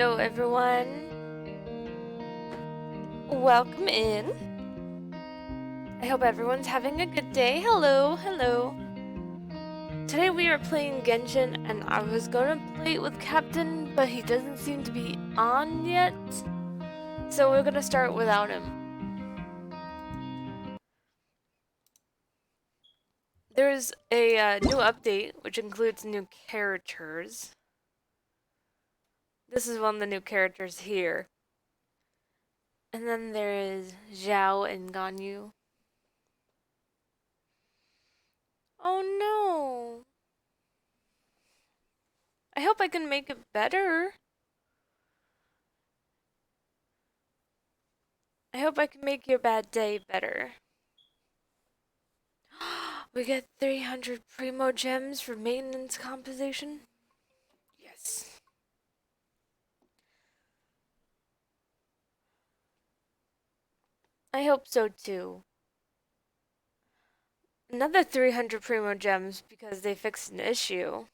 Hello everyone, welcome in. I hope everyone's having a good day. Hello. Today we are playing Genshin and I was gonna play it with Captain, but he doesn't seem to be on yet. So we're gonna start without him. There's a new update which includes new characters. This is one of the new characters here. And then there is Zhao and Ganyu. Oh no! I hope I can make it better. I hope I can make your bad day better. We get 300 primo gems for maintenance compensation. Yes. I hope so too. Another 300 primo gems because they fixed an issue.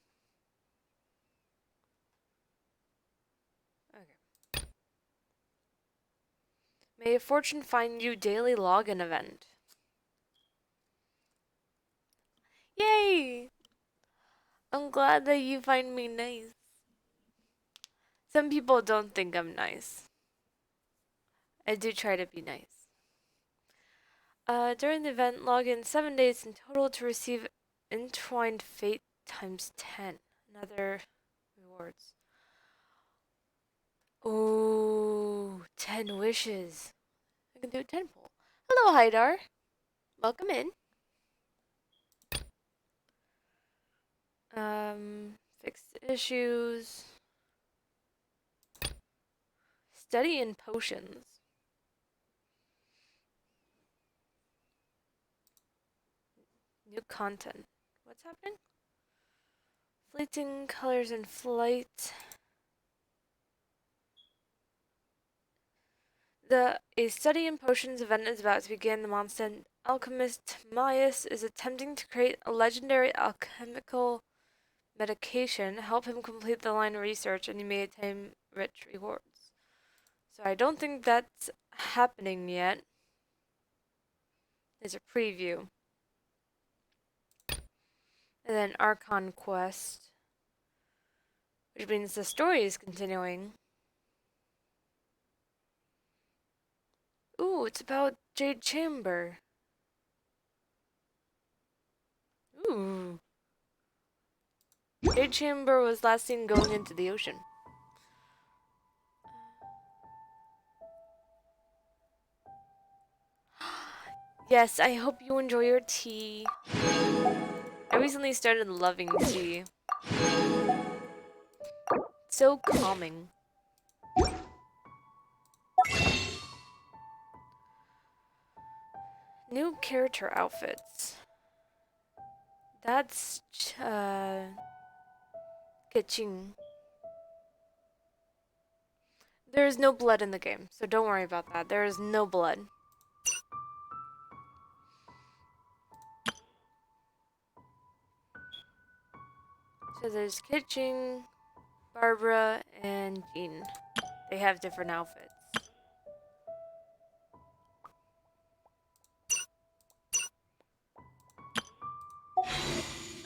Okay. May a fortune find you daily login event. Yay! I'm glad that you find me nice. Some people don't think I'm nice. I do try to be nice. During the event, log in 7 days in total to receive Entwined Fate times 10. Another rewards. Ooh, 10 wishes. I can do a 10 pull. Hello, Haidar. Welcome in. Fixed issues. Study in potions. New content. What's happening? Fleeting colors in flight. A study in potions event is about to begin. The monster alchemist Maius is attempting to create a legendary alchemical medication. Help him complete the line of research and you may attain rich rewards. So I don't think that's happening yet. There's a preview. And then Archon Quest, which means the story is continuing. Ooh, it's about Jade Chamber. Ooh. Jade Chamber was last seen going into the ocean. Yes, I hope you enjoy your tea. I recently started loving tea. So calming. New character outfits. That's Kaching. There is no blood in the game, so don't worry about that. There is no blood. So there's Kitching, Barbara, and Jean. They have different outfits.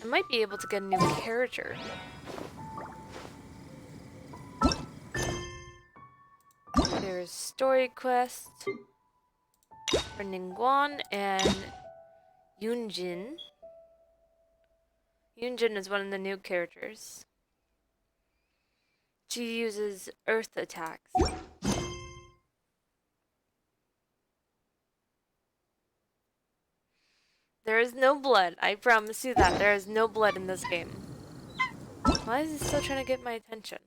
I might be able to get a new character. There's story quest for Ningguan and Yunjin. Yunjin is one of the new characters. She uses earth attacks. There is no blood. I promise you that. There is no blood in this game. Why is it still trying to get my attention?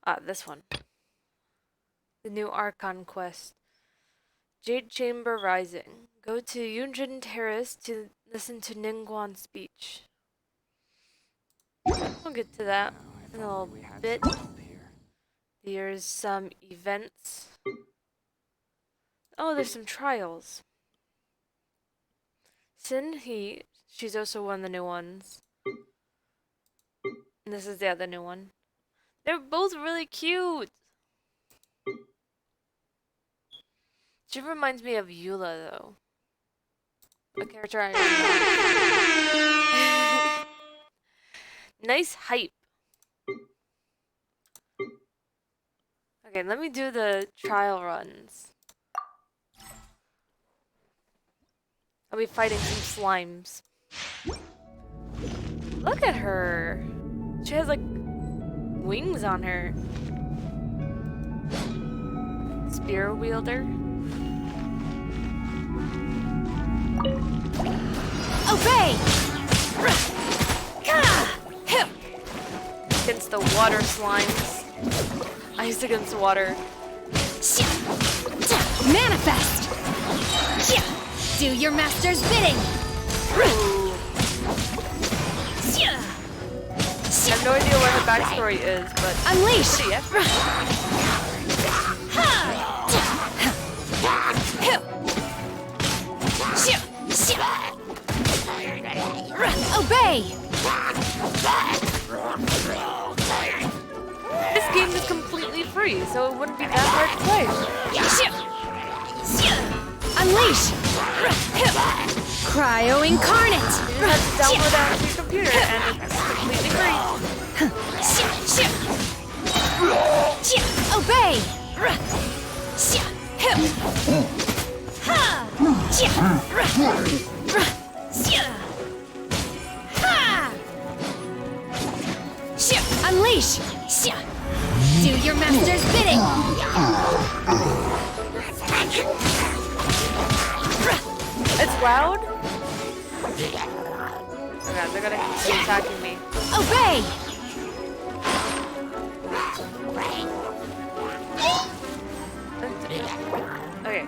Ah, this one. The new Archon quest. Jade Chamber Rising. Go to Yunjin Terrace to listen to Ningguan's speech. We'll get to that in a little bit. There's some events. Oh, there's some trials. Sin He, she's also one of the new ones. And this is the other new one. They're both really cute. She reminds me of Eula, though. A character I Nice hype. Okay, let me do the trial runs. I'll be fighting some slimes. Look at her. She has like wings on her. Spear wielder. Obey! Against the water slimes. Ice against water. Manifest! Do your master's bidding! Ooh. I have no idea what her backstory is, but Unleash! pretty epic. Obey! This game is completely free, so it wouldn't be that hard to play. Unleash! Cryo Incarnate! You just have to download it onto your computer, and it's completely free. Obey! Unleash! Do your master's bidding! It's loud? Oh god, they're gonna keep attacking me. Obey! Okay.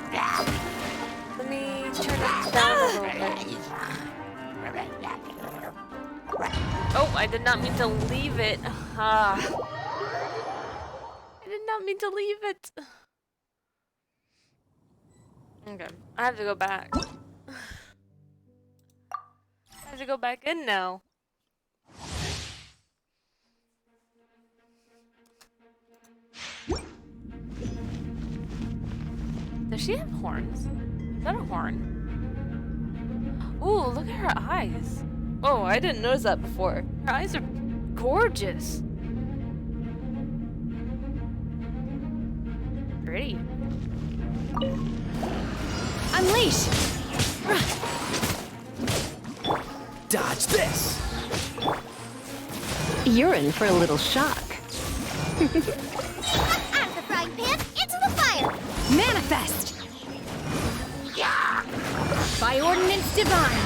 Let me turn it down a little bit. Oh, I did not mean to leave it. I did not mean to leave it. Okay, I have to go back. I have to go back in now. Does she have horns? Is that a horn? Ooh, look at her eyes. Oh, I didn't notice that before. Her eyes are gorgeous. Pretty. Unleash! Dodge this! You're in for a little shock. Out of the frying pan, into the fire! Manifest! By ordinance divine!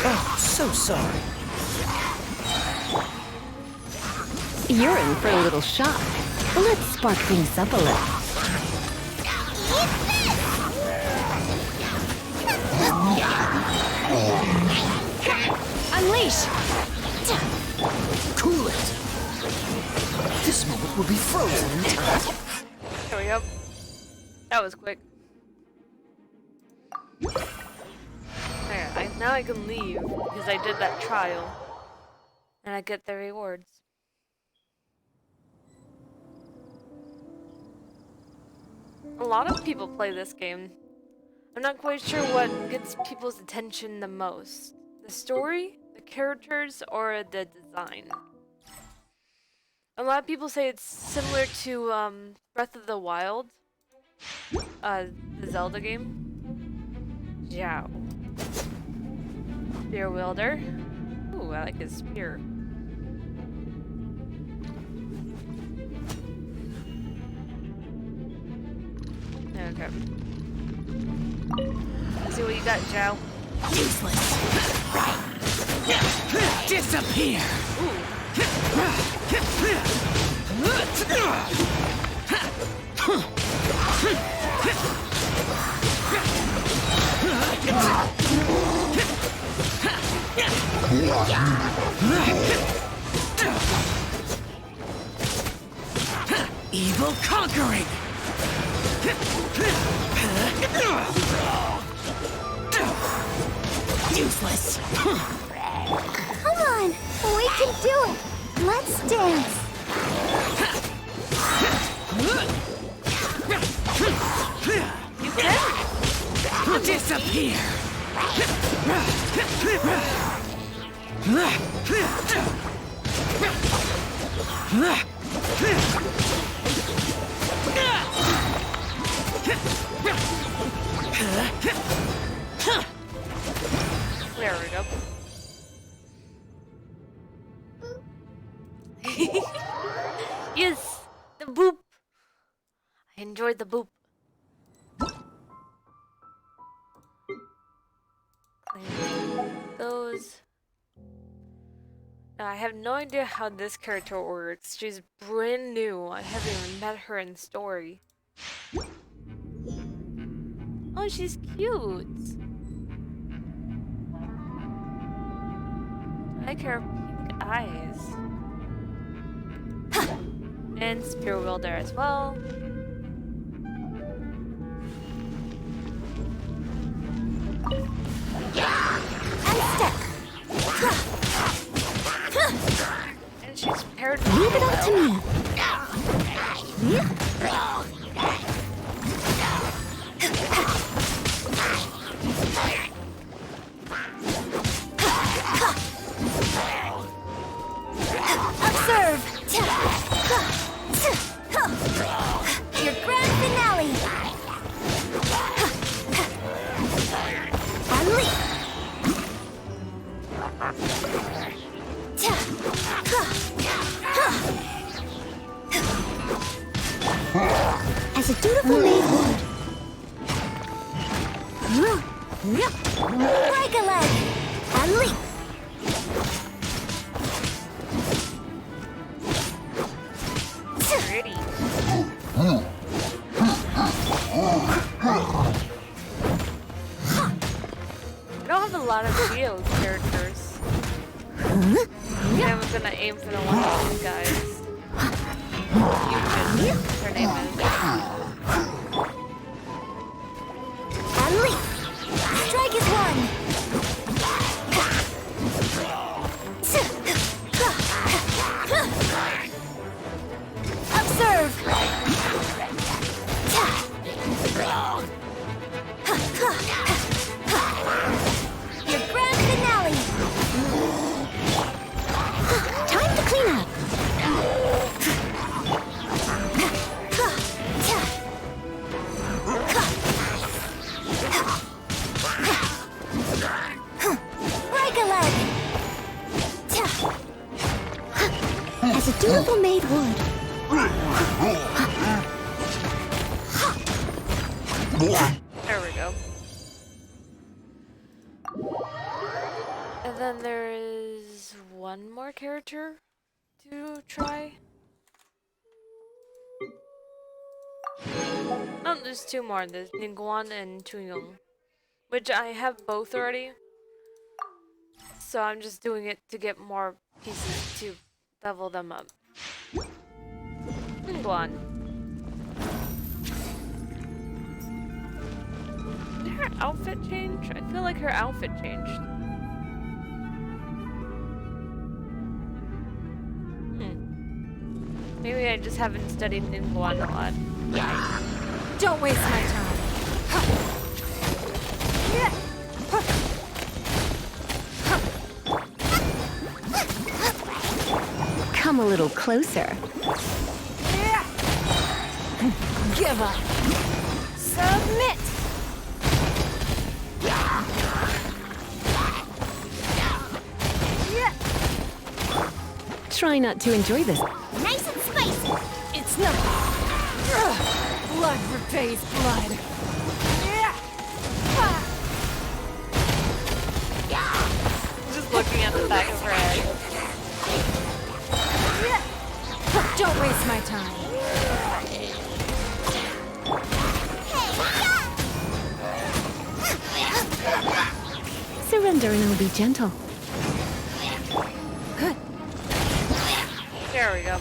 Oh, so sorry. You're in for a little shock. Let's spark things up a little. Unleash! Cool it! This moment will be frozen in time. There we go. That was quick. There, now I can leave because I did that trial. And I get the rewards. A lot of people play this game. I'm not quite sure what gets people's attention the most. The story, the characters, or the design. A lot of people say it's similar to Breath of the Wild. The Zelda game. Zhao. Spear wielder. Ooh, I like his spear. Okay. Let's see what you got, Zhao. Useless! Disappear! Evil conquering! Useless! Come on! We can do it! Let's dance! You can Disappear! There we go. Yes, the boop. I enjoyed the boop. Claim those. Now, I have no idea how this character works. She's brand new. I haven't even met her in story. Oh, she's cute. I like her pink eyes. And Spear Wielder as well. And she's paired with Leave it up to me. Observe. Your grand finale. Unleash. As a dutiful maid would. Break a leg. Unleash. pretty. I don't have a lot of Geo characters. I was gonna aim for the one of these guys. Yujin, her name is. Unleash. Strike is one. Observe. Your grand finale. Time to clean up. Break a leg. As a dutiful maid would. There we go. And then there is one more character to try. Oh, there's two more. There's Ningguan and Tuyong, which I have both already. So I'm just doing it to get more pieces to level them up. Ningguan. Did her outfit change? I feel like her outfit changed. Maybe I just haven't studied Ningguan a lot. Don't waste my time. Come a little closer. Give up. Submit. Try not to enjoy this. Nice and spicy. It's nothing. Blood repays blood. Just looking at the back of her head. Don't waste my time. Surrender and I'll be gentle. There we go.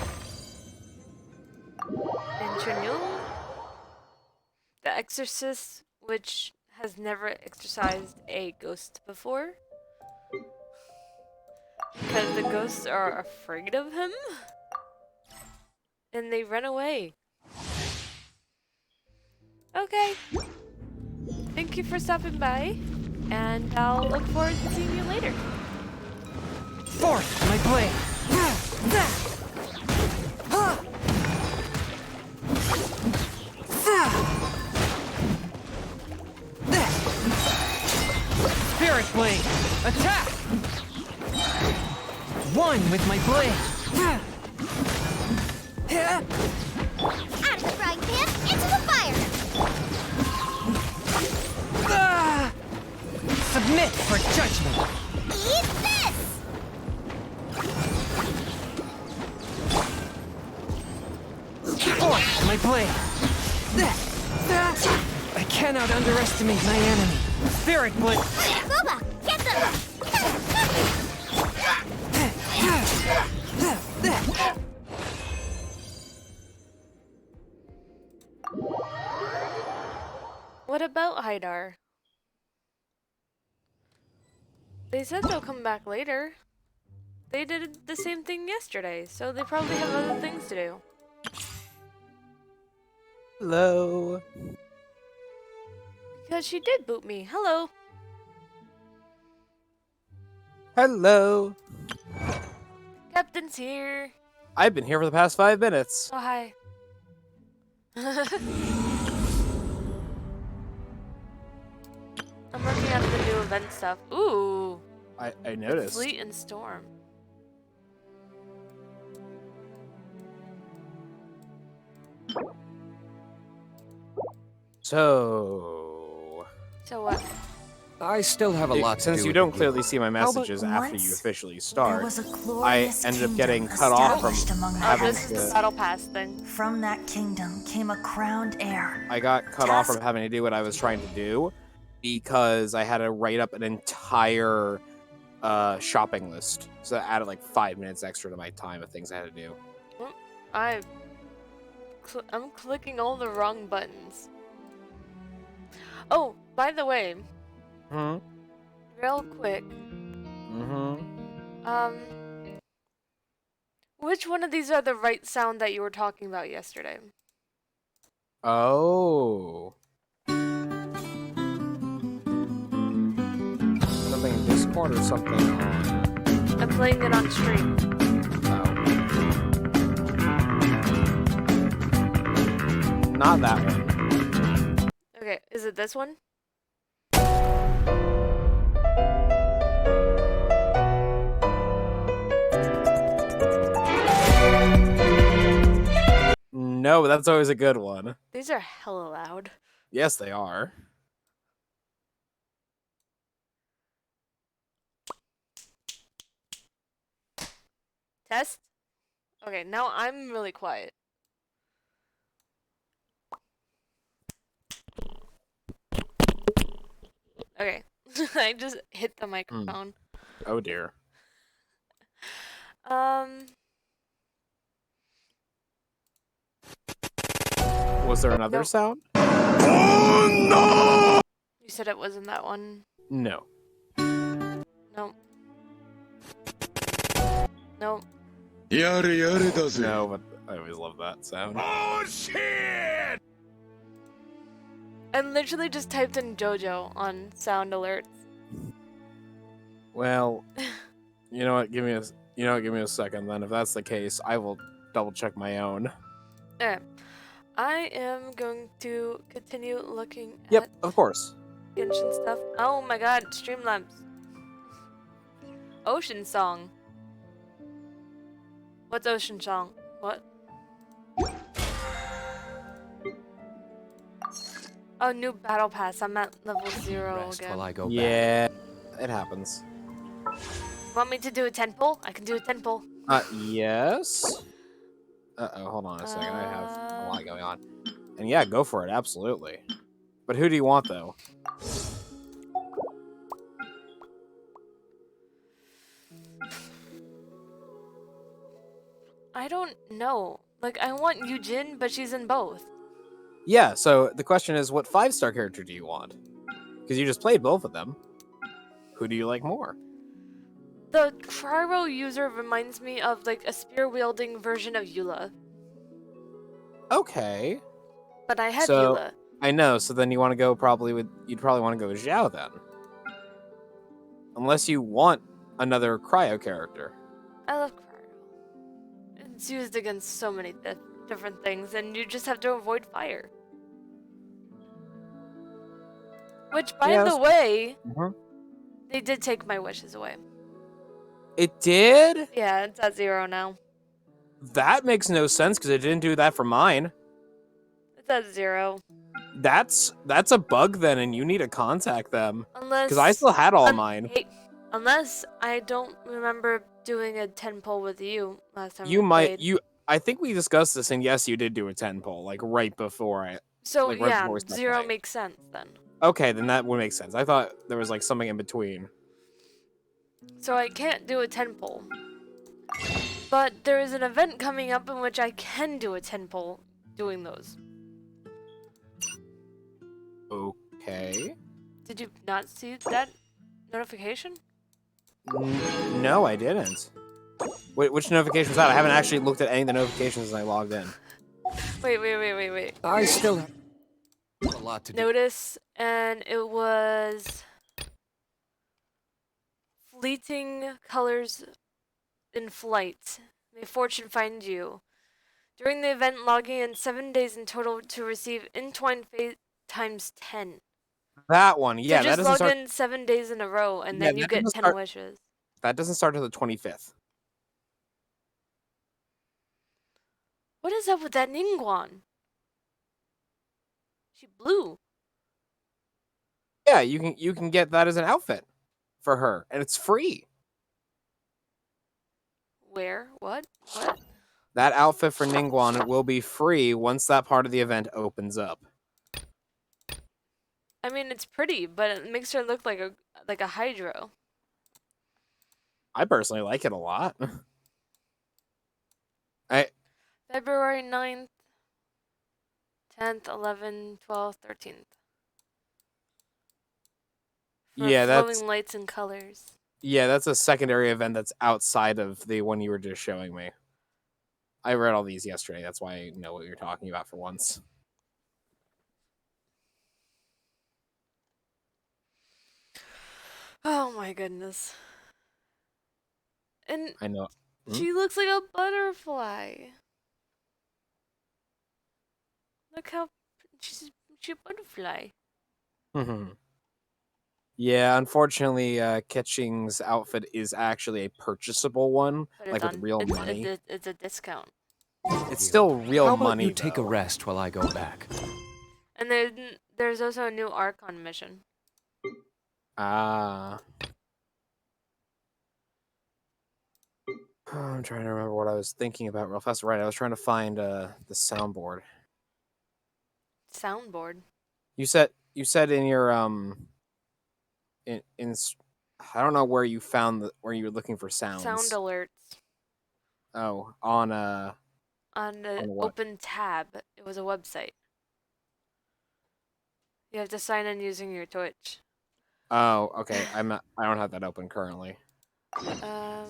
And Chunyu, the exorcist, which has never exorcised a ghost before. Because the ghosts are afraid of him. And they run away. Okay. Thank you for stopping by, and I'll look forward to seeing you later. Forth, my blade! Spirit blade! Attack! One with my blade! Out of the frying pan, into the fire! Submit for judgment! Eat this! Forth, my blade! I cannot underestimate my enemy. Spirit blade! Boba, get them! What about Haidar? They said they'll come back later. They did the same thing yesterday, so they probably have other things to do. Hello. Because she did boot me. Hello. Hello. Captain's here. I've been here for the past 5 minutes. Oh, hi. I'm working on the new event stuff. Ooh. I noticed. Fleet and Storm. So, So what? I still have a lot to do. since you with don't the clearly game. see my How about messages after you once officially There start, was a I glorious ended up kingdom getting cut off from established among the Oh, having this is the heavens. to. Battle Pass thing. From that kingdom came a crowned heir. I got cut off from Task- having to do what I was trying to do because I had to write up an entire shopping list. So that added like 5 minutes extra to my time of things I had to do. I'm clicking all the wrong buttons. Oh, by the way, Hmm. real quick, Mm-hmm. which one of these are the right sound that you were talking about yesterday? Oh. Something in Discord or something on. I'm playing it on stream. Oh. Not that one. Okay, is it this one? No, but that's always a good one. These are hella loud. Yes, they are. Test? Okay, now I'm really quiet. Okay, I just hit the microphone. Oh dear. Was there another Nope. sound? You said it wasn't that one. No. Nope. Nope. No, but I always love that sound. I literally just typed in JoJo on sound alerts. Well, you know what? Give me a second then. If that's the case, I will double check my own. Okay. I am going to continue looking Yep, at of course. Genshin stuff. Oh my god, Streamlabs. Ocean Song. What's Ocean Song? What? Oh, new battle pass. I'm at level 0 Rest again. while I go back. Yeah, it happens. Want me to do a 10 pull? I can do a 10 pull. Yes. Uh-oh, hold on a second. I have a lot going on. And yeah, go for it, absolutely. But who do you want, though? I don't know. Like, I want Yujin, but she's in both. Yeah, so the question is, what 5-star character do you want? Because you just played both of them. Who do you like more? The Cryo user reminds me of, like, a spear-wielding version of Eula. Okay. But I have So- Eula. I know. So then you want to go you'd probably want to go with Zhao then, unless you want another cryo character. I love cryo. It's used against so many different things, and you just have to avoid fire. Which, by the way, they did take my wishes away. It did? Yeah, it's at 0 now. That makes no sense because it didn't do that for mine. It's at 0. That's a bug then, and you need to contact them. Unless... Because I still had all mine. Hey, unless I don't remember doing a 10 pull with you last time You we might... played. I think we discussed this, and yes, you did do a 10 pull, like, right before I... So, like, right yeah, before we stopped 0 playing. makes sense then. Okay, then that would make sense. I thought there was, like, something in between. So I can't do a 10 pull. But there is an event coming up in which I can do a 10 pull doing those. Okay. Did you not see that notification? No, I didn't. Which notification was that? I haven't actually looked at any of the notifications since I logged in. Wait. I still have a lot to do. Notice, and it was fleeting colors in flight. May fortune find you. During the event, logging in 7 days in total to receive entwined fate times 10. That one, yeah, so that just doesn't log start... in 7 days in a row, and Yeah, then you that get doesn't 10 start- wishes. That doesn't start until the 25th. What is up with that Ningguang? She blue. Yeah, you can get that as an outfit for her, and it's free. Where? What? What? That outfit for Ningguang will be free once that part of the event opens up. I mean, it's pretty, but it makes her look like a hydro. I personally like it a lot. February 9th, 10th, 11th, 12th, 13th. Yeah, that's flowing lights and colors. that's a secondary event that's outside of the one you were just showing me. I read all these yesterday. That's why I know what you're talking about for once. Oh my goodness. And I know. she looks like a butterfly. Look how she's a butterfly. Yeah, unfortunately, Ketching's outfit is actually a purchasable one, But like it's with real money. It's a discount. It's still real How about money. you take a though. rest while I go back? And there's also a new Archon mission. Ah. I'm trying to remember what I was thinking about real fast. Right, I was trying to find the soundboard. Soundboard. You said in your in I don't know where you found where you were looking for sounds. Sound alerts. Oh, on On an what? open tab. It was a website. You have to sign in using your Twitch. Oh, okay. I don't have that open currently. All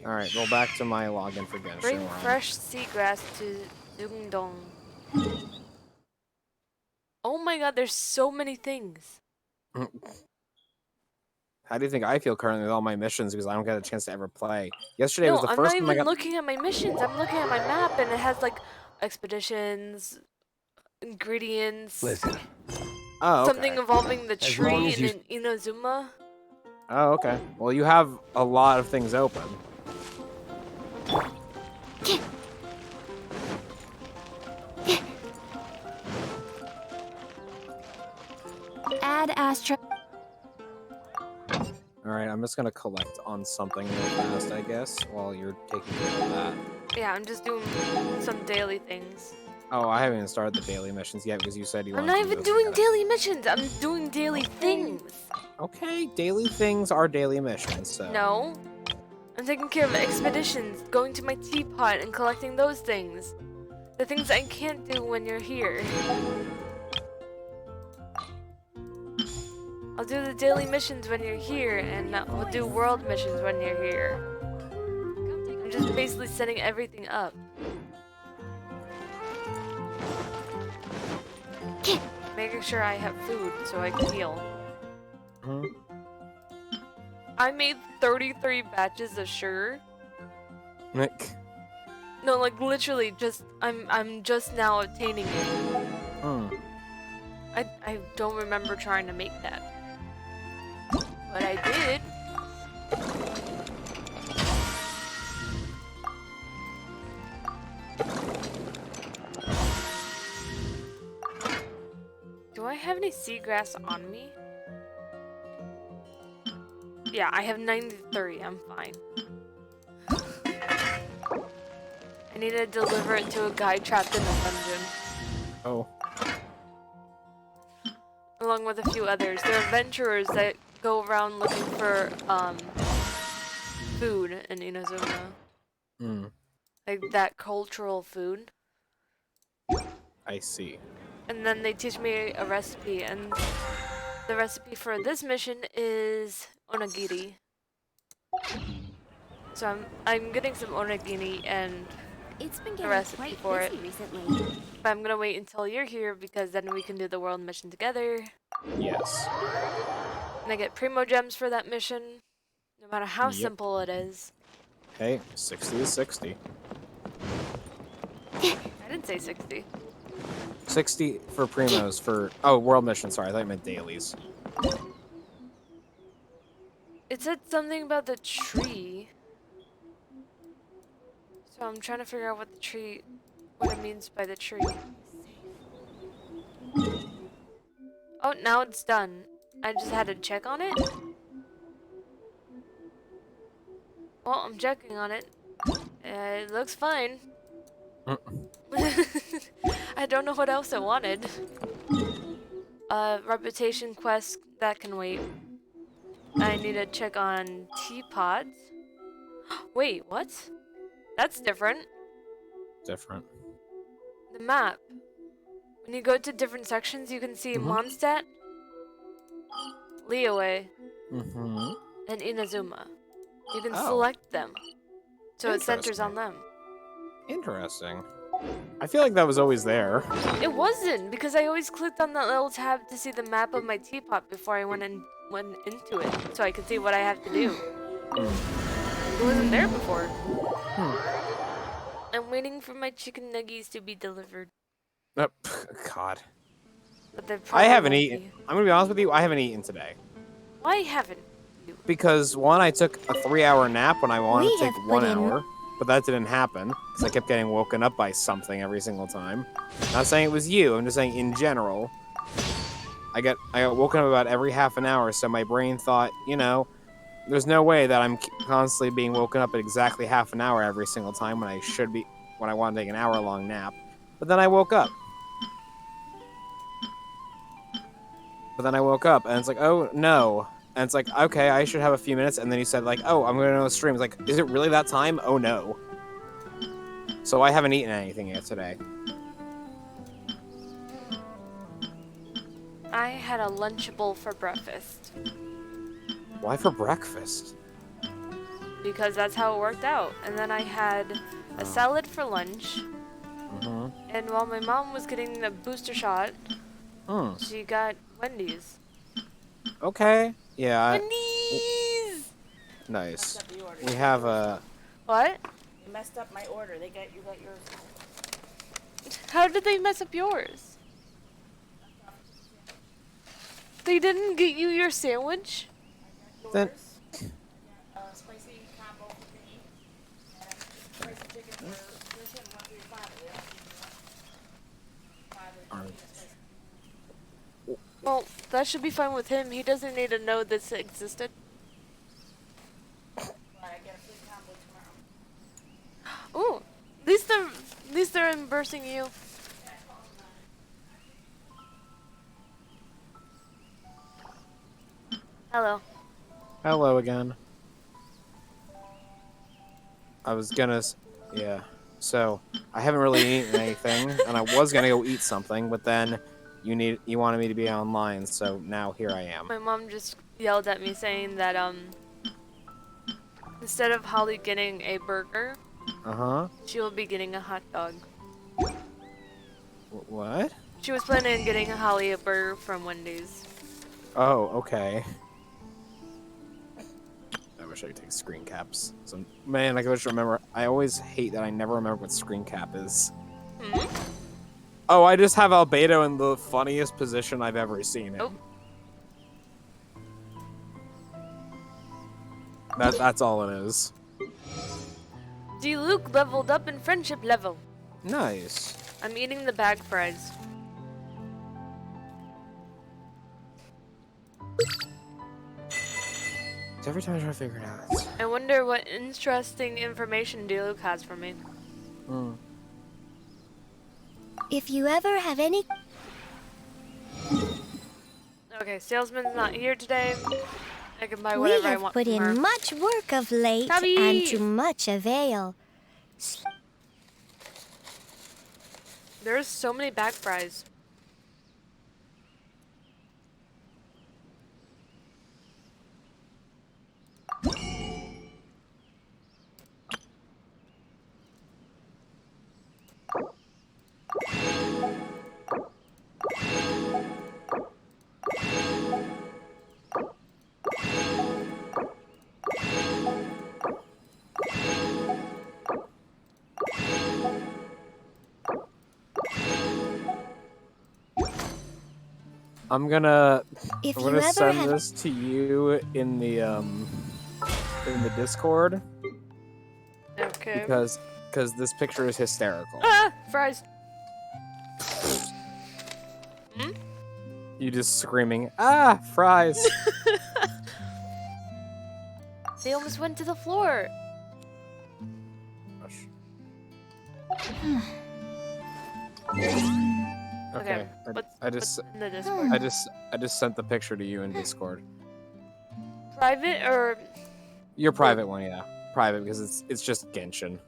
right, go back to my login for Genshin. Bring fresh seagrass to Dungdong. Oh my god, there's so many things. How do you think I feel currently with all my missions because I don't get a chance to ever play? Yesterday was the first time I got... I'm not even looking at my missions. I'm looking at my map, and it has like expeditions, ingredients, Listen. Oh, okay. something involving the As long tree as you- in Inazuma. Oh, okay. Well, you have a lot of things open. Add Astra. All right, I'm just gonna collect on something real fast, I guess, while you're taking care of that. Yeah, I'm just doing some daily things. Oh, I haven't even started the daily missions yet because you said you I'm wanted not to do even those doing together. daily missions. I'm doing daily things. Okay, daily things are daily missions, so... No. I'm taking care of expeditions, going to my teapot and collecting those things. The things I can't do when you're here. I'll do the daily missions when you're here, and we'll do world missions when you're here. I'm just basically setting everything up. making sure I have food so I can heal. Hmm? I made 33 batches of sugar. Nick. No, like literally just I'm just now obtaining it. Hmm. I don't remember trying to make that. But I did. Do I have any seagrass on me? Yeah, I have 93. I'm fine. I need to deliver it to a guy trapped in a dungeon. Oh. Along with a few others. They're adventurers that go around looking for food in Inazuma. Hmm. Like that cultural food. I see. And then they teach me a recipe, and the recipe for this mission is onigiri. So I'm getting some onigiri and It's been the getting recipe quite for it. busy recently. But I'm gonna wait until you're here because then we can do the world mission together. Yes. And I get primo gems for that mission, no matter how Yep. simple it is. Hey, 60 is 60. I didn't say 60. 60 for primos for... Oh, world mission. Sorry, I thought you meant dailies. It said something about the tree. So I'm trying to figure out what what it means by the tree. Oh, now it's done. I just had to check on it. Well, I'm checking on it. It looks fine. I don't know what else I wanted. Reputation quest, that can wait. I need to check on teapots. Wait, what? That's different. Different. The map. When you go to different sections, you can see Mondstadt, Liyue, Mm-hmm. and Inazuma. You can Oh. select them. So it centers on them. Interesting. I feel like that was always there. It wasn't, because I always clicked on that little tab to see the map of my teapot before I went into it, so I could see what I have to do. It wasn't there before. I'm waiting for my chicken nuggies to be delivered. Oh, God. But they I probably haven't won't eaten. be. I'm gonna be honest with you, I haven't eaten today. Why haven't you? Because, one, I took a 3-hour nap when I wanted We to take have 1 put in- hour. But that didn't happen, because I kept getting woken up by something every single time. Not saying it was you, I'm just saying in general. I got woken up about every half an hour, so my brain thought, you know, there's no way that I'm constantly being woken up at exactly half an hour every single time when I want to take an hour-long nap. But then I woke up. And it's like, oh, no. And it's like, okay, I should have a few minutes. And then you said, like, oh, I'm going to stream. It's like, is it really that time? Oh, no. So I haven't eaten anything yet today. I had a Lunchable for breakfast. Why for breakfast? Because that's how it worked out. And then I had a salad for lunch. Mm-hmm. And while my mom was getting the booster shot, Hmm. she got Wendy's. Okay. Yeah. Wendy's! Nice. We have a... What? You messed up my order. You got yours. How did they mess up yours? They didn't get you your sandwich? Then, Spicy combo for me. And spicy chicken for Christian 135. They don't need one. Well, that should be fine with him. He doesn't need to know this existed. But I get a free combo tomorrow. Ooh, at least they're reimbursing you. Hello. hello again. I was gonna... Yeah. So, I haven't really eaten anything, and I was gonna go eat something, but then you wanted me to be online, so now here I am. My mom just yelled at me saying that instead of Holly getting a burger, Uh-huh. she will be getting a hot dog. What? She was planning on getting Holly a burger from Wendy's. Oh, okay. I wish I could take screen caps. So, man, I wish I remember. I always hate that I never remember what screen cap is. Hmm? Oh, I just have Albedo in the funniest position I've ever seen him. Oh. That's all it is. D. Luke leveled up in friendship level. Nice. I'm eating the bag fries. So every time I try to figure it out. I wonder what interesting information D. Luke has for me. Hmm. If you ever have any... Okay, salesman's not here today. I can buy We whatever I have want put from her. in much work of late, Tabby! and to much avail. There's so many bag fries. I'm gonna If I'm you gonna ever send have... this to you in the Discord Okay. because this picture is hysterical. Ah! Fries! Hmm? You just screaming, ah, fries. They almost went to the floor. Okay, what's I just in the Discord? I just sent the picture to you in Discord. Private or... Your private one, yeah. Private because it's just Genshin.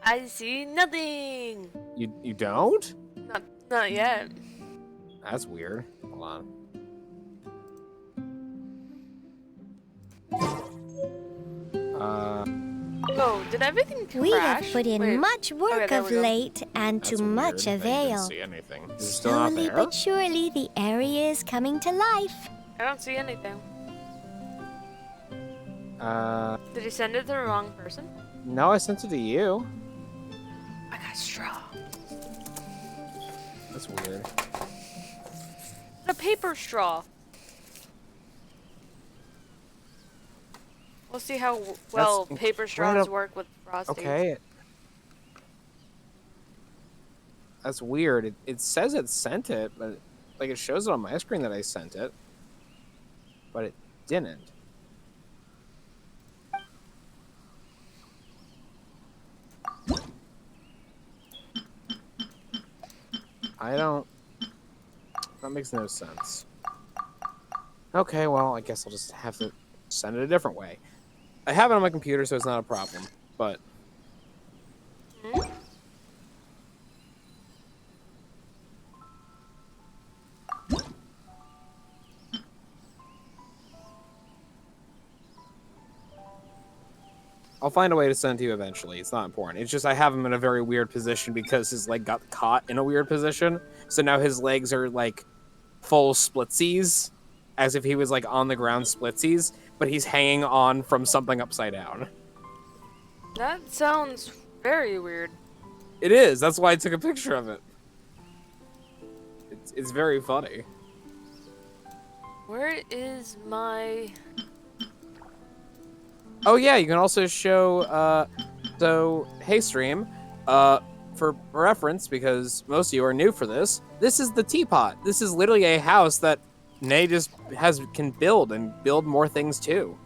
I see nothing! You don't? Not yet. That's weird. Hold on. Oh, did everything crash? We have put in Wait. much work there of we go. late, and That's to much weird that you didn't avail. see anything. Is it still not Slowly there? but surely, the area is coming to life. I don't see anything. Did you send it to the wrong person? No, I sent it to you. I got straw. That's weird. A paper straw. We'll see how well That's paper straws incredible. work with frosting. Okay. That's weird. It says it sent it, but like it shows it on my screen that I sent it, but it didn't. I don't. That makes no sense. Okay, well, I guess I'll just have to send it a different way. I have it on my computer, so it's not a problem, but. I'll find a way to send to you eventually. It's not important. It's just I have him in a very weird position because his leg got caught in a weird position. So now his legs are like full splitsies, as if he was like on the ground splitsies, but he's hanging on from something upside down. That sounds very weird. It is. That's why I took a picture of it. It's very funny. Where is my... Oh yeah, you can also show, so, hey stream, for reference, because most of you are new for this, this is the teapot. This is literally a house that Nay just can build and build more things too.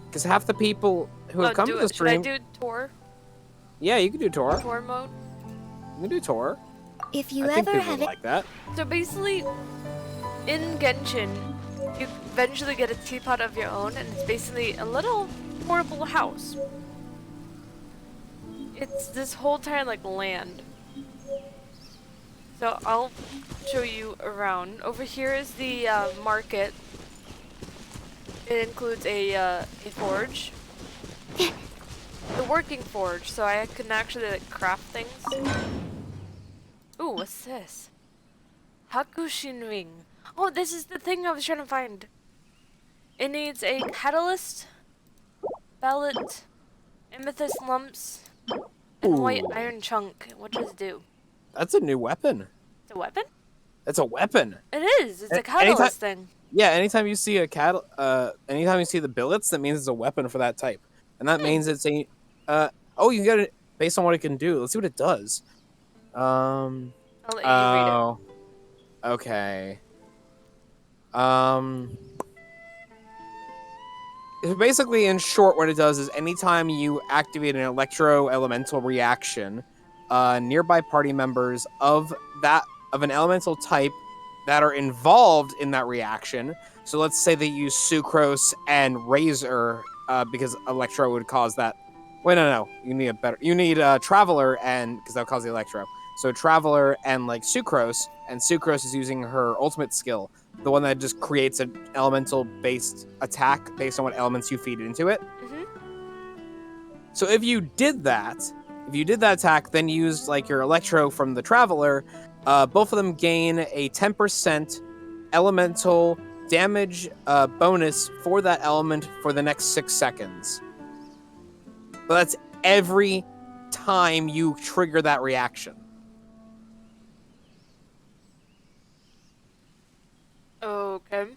Because half the people who have come to the stream... Should I do tour? Yeah, you can do Tor. Tour mode? You can do Tor. If you I think ever people have would like that. So basically, in Genshin, you eventually get a teapot of your own, and it's basically a little portable house. It's this whole entire like land. So I'll show you around. Over here is the market. It includes a forge. the working forge, so I can actually like craft things. Ooh, what's this? Hakushin ring. Oh, this is the thing I was trying to find. It needs a catalyst, ballot, amethyst lumps, and white Ooh. iron chunk. What does it do? That's a new weapon. It's a weapon? It's a weapon. It is. It's a Anytime, catalyst thing. yeah. Anytime you see anytime you see the billets, that means it's a weapon for that type, and that means it's a. Oh, you get it based on what it can do. Let's see what it does. I'll let you read it. Oh. Okay. Um. Basically, in short, what it does is anytime you activate an electro-elemental reaction, nearby party members of an elemental type that are involved in that reaction. So let's say they use sucrose and razor, because electro would cause that. Wait, no. You need traveler, and because that'll cause the electro. So traveler and like sucrose, and sucrose is using her ultimate skill, the one that just creates an elemental based attack based on what elements you feed into it. So if you did that attack, then used like your electro from the traveler, both of them gain a 10% elemental damage bonus for that element for the next 6 seconds. But that's every time you trigger that reaction. Okay.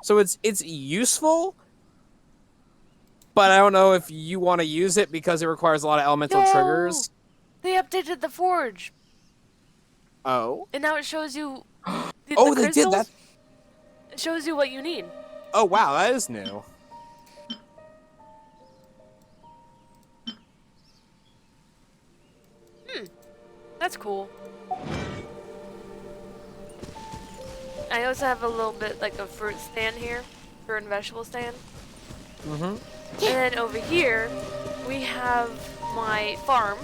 So it's useful, but I don't know if you want to use it because it requires a lot of elemental triggers. They updated the forge, Oh. and now it shows you. Oh, they did that. It shows you what you need. Oh wow, that is new. That's cool. I also have a little bit like a fruit stand here, fruit and vegetable stand. And then over here, we have my farm,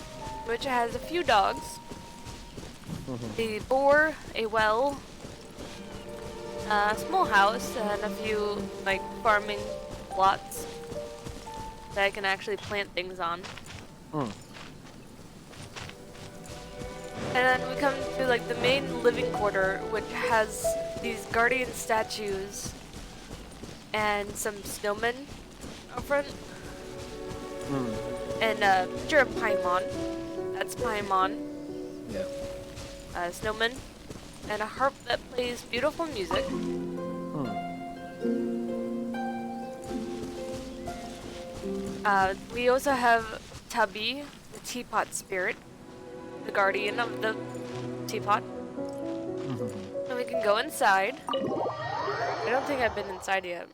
which has a few dogs. A boar, a well, a small house, and a few like farming lots that I can actually plant things on. And then we come to like the main living quarter, which has these guardian statues and some snowmen up front. And a picture of Paimon. That's Paimon. Yeah. A snowman. And a harp that plays beautiful music. We also have Tubby, the teapot spirit, the guardian of the teapot. And we can go inside. I don't think I've been inside yet.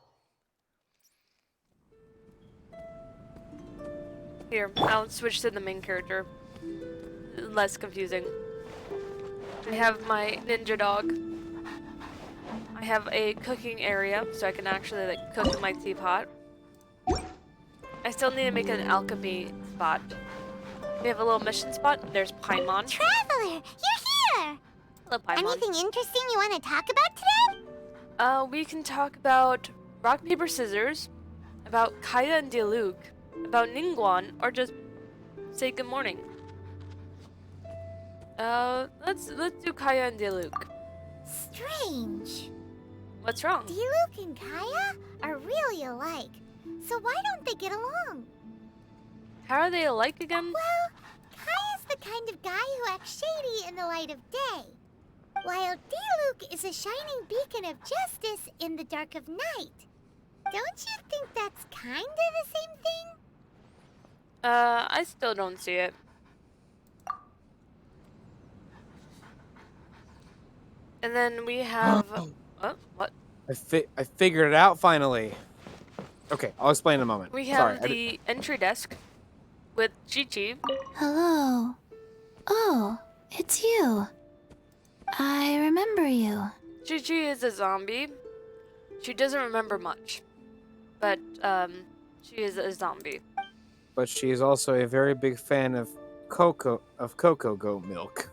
Here, I'll switch to the main character. Less confusing. I have my ninja dog. I have a cooking area, so I can actually like cook in my teapot. I still need to make an alchemy spot. We have a little mission spot. There's Paimon. Traveler, you're here! Hello, Paimon. Anything interesting you want to talk about today? We can talk about rock, paper, scissors, about Kaya and Diluc, about Ningguan, or just say good morning. Let's do Kaya and Diluc. Strange. What's wrong? Diluc and Kaya are really alike. So why don't they get along? How are they alike again? Well, Kaya's the kind of guy who acts shady in the light of day, while Diluc is a shining beacon of justice in the dark of night. Don't you think that's kind of the same thing? I still don't see it. And then we have... what? I figured it out finally. Okay, I'll explain in a moment. We Sorry, have the entry desk with Chi-Chi. Hello. Oh, it's you. I remember you. Chi-Chi is a zombie. She doesn't remember much. But, she is a zombie. But she's also a very big fan of cocoa goat milk.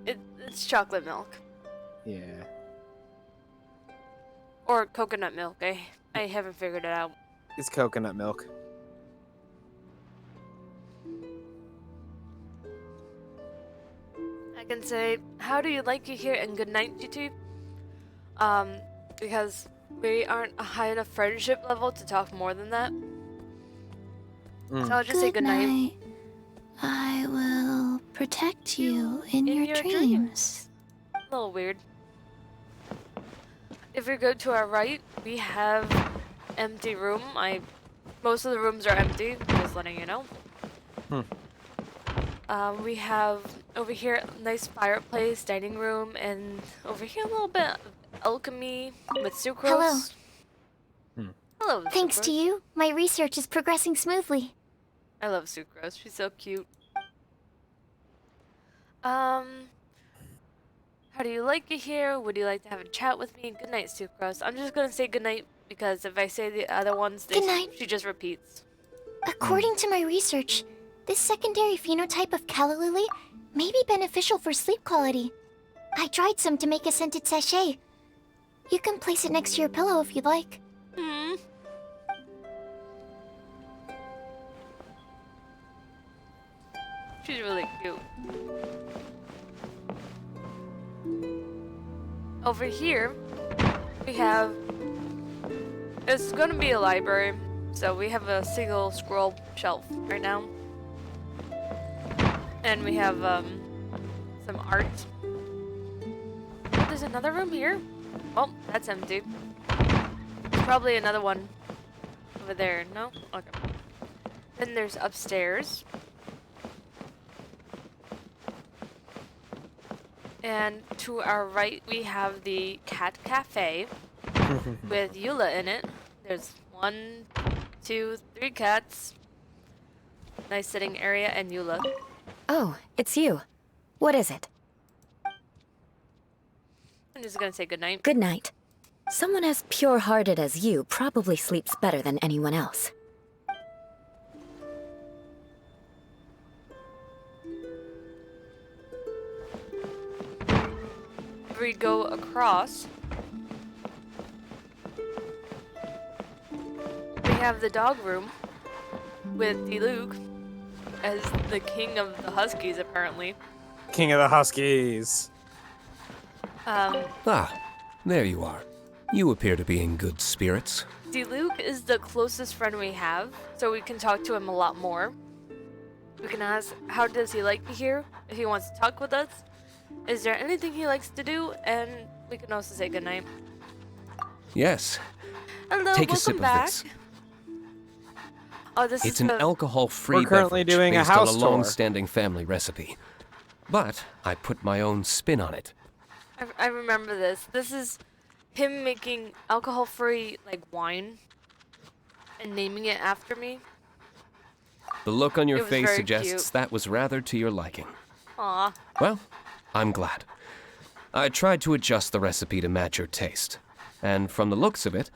It's chocolate milk. Yeah. Or coconut milk. I haven't figured it out. It's coconut milk. can say, how do you like it here, and good night, GT. Because we aren't a high enough friendship level to talk more than that. So I'll just say good night. I will protect you in your dreams. A little weird. If we go to our right, we have empty room. Most of the rooms are empty, just letting you know. We have over here a nice fireplace, dining room, and over here a little bit of alchemy with sucrose. Hello. Thanks to Sucrose. you, my research is progressing smoothly. I love Sucrose. She's so cute. How do you like it here? Would you like to have a chat with me? Good night, Sucrose. I'm just gonna say good night because if I say the other ones, Good night. she just repeats. According to my research, this secondary phenotype of calla lily may be beneficial for sleep quality. I dried some to make a scented sachet. You can place it next to your pillow if you'd like. Hmm. She's really cute. Over here, we have... It's gonna be a library, so we have a single scroll shelf right now. And we have, some art. Oh, there's another room here? Oh, that's empty. There's probably another one over there. No? Okay. Then there's upstairs. And to our right, we have the cat cafe with Eula in it. There's 1, 2, 3 cats. Nice sitting area and Eula. Oh, it's you. What is it? I'm just gonna say goodnight. Good night. Someone as pure-hearted as you probably sleeps better than anyone else. We go across. We have the dog room with Luke as the king of the Huskies, apparently. King of the Huskies. Ah, there you are. You appear to be in good spirits. Luke is the closest friend we have, so we can talk to him a lot more. We can ask, how does he like it here? If he wants to talk with us. Is there anything he likes to do? And we can also say goodnight. Yes. Hello, Take a welcome sip of back. this. Oh, this It's is an the... alcohol-free We're currently beverage doing a based house on a tour. long-standing family recipe. But I put my own spin on it. I remember this. This is him making alcohol-free, like, wine and naming it after me. The look on your It was face very suggests cute. that was rather to your liking. Aw. Well, I'm glad. I tried to adjust the recipe to match your taste. And from the looks of it,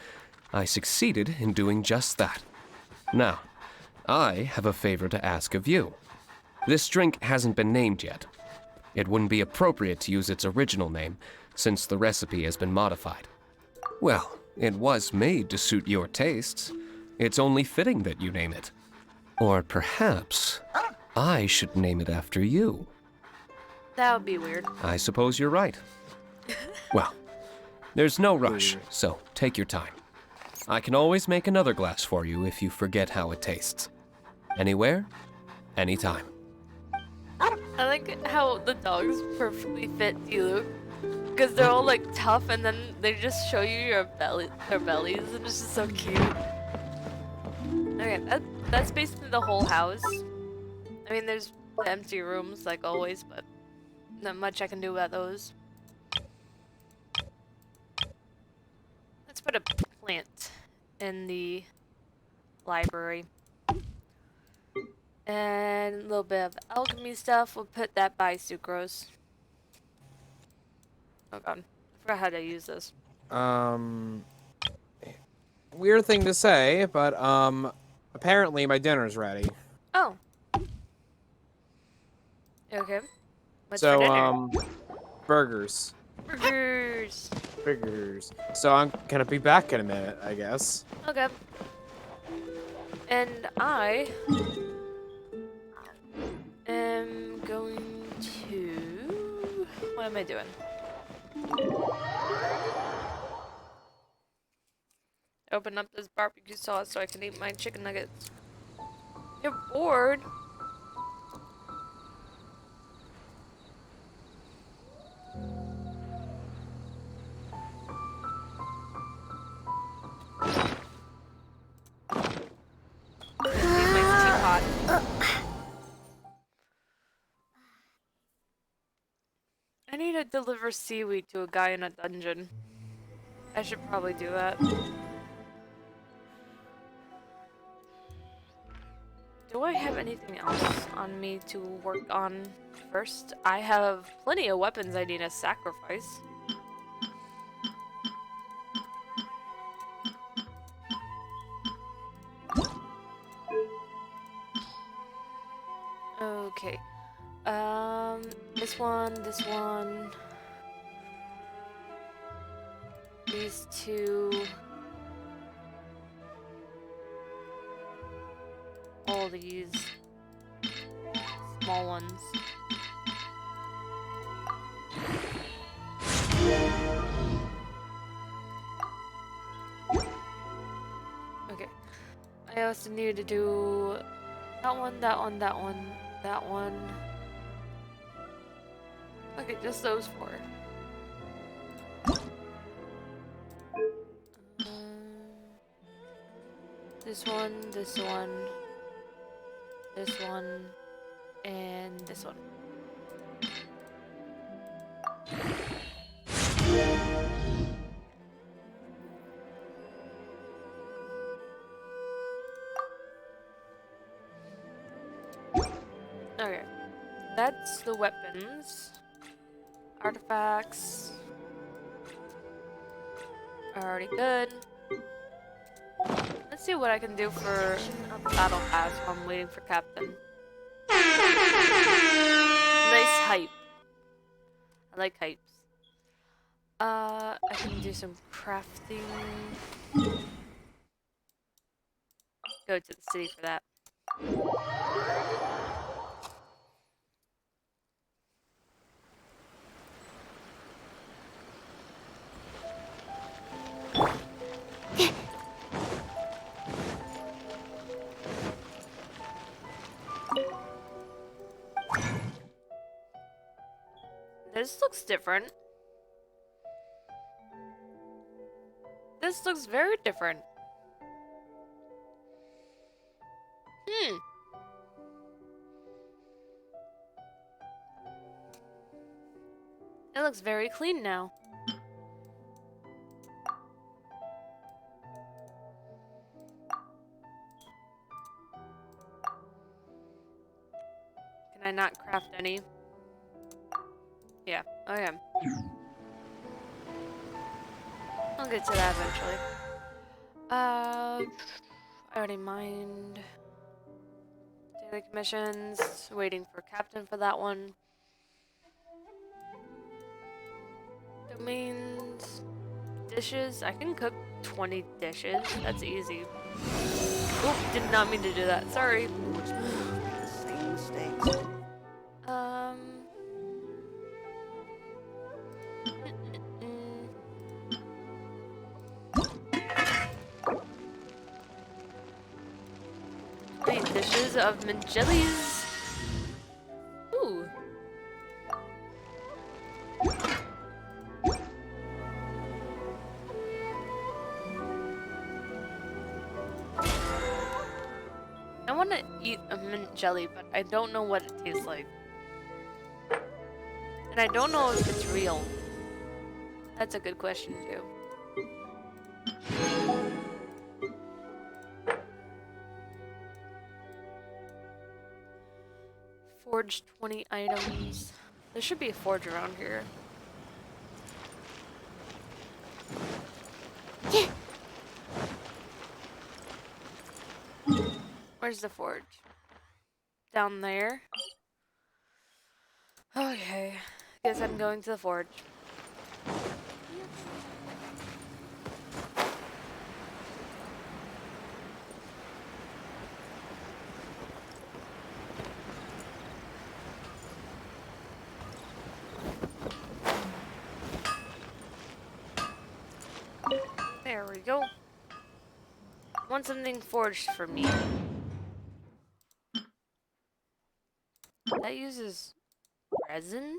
I succeeded in doing just that. Now, I have a favor to ask of you. This drink hasn't been named yet. It wouldn't be appropriate to use its original name, since the recipe has been modified. Well, it was made to suit your tastes. It's only fitting that you name it. Or perhaps I should name it after you. That would be weird. I suppose you're right. Well, there's no rush, so take your time. I can always make another glass for you if you forget how it tastes. Anywhere, anytime. I like how the dogs perfectly fit Luke. Because they're all, like, tough, and then they just show you their bellies, and it's just so cute. Okay, that's basically the whole house. I mean, there's the empty rooms, like always, but not much I can do about those. Let's put a plant in the library. And a little bit of alchemy stuff. We'll put that by sucrose. Oh god. I forgot how to use this. Weird thing to say, but apparently my dinner's ready. Oh. Okay. What's So for dinner? burgers. Burgers. Burgers. So I'm gonna be back in a minute, I guess. Okay. And I am going to What am I doing? Open up this barbecue sauce so I can eat my chicken nuggets. You're bored? Leave my teapot. I need to deliver seaweed to a guy in a dungeon. I should probably do that. Do I have anything else on me to work on first? I have plenty of weapons I need to sacrifice. Okay. This one, these two, all these small ones. Okay. I also need to do that one, that one, that one, that one. Okay, just those four. This one, this one, this one, and this one. Okay, that's the weapons. Artifacts are already good. Let's see what I can do for a battle pass while I'm waiting for Captain. Nice hype. I like hypes. I can do some crafting. Go to the city for that. This looks different. This looks very different. It looks very clean now. Can I not craft any? Yeah, okay. I'll get to that eventually. I already mined. Daily commissions. Waiting for Captain for that one. Domains. Dishes. I can cook 20 dishes. That's easy. Oop, did not mean to do that. Sorry. Same mistakes. Dishes of mint jellies. Ooh. I want to eat a mint jelly, but I don't know what it tastes like. And I don't know if it's real. That's a good question, too. Forge 20 items. There should be a forge around here. Where's the forge? Down there? Okay. Guess I'm going to the forge. There we go. Want something forged for me. That uses resin?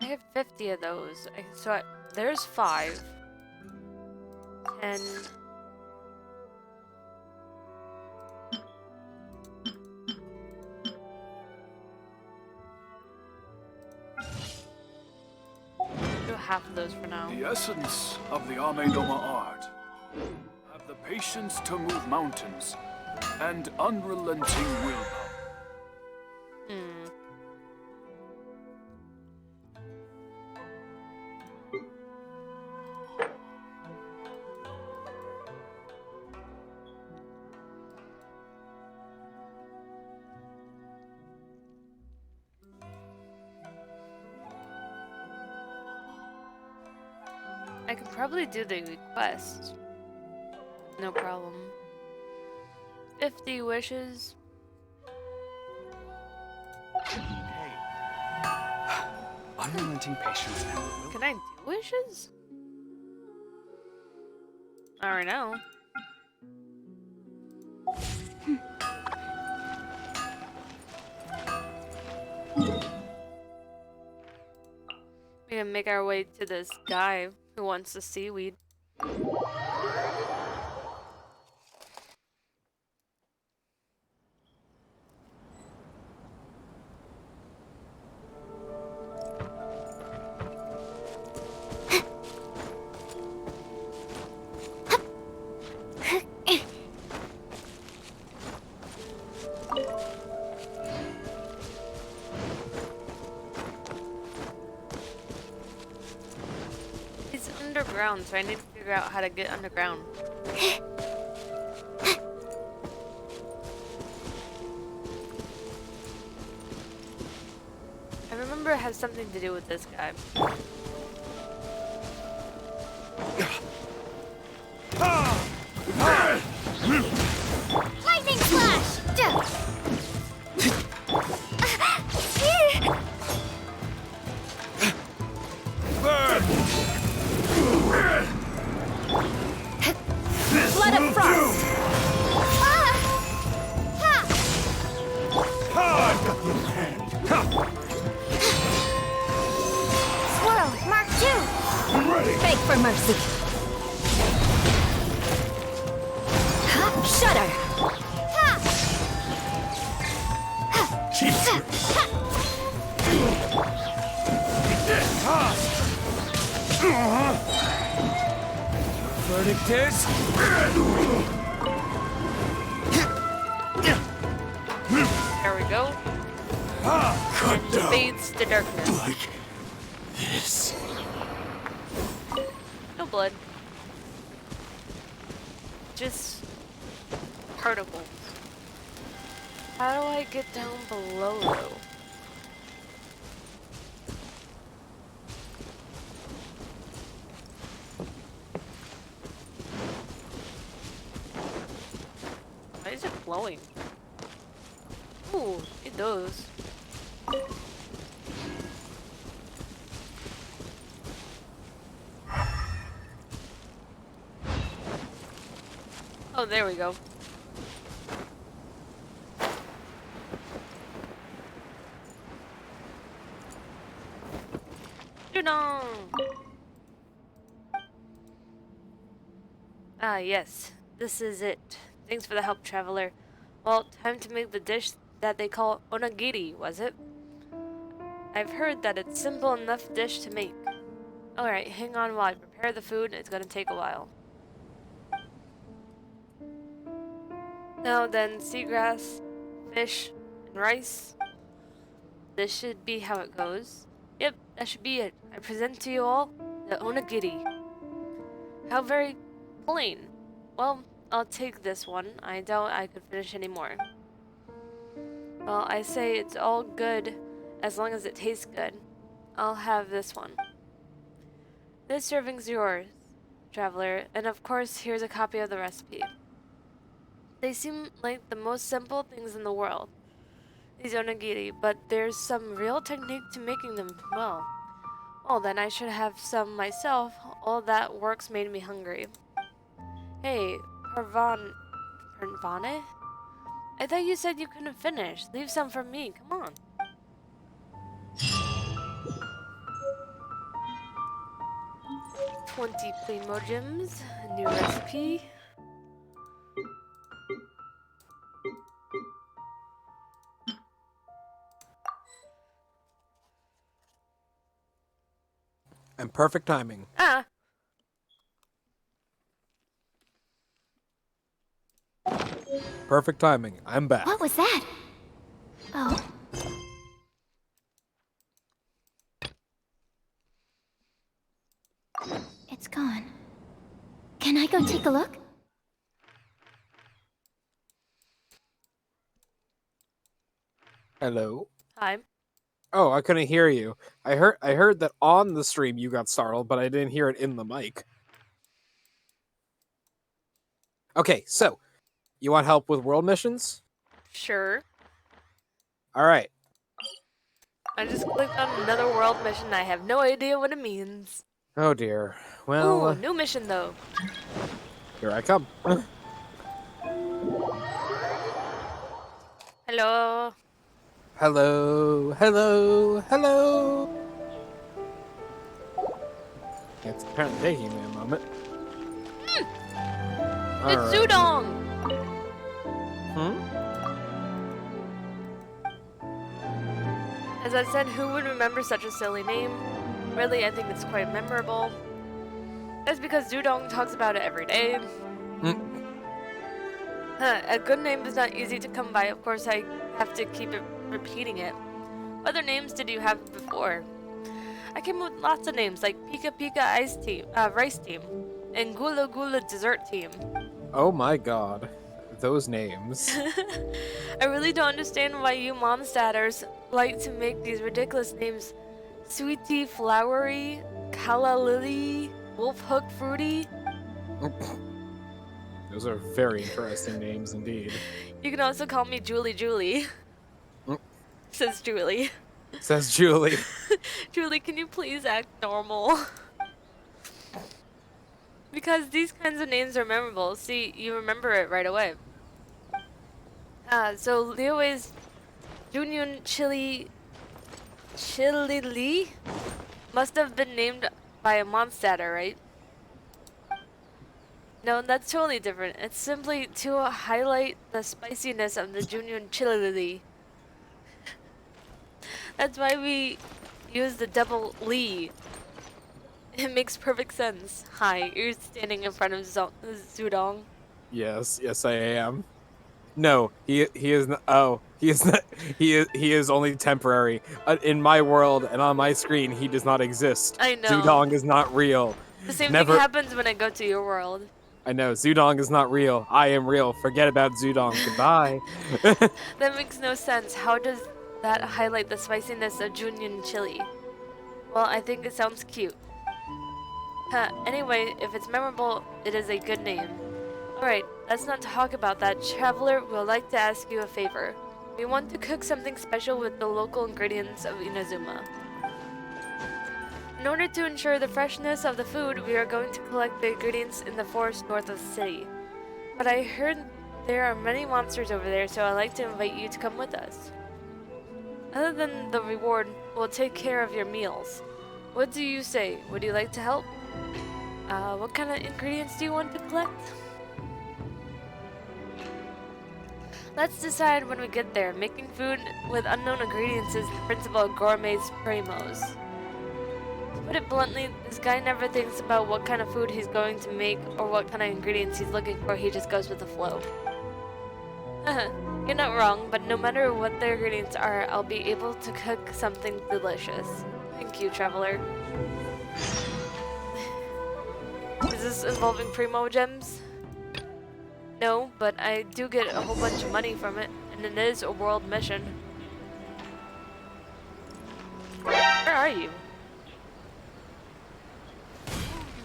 I have 50 of those. There's 5. 10. Do half of those for now. The essence of the Amedoma art. Have the patience to move mountains and unrelenting willpower. I could probably do the request. No problem. 50 wishes. Hey. Unrelenting patience and will. Can I do wishes? Not right now. We can make our way to this guy who wants the seaweed. He's underground, so I need to figure out how to get underground. I remember it has something to do with this guy. Lightning flash! Blood of frost! Swirl, Mark 2! Beg for mercy. Shudder! Verdict is. There we go. And fades to darkness. Like this. No blood. Just particles. How do I get down below though? Why is it glowing? Ooh, it does. Oh, there we go. Doo-dong! Ah, yes. This is it. Thanks for the help, traveler. Well, time to make the dish that they call onigiri, was it? I've heard that it's simple enough dish to make. Alright, hang on while I prepare the food. It's gonna take a while. Now then, seagrass, fish, and rice. This should be how it goes. Yep, that should be it. I present to you all the onigiri. How very plain. Well, I'll take this one. I doubt I could finish any more. Well, I say it's all good as long as it tastes good. I'll have this one. This serving's yours, traveler, and of course, here's a copy of the recipe. They seem like the most simple things in the world, these onigiri, but there's some real technique to making them well. Well, then I should have some myself. All that work's made me hungry. Hey, Parvane? I thought you said you couldn't finish. Leave some for me. Come on. $20 Primo Gems. New recipe. And perfect timing. Ah! Perfect timing. I'm back. What was that? Oh. It's gone. Can I go take a look? Hello. Hi. Oh, I couldn't hear you. I heard that on the stream you got startled, but I didn't hear it in the mic. Okay, so you want help with world missions? Sure. All right. I just clicked on another world mission. I have no idea what it means. Oh dear. Well, Ooh, new mission though. here I come. Hello. Hello, hello, hello. It's apparently taking me a moment. It's Alright. Zudong! Hmm? As I said, who would remember such a silly name? Really, I think it's quite memorable. That's because Zudong talks about it every day. A good name is not easy to come by. Of course, I have to keep repeating it. What other names did you have before? I came up with lots of names like Pika Pika Rice Team, and Gula Gula Dessert Team. Oh my god. Those names. I really don't understand why you momstatters like to make these ridiculous names. Sweetie Flowery, Calla Lily, Wolf Hook Fruity. Those are very interesting names indeed. You can also call me Julie. Says Julie. Says Julie. Julie, can you please act normal? Because these kinds of names are memorable. See, you remember it right away. So Leo is Junyun Chili Lee must have been named by a Mondstatter, right? No, that's totally different. It's simply to highlight the spiciness of the Junyun Chili Lee. That's why we use the double Lee. It makes perfect sense. Hi, you're standing in front of Zudong. Yes, yes I am. No, he is not. Oh, he is not. He is only temporary. In my world and on my screen, he does not exist. I know. Zudong is not real. The same Never. thing happens when I go to your world. I know. Zudong is not real. I am real. Forget about Zudong. Goodbye. That makes no sense. How does that highlight the spiciness of Junyun chili? Well, I think it sounds cute. Anyway, if it's memorable, it is a good name. Alright, let's not talk about that. Traveler, we'd like to ask you a favor. We want to cook something special with the local ingredients of Inazuma. In order to ensure the freshness of the food, we are going to collect the ingredients in the forest north of the city. But I heard there are many monsters over there, so I'd like to invite you to come with us. Other than the reward, we'll take care of your meals. What do you say? Would you like to help? What kind of ingredients do you want to collect? Let's decide when we get there. Making food with unknown ingredients is the principle of gourmet's primos. To put it bluntly, this guy never thinks about what kind of food he's going to make or what kind of ingredients he's looking for, he just goes with the flow. You're not wrong, but no matter what the ingredients are, I'll be able to cook something delicious. Thank you, traveler. Is this involving Primo Gems? No, but I do get a whole bunch of money from it, and it is a world mission. Where are you?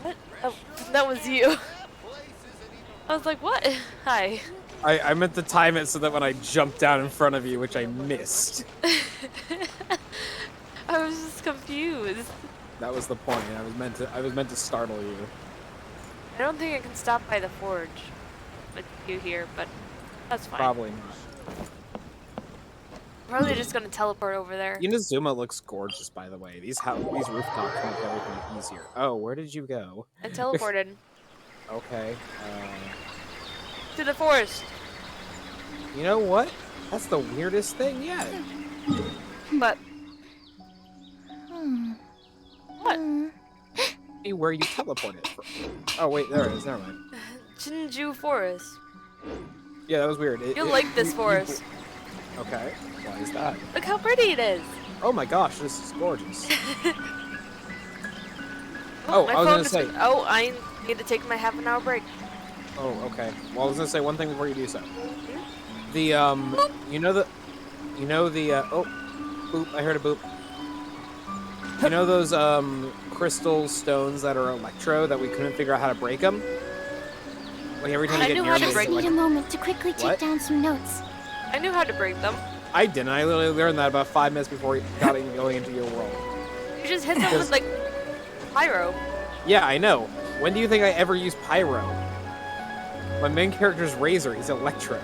What? Oh, that was you. I was like, what? Hi. I meant to time it so that when I jumped down in front of you, which I missed. I was just confused. That was the point. I was meant to startle you. I don't think I can stop by the forge with you here, but that's fine. Probably not. Probably just gonna teleport over there. Inazuma looks gorgeous, by the way. These rooftops make everything easier. Oh, where did you go? I teleported Okay. to the forest. You know what? That's the weirdest thing yet. But what? See where you teleported from. Oh wait, there it is. Never mind. Jinju Forest. Yeah, that was weird. You'll like this forest. Okay. Why is that? Look how pretty it is. Oh my gosh, this is gorgeous. Oh, I was gonna say. Oh, I need to take my half-an-hour break. Oh, okay. Well, I was gonna say one thing before you do so. The oh, boop! I heard a boop. You know those crystal stones that are electro that we couldn't figure out how to break them? Like every time you get near them, I need a moment to quickly take down some notes. I knew how to break them. I didn't. I literally learned that about 5 minutes before going into your world. You just hit them with like pyro. Yeah, I know. When do you think I ever use pyro? My main character's Razor. He's electro.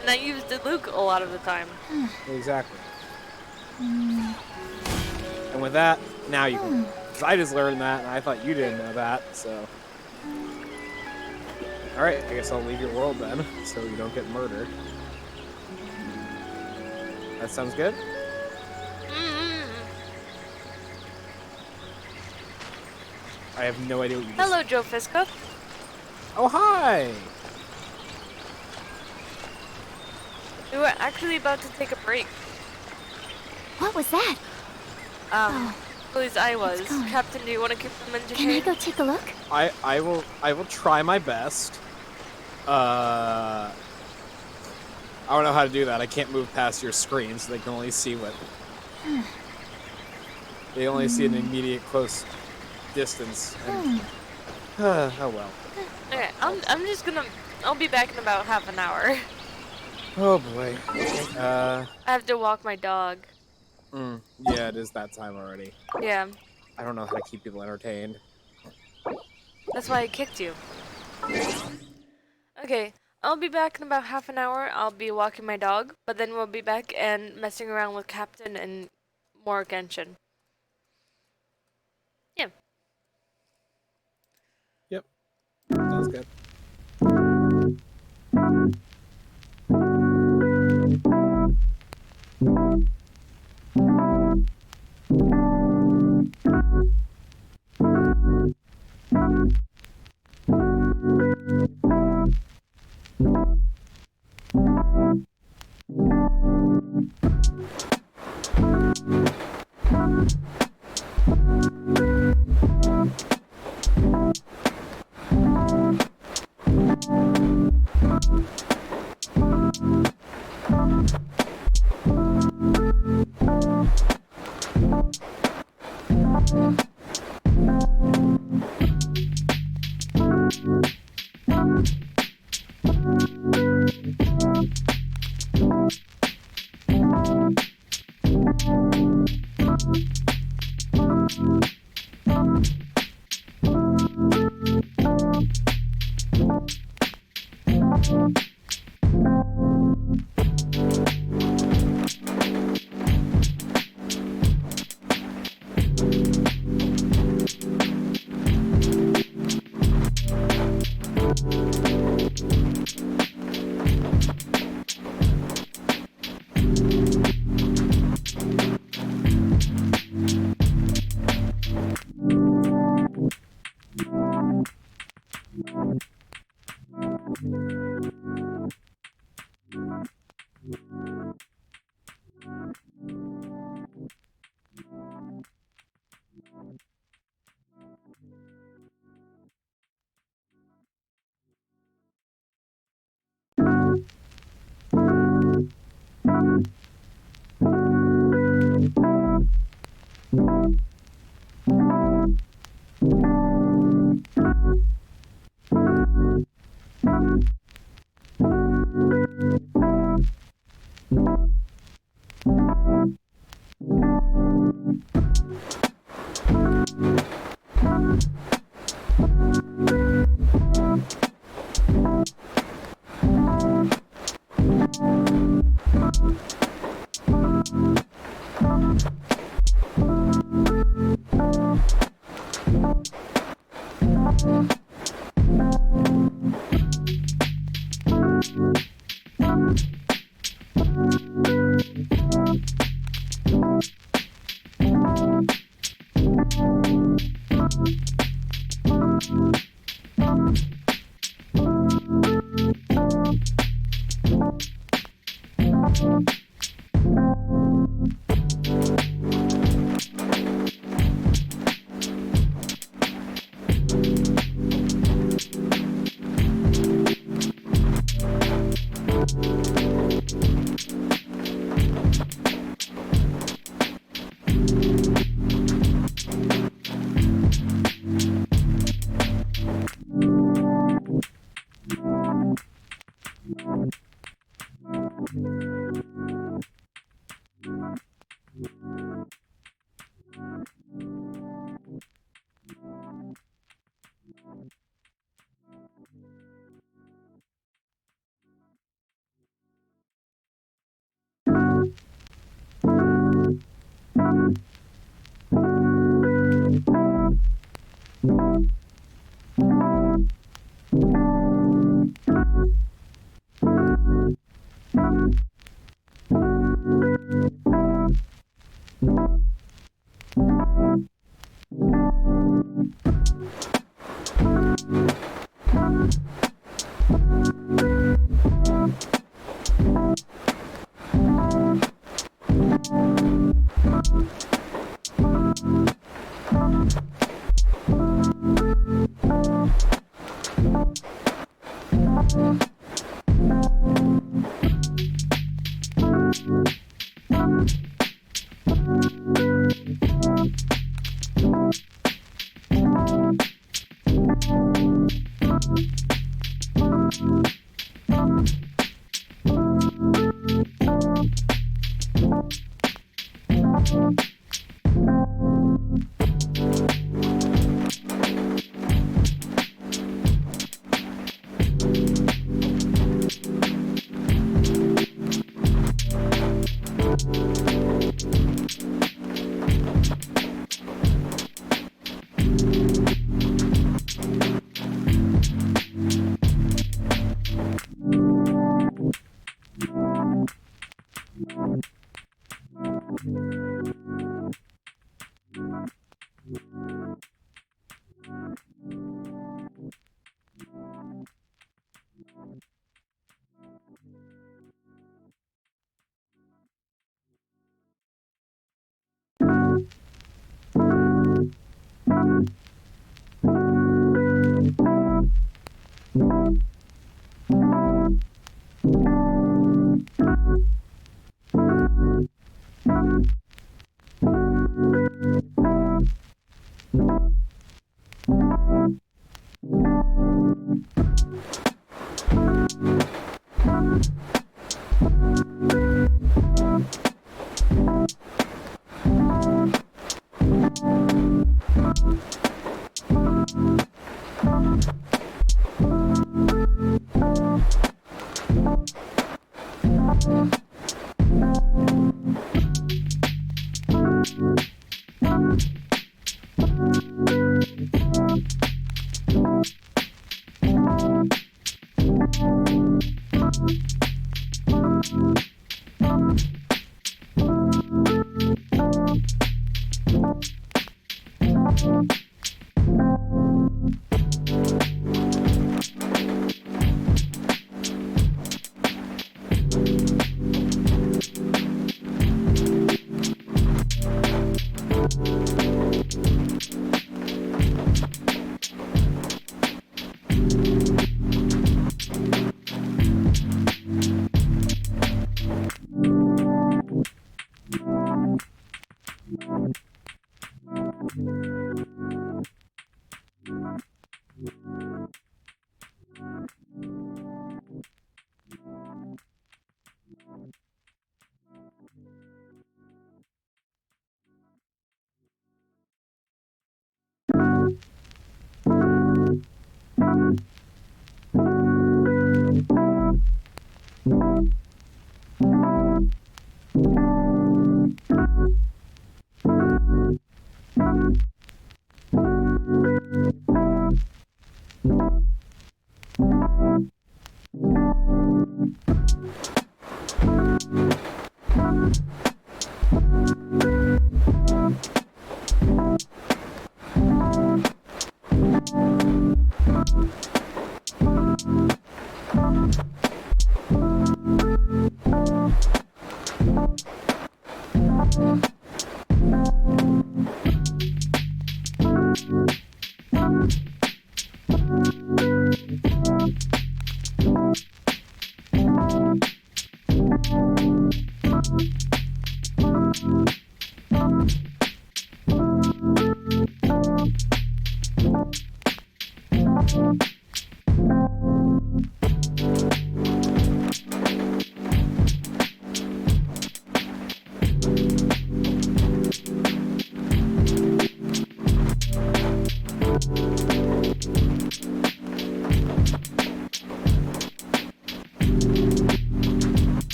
And I used the Luke a lot of the time. Exactly. And with that, now you can. 'Cause I just learned that, and I thought you didn't know that, so. Alright, I guess I'll leave your world then, so you don't get murdered. That sounds good? I have no idea what you just Hello, Joe Fiska. Oh, hi! We were actually about to take a break. What was that? At least I was. It's gone. Captain, do you want to keep them Can I entertained? go take a look? I will try my best. I don't know how to do that. I can't move past your screen, so they can only see what... They only see an immediate close distance. And, oh well. Okay, I'm just gonna... I'll be back in about half an hour. Oh boy. I have to walk my dog. Yeah, it is that time already. Yeah, I don't know how to keep people entertained. that's why I kicked you. Okay, I'll be back in about half an hour. I'll be walking my dog, but then we'll be back and messing around with Captain and more Genshin. Yeah. Yep. Sounds good.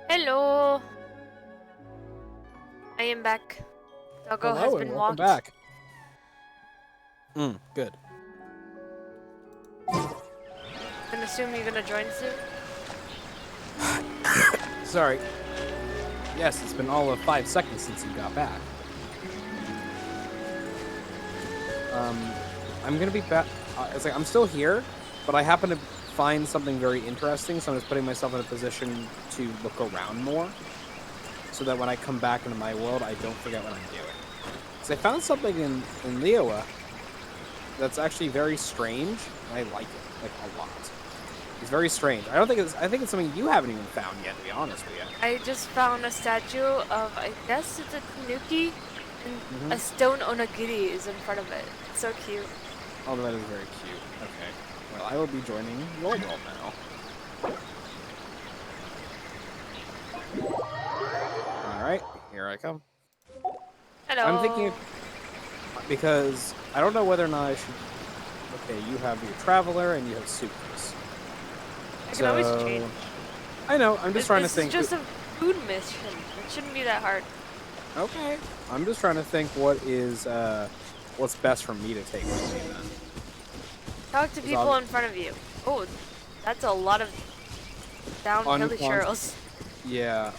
Hello. I am back. Doggo has Hello been and walked. welcome back. Good. I'm assuming you're gonna join soon. Sorry. Yes, it's been all of 5 seconds since you got back. I'm gonna be back. It's like I'm still here, but I happen to find something very interesting, so I'm just putting myself in a position to look around more, so that when I come back into my world, I don't forget what I'm doing. Because I found something in Liyue that's actually very strange, and I like it, like, a lot. It's very strange. I think it's something you haven't even found yet, to be honest with you. I just found a statue of, I guess it's a tanuki, and a stone onigiri is in front of it. It's so cute. Oh, that is very cute. Okay. Well, I will be joining your world now. Alright, here I come. Hello. I'm thinking, because I don't know whether or not I should... Okay, you have your traveler and you have suitcase. I can always change. I know, I'm just trying to think... This is just a food mission. It shouldn't be that hard. Okay. I'm just trying to think what is, what's best for me to take with me then. Talk to people in front of you. Oh, that's a lot of down-hilly churros. Yeah.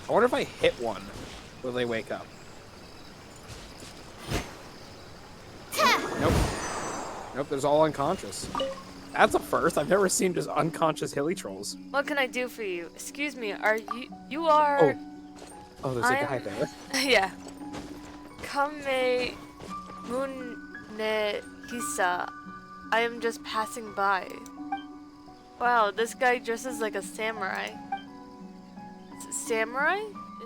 I wonder if I hit one, will they wake up? Nope. Nope, there's all unconscious. That's a first. I've never seen just unconscious hilly trolls. What can I do for you? Excuse me, are you are... Oh, there's a guy there. Yeah. Kame Mune Hisa. I am just passing by. Wow, this guy dresses like a samurai. Samurai?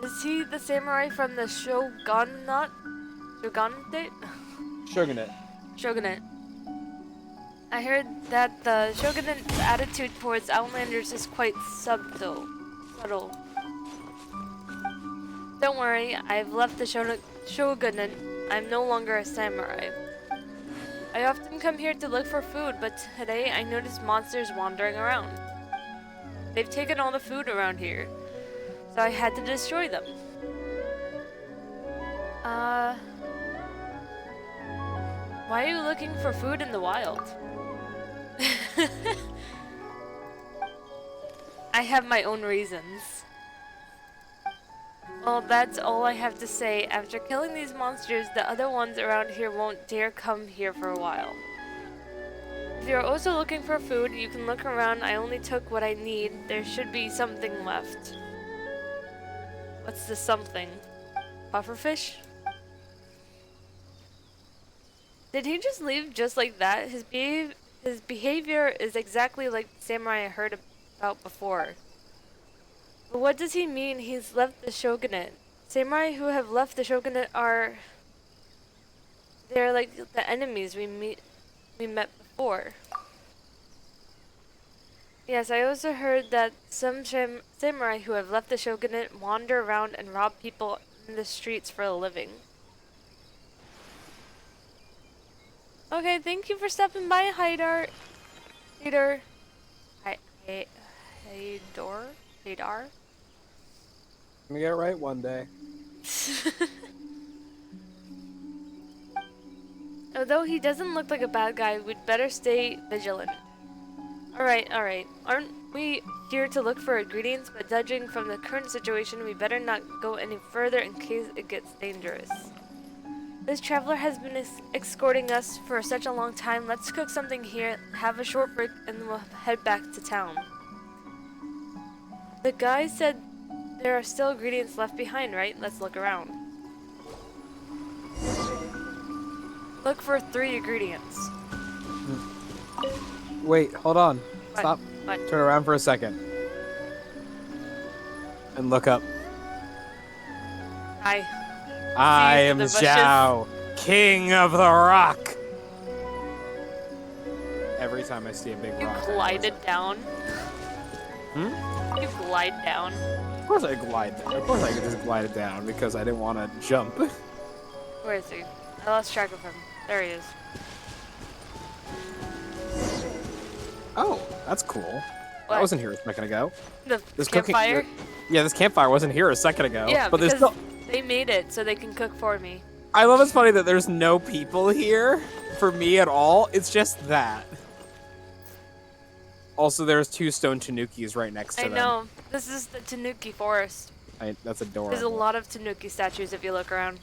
Is he the samurai from the Shogunate? Shogunate. I heard that the Shogunate's attitude towards Outlanders is quite subtle. Don't worry, I've left the Shogunate. I'm no longer a samurai. I often come here to look for food, but today I noticed monsters wandering around. They've taken all the food around here, so I had to destroy them. Why are you looking for food in the wild? I have my own reasons. Well, that's all I have to say. After killing these monsters, the other ones around here won't dare come here for a while. If you're also looking for food, you can look around. I only took what I need. There should be something left. What's the something? Pufferfish? Did he just leave just like that? His behavior is exactly like the samurai I heard about before. But what does he mean he's left the shogunate? Samurai who have left the shogunate are... They're like the enemies we met before. Yes, I also heard that some samurai who have left the shogunate wander around and rob people in the streets for a living. Okay, thank you for stopping by, Haidar. Haidar. Haidar? I'm gonna get it right one day. Although he doesn't look like a bad guy, we'd better stay vigilant. Alright. Aren't we here to look for ingredients? But judging from the current situation, we better not go any further in case it gets dangerous. This traveler has been escorting us for such a long time. Let's cook something here, have a short break, and then we'll head back to town. The guy said there are still ingredients left behind, right? Let's look around. Look for 3 ingredients. Wait, hold on. What? Stop. What? Turn around for a second. And look up. Hi. I am Zhao, King of the Rock. Every time I see a big rock, You glided down. Hmm? You glide down. Of course I glide down. Of course I could just glide it down because I didn't want to jump. Where is he? I lost track of him. There he is. Oh, that's cool. What? That wasn't here a second ago. This campfire? Yeah, this campfire wasn't here a second ago. Yeah, but because there's still... they made it so they can cook for me. I love it's funny that there's no people here for me at all. It's just that. Also, there's 2 stone tanukis right next to them. I know. This is the Tanuki forest. That's adorable. There's a lot of Tanuki statues if you look around.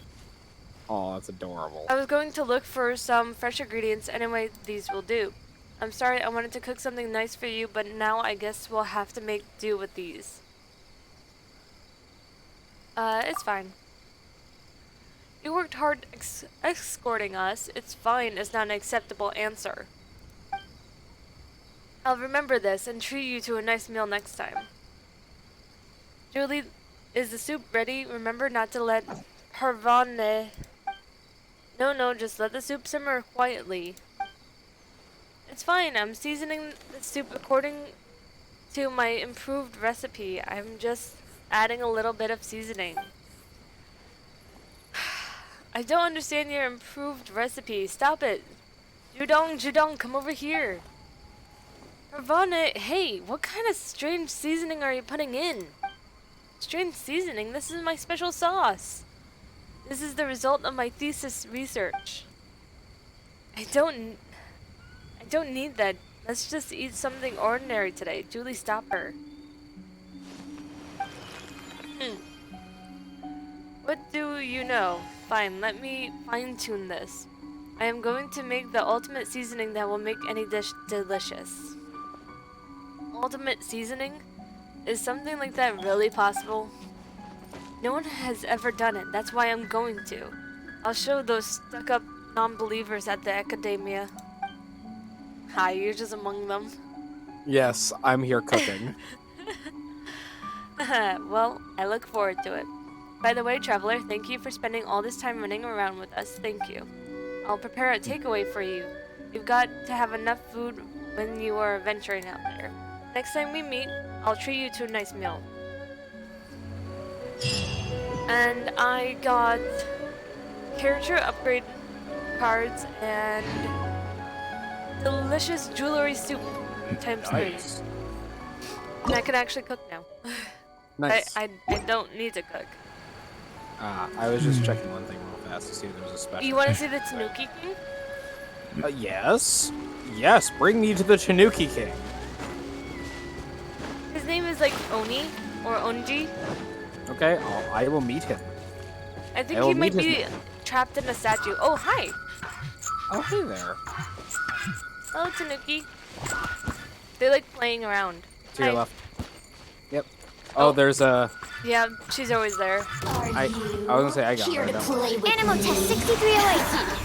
Oh, that's adorable. I was going to look for some fresh ingredients. Anyway, these will do. I'm sorry, I wanted to cook something nice for you, but now I guess we'll have to make do with these. It's fine. You worked hard escorting us. It's fine is not an acceptable answer. I'll remember this and treat you to a nice meal next time. Julie, is the soup ready? Remember not to let Parvane... No, just let the soup simmer quietly. It's fine, I'm seasoning the soup according to my improved recipe. I'm just adding a little bit of seasoning. I don't understand your improved recipe. Stop it. Judong, come over here. Ravana, hey, what kind of strange seasoning are you putting in? Strange seasoning? This is my special sauce. This is the result of my thesis research. I don't need that. Let's just eat something ordinary today. Julie, stop her. What do you know? Fine, let me fine-tune this. I am going to make the ultimate seasoning that will make any dish delicious. Ultimate seasoning? Is something like that really possible? No one has ever done it. That's why I'm going to. I'll show those stuck-up non-believers at the academia. Hi, you're just among them. Yes, I'm here cooking. Well, I look forward to it. By the way, traveler, thank you for spending all this time running around with us. Thank you. I'll prepare a takeaway for you. You've got to have enough food when you are venturing out there. Next time we meet, I'll treat you to a nice meal. And I got character upgrade cards and delicious jewelry soup times 3. And I can actually cook now. Nice. I don't need to cook. I was just checking one thing real fast to see if there was a special. You want to see the Tanuki King? Yes. Yes, bring me to the Tanuki King. His name is like Oni or Onji. Okay, I will meet him. I think he might be trapped in a statue. Oh, hi. Oh, hey there. Oh, Tanuki. They like playing around. To your left. Yep. Oh, there's a... Yeah, she's always there. I was gonna say I got her. Animal test 6308.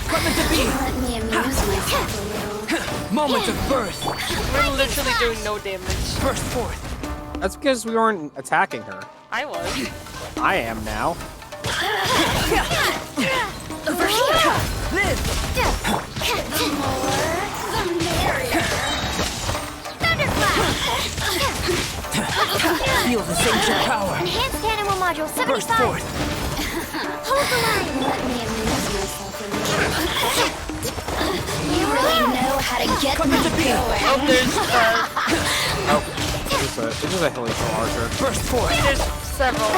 Coming to be. Let me amuse myself. Moment of birth. We're literally doing no damage. Burst forth. That's because we weren't attacking her. I was. I am now. Over here. Live. The more, the merrier. Feel the signature power. Enhanced animal module 75. Burst forth. Hold the line. Let me amuse myself a little. You really know how to get me going. Oh, there's This is a helical archer. Burst forth. there's several.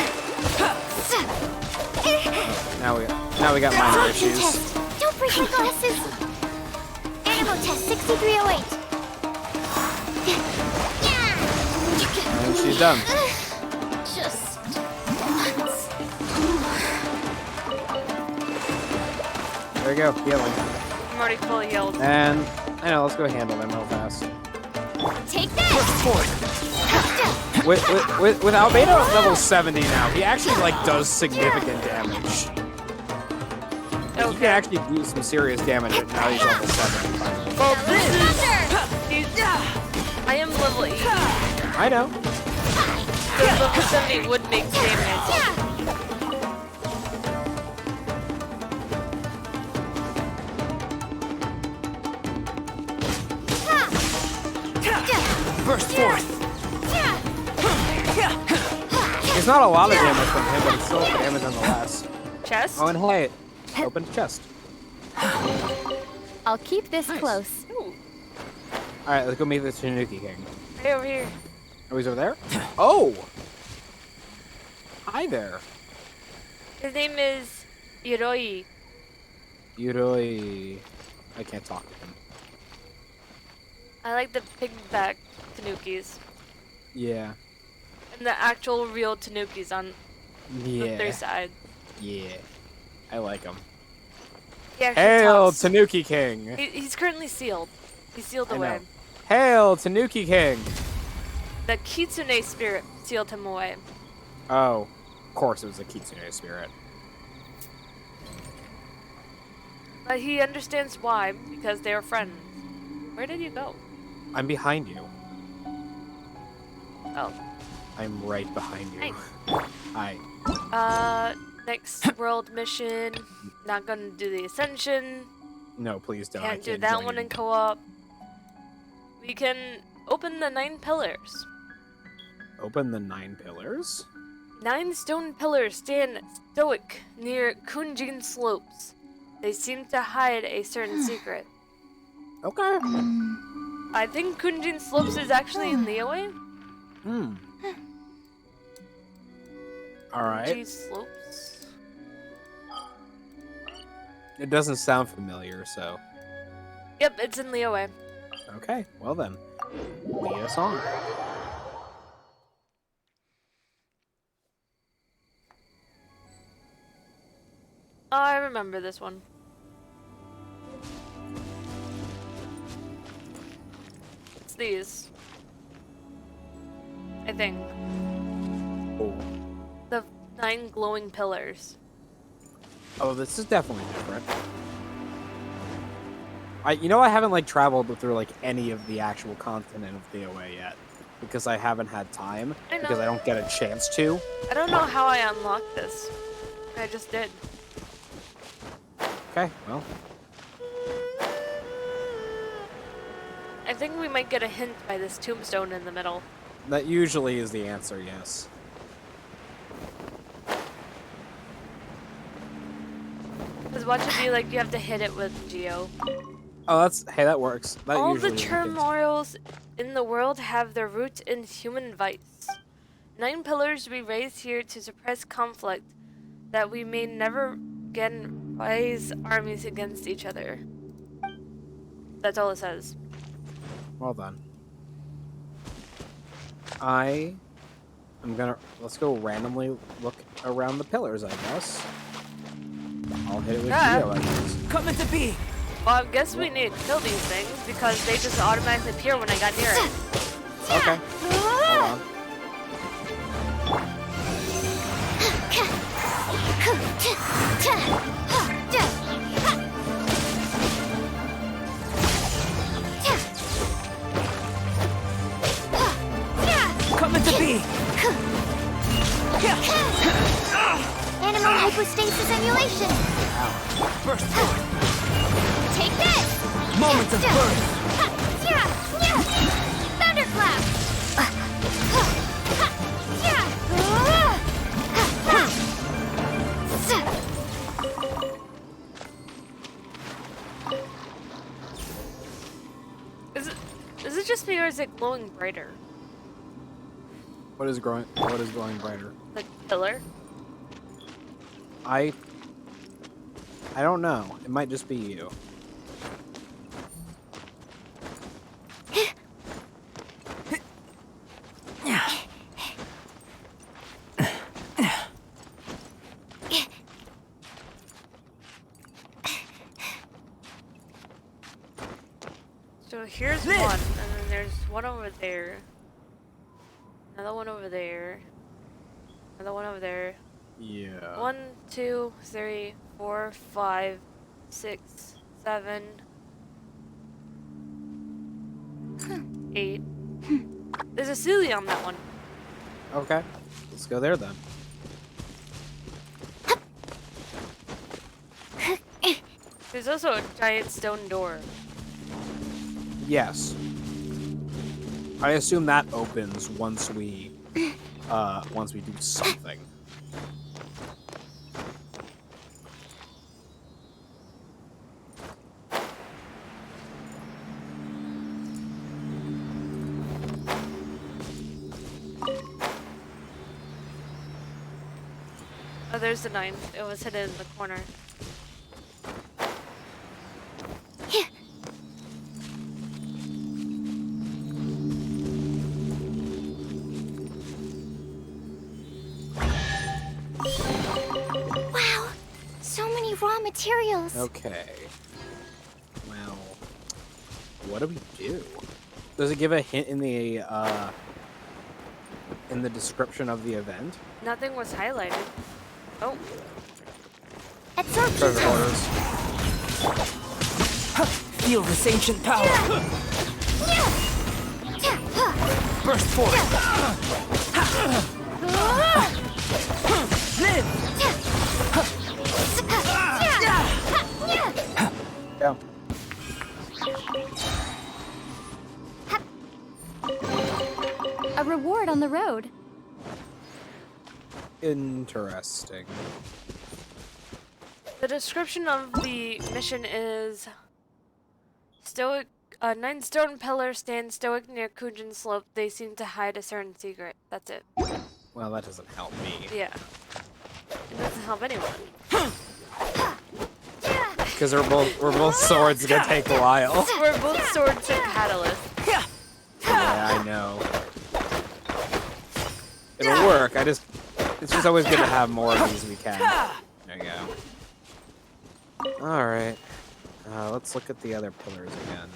Now we got minor Absorption issues. test. Don't break my glasses. Animal test 6308. And she's done. Just once. There we go, healing. I'm already fully healed. And I know, let's go handle them real fast. Take that. Burst forth. With Albedo at level 70 now, he actually like does significant damage. He can actually do some serious damage now he's level 70. Well, this is... I am level 8. I know. So level 70 would make damage. Burst forth. It's not a lot of damage from him, but it's still damage nonetheless. Chest? Oh, and hey, open the chest. I'll keep this close. Ooh, Alright, let's go meet the Tanuki King. right over here. Oh, he's over there? Oh! Hi there. His name is Hiroi. Yuroi. I can't talk to him. I like the pigback Tanukis. Yeah. And the actual real Tanukis on their Yeah. side. Yeah. I like him. He actually Hail, talks. Tanuki King! He's currently sealed. He sealed I away. know. Hail, Tanuki King! The Kitsune spirit sealed him away. Oh, of course it was a Kitsune spirit. But he understands why, because they are friends. Where did you go? I'm behind you. Oh. I'm right behind you. Hi. Hi. Next world mission. Not gonna do the Ascension. No, please don't. I Can't do can't that join one you. in co-op. We can open the 9 pillars. Open the 9 pillars? 9 stone pillars stand stoic near Kunjin slopes. They seem to hide a certain secret. Okay. I think Kunjin slopes is actually in Liyue. Alright. Kunji slopes. It doesn't sound familiar, so. Yep, it's in Liyue. Okay, well then. Lead us on. Oh, I remember this one. It's these. I think. Oh. The 9 glowing pillars. Oh, this is definitely different. I haven't like traveled through like any of the actual continent of DOA yet because I haven't had time because I don't get a chance to. I don't know how I unlocked this. I just did. Okay, well. I think we might get a hint by this tombstone in the middle. That usually is the answer, yes. Because watch it be like you have to hit it with Geo. Oh, that works. That All the usually turmoils in the world have their roots in human vice. 9 pillars we raise here to suppress conflict, that we may never again rise armies against each other. That's all it says. Well done. Let's go randomly look around the pillars, I guess. I'll hit it with Geo, I guess. Coming to be. Well, I guess we need to kill these things because they just automatically appear when I got near it. Okay. Hold on. Coming to be. Animal hypostasis emulation. Burst. Take this. Moment of birth. Thunderclap. Is it just me or is it glowing brighter? What is glowing brighter? The pillar? I don't know. It might just be you. So here's one, and then there's one over there. Another one over there. Another one over there. Yeah. 1, 2, 3, 4, 5, 6, 7, 8. There's a Celia on that one. Okay. Let's go there then. There's also a giant stone door. Yes. I assume that opens once we do something. Oh, there's the 9. It was hidden in the corner. Wow, so many raw materials. Okay. Well, What do we do? Does it give a hint in the description of the event? Nothing was highlighted. Oh, It's our Treasure hoarders. Feel this ancient power. Burst forth. Live. Go. a reward on the road. Interesting. the description of the mission is stoic. 9 stone pillars stand stoic near Kujin Slope. They seem to hide a certain secret. That's it. Well, that doesn't help me. Yeah. It doesn't help anyone. Because we're both swords. It's gonna take a while. We're both swords and catalysts. Yeah, I know. It'll work. It's just always good to have more of these we can. There you go. All right. Let's look at the other pillars again.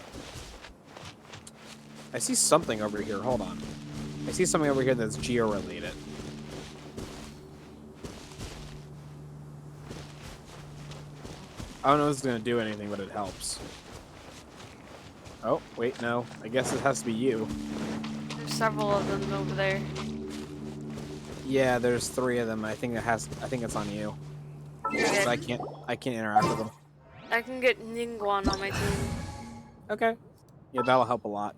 I see something over here. Hold on. I see something over here that's geo-related. I don't know if it's gonna do anything, but it helps. Oh, wait, no. I guess it has to be you. There's several of them over there. Yeah, there's 3 of them. I think it's on you. Okay. I can't interact with them. I can get Ningguan on my team. Okay. Yeah, that'll help a lot.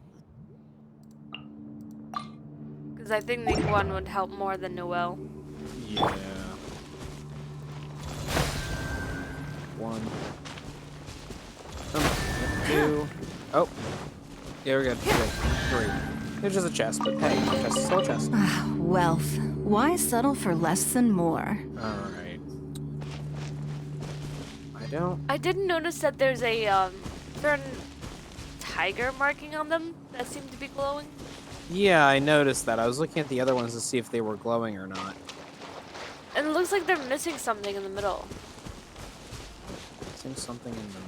Because I think Ningguan would help more than Noel. Yeah. 1. 2. Oh. Yeah, we're good. We're good. 3. There's just a chest, but hey, chest is still a chest. Wealth. Why settle for less than more? Alright. I didn't notice that there's a certain tiger marking on them that seem to be glowing. Yeah, I noticed that. I was looking at the other ones to see if they were glowing or not. And it looks like they're missing something in the middle. Missing something in the middle.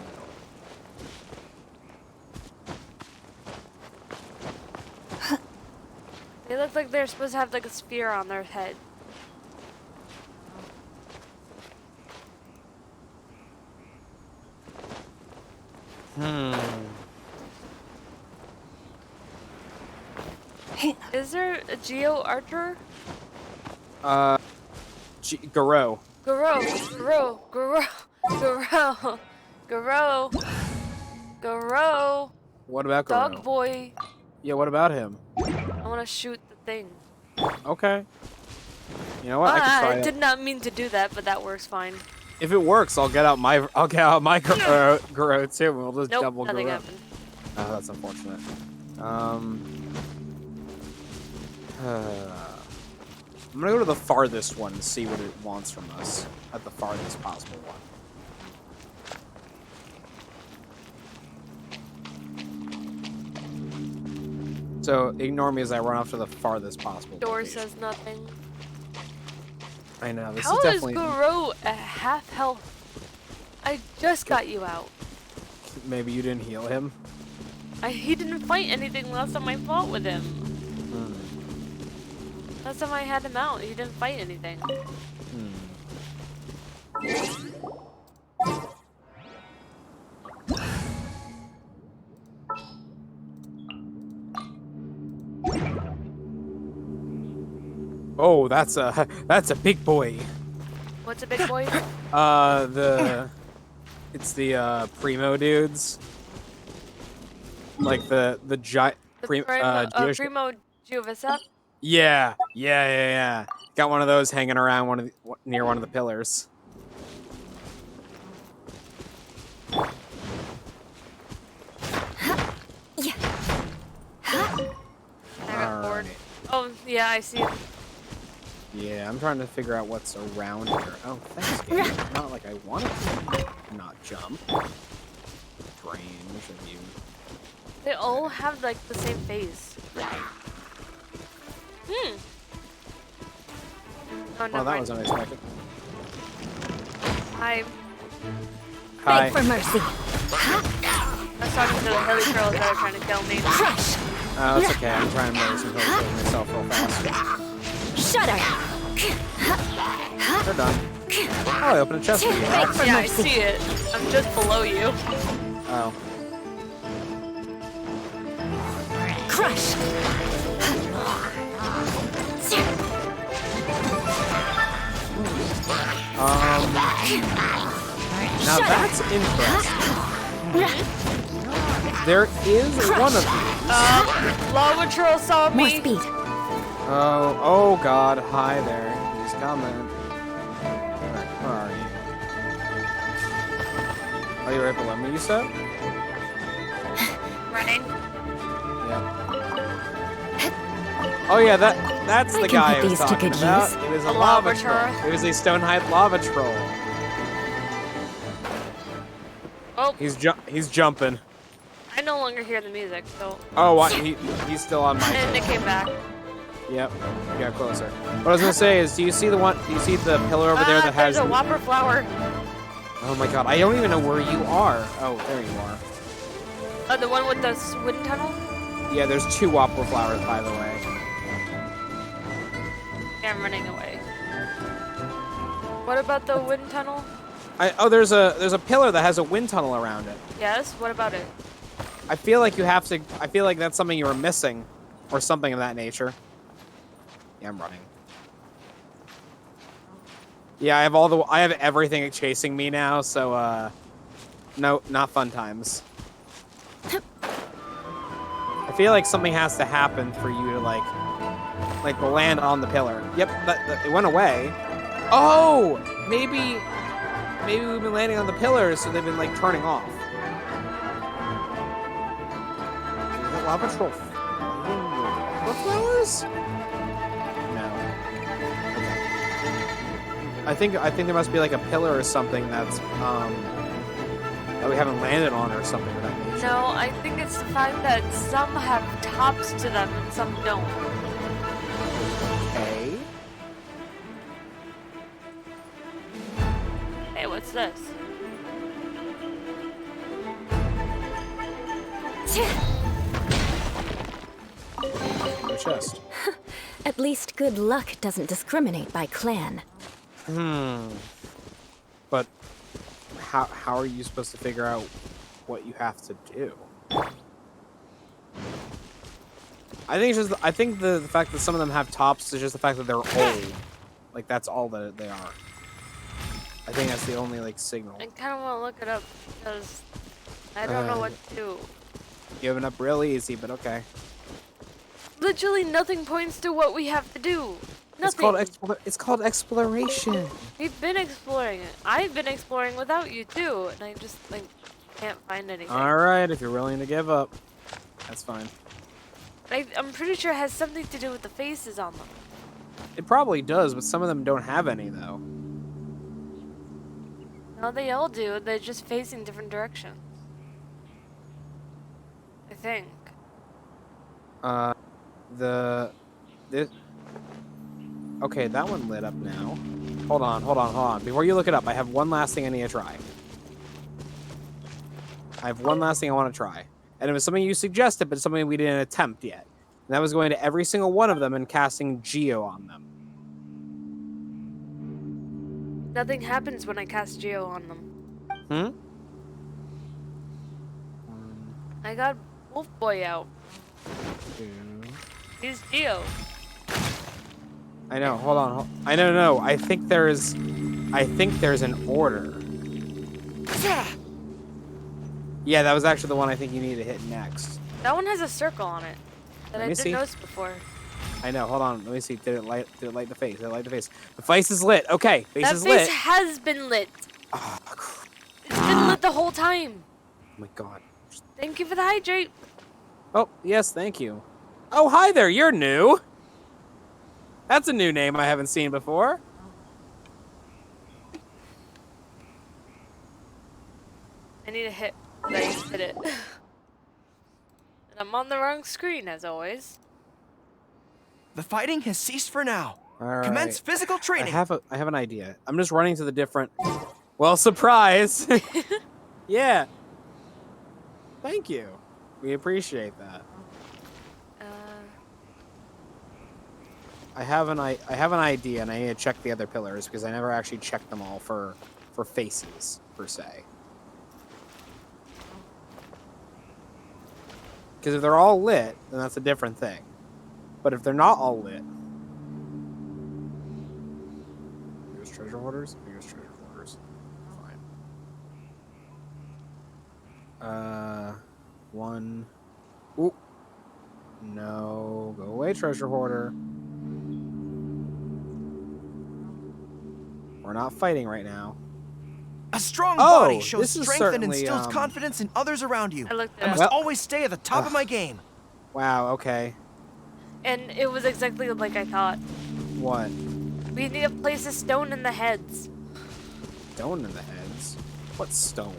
They look like they're supposed to have like a sphere on their head. Is there a Geo Archer? Garou. Garou. What about Garou? Dog boy. Yeah, what about him? I want to shoot the thing. Okay. You know what? I can try I it. did not mean to do that, but that works fine. If it works, I'll get out my Garou too, and we'll just Nope, double nothing Garou. happened. Oh, that's unfortunate. I'm gonna go to the farthest one and see what it wants from us at the farthest possible one. So ignore me as I run off to the farthest possible. Door location. says nothing. I know this How is is definitely. Garou at half health? I just got you out. Maybe you didn't heal him. He didn't fight anything last time I fought with him. Last time I had him out, he didn't fight anything. Oh, that's a big boy. What's a big boy? It's the primo dudes. Like the giant Primo Giovesa? Yeah. Got one of those hanging around near one of the pillars. I got bored. Oh, yeah, I see it. Yeah, I'm trying to figure out what's around here. Oh, thanks, game. Not like I wanted to not jump. Strange of you. They all have, like, the same face. Oh, no, Well, that was unexpected. Hi. Hi. Beg for mercy. I was talking to the hilly girls that are trying to kill me. Crush! Oh, it's okay. I'm trying to murder some hills myself real fast. Shudder! They're done. Oh, I opened a chest for you. Beg for Yeah, I mercy. see it. I'm just below you. Oh. Crush! Now that's interesting. There is one of these. Lava Troll saw More me. speed. Oh God, hi there. He's coming. Where are you? Oh, you're right below me, you said? Running. Yeah. Oh yeah, that's I the can guy put I was these to talking good about. use. It was a A lava lava troll. troll. It was a stone-hide lava troll. Oh, He's jumping. I no longer hear the music, so. Oh, what? He's still on my. And it came back. Yep. We got closer. What I was gonna say is, do you see the pillar over there that has? There's a whopper flower. Oh my God! I don't even know where you are. Oh, there you are. Oh, the one with the wind tunnel? Yeah, there's 2 whopper flowers, by the way. Yeah, I'm running away. What about the wind tunnel? There's a pillar that has a wind tunnel around it. Yes, what about it? I feel like you have to. I feel like that's something you were missing, or something of that nature. Yeah, I'm running. Yeah, I have everything chasing me now, so no, not fun times. I feel like something has to happen for you to like land on the pillar. Yep, it went away. Oh, maybe we've been landing on the pillars, so they've been like turning off. Is it lava troll? Lava flowers? No. Okay. I think there must be like a pillar or something that's that we haven't landed on or something of that nature. No, I think it's the fact that some have tops to them and some don't. Okay. Hey, what's this? The chest. At least good luck doesn't discriminate by clan. But how are you supposed to figure out what you have to do? I think it's just the fact that some of them have tops is just the fact that they're old. Like that's all that they are. I think that's the only like signal. I kind of want to look it up because I don't know what to do. Giving up real easy, but okay. Literally nothing points to what we have to do. Nothing. It's called exploration. We've been exploring it. I've been exploring without you too, and I just like can't find anything. All right, if you're willing to give up, that's fine. I'm pretty sure it has something to do with the faces on them. It probably does, but some of them don't have any though. No, they all do. They're just facing different directions. I think. Okay, that one lit up now. Hold on. Before you look it up, I have one last thing I need to try. I have one last thing I want to try. And it was something you suggested, but something we didn't attempt yet. And that was going to every single one of them and casting Geo on them. Nothing happens when I cast Geo on them. I got Wolf Boy out. He's Geo. I know. Hold on. I don't know. I think there's an order. Yeah, that was actually the one I think you need to hit next. That one has a circle on it that Let I me didn't see. notice before. I know. Hold on. Let me see. Did it light the face? Did it light the face? The face is lit. Okay, face That is face lit. has been lit. Oh, crap. It's been lit the whole time. Oh my God. Thank you for the hydrate. Oh, yes, thank you. Oh, hi there. You're new. That's a new name I haven't seen before. I need to hit. Nice, hit it. And I'm on the wrong screen as always. The fighting has ceased for now. All right. Commence physical training. I have an idea. I'm just running to the different. Well, surprise. Yeah. Thank you. We appreciate that. I have an idea, and I need to check the other pillars because I never actually checked them all for faces per se. Because if they're all lit, then that's a different thing. But if they're not all lit, here's treasure hoarders. Here's treasure hoarders. Fine. One. Ooh. No, go away, treasure hoarder. We're not fighting right now. A strong Oh, body shows this is strength and certainly, instills confidence in others around you. I looked it I up. must always stay at the top of my game. Wow, okay. And it was exactly like I thought. What? We need to place a stone in the heads. Stone in the heads? What stone?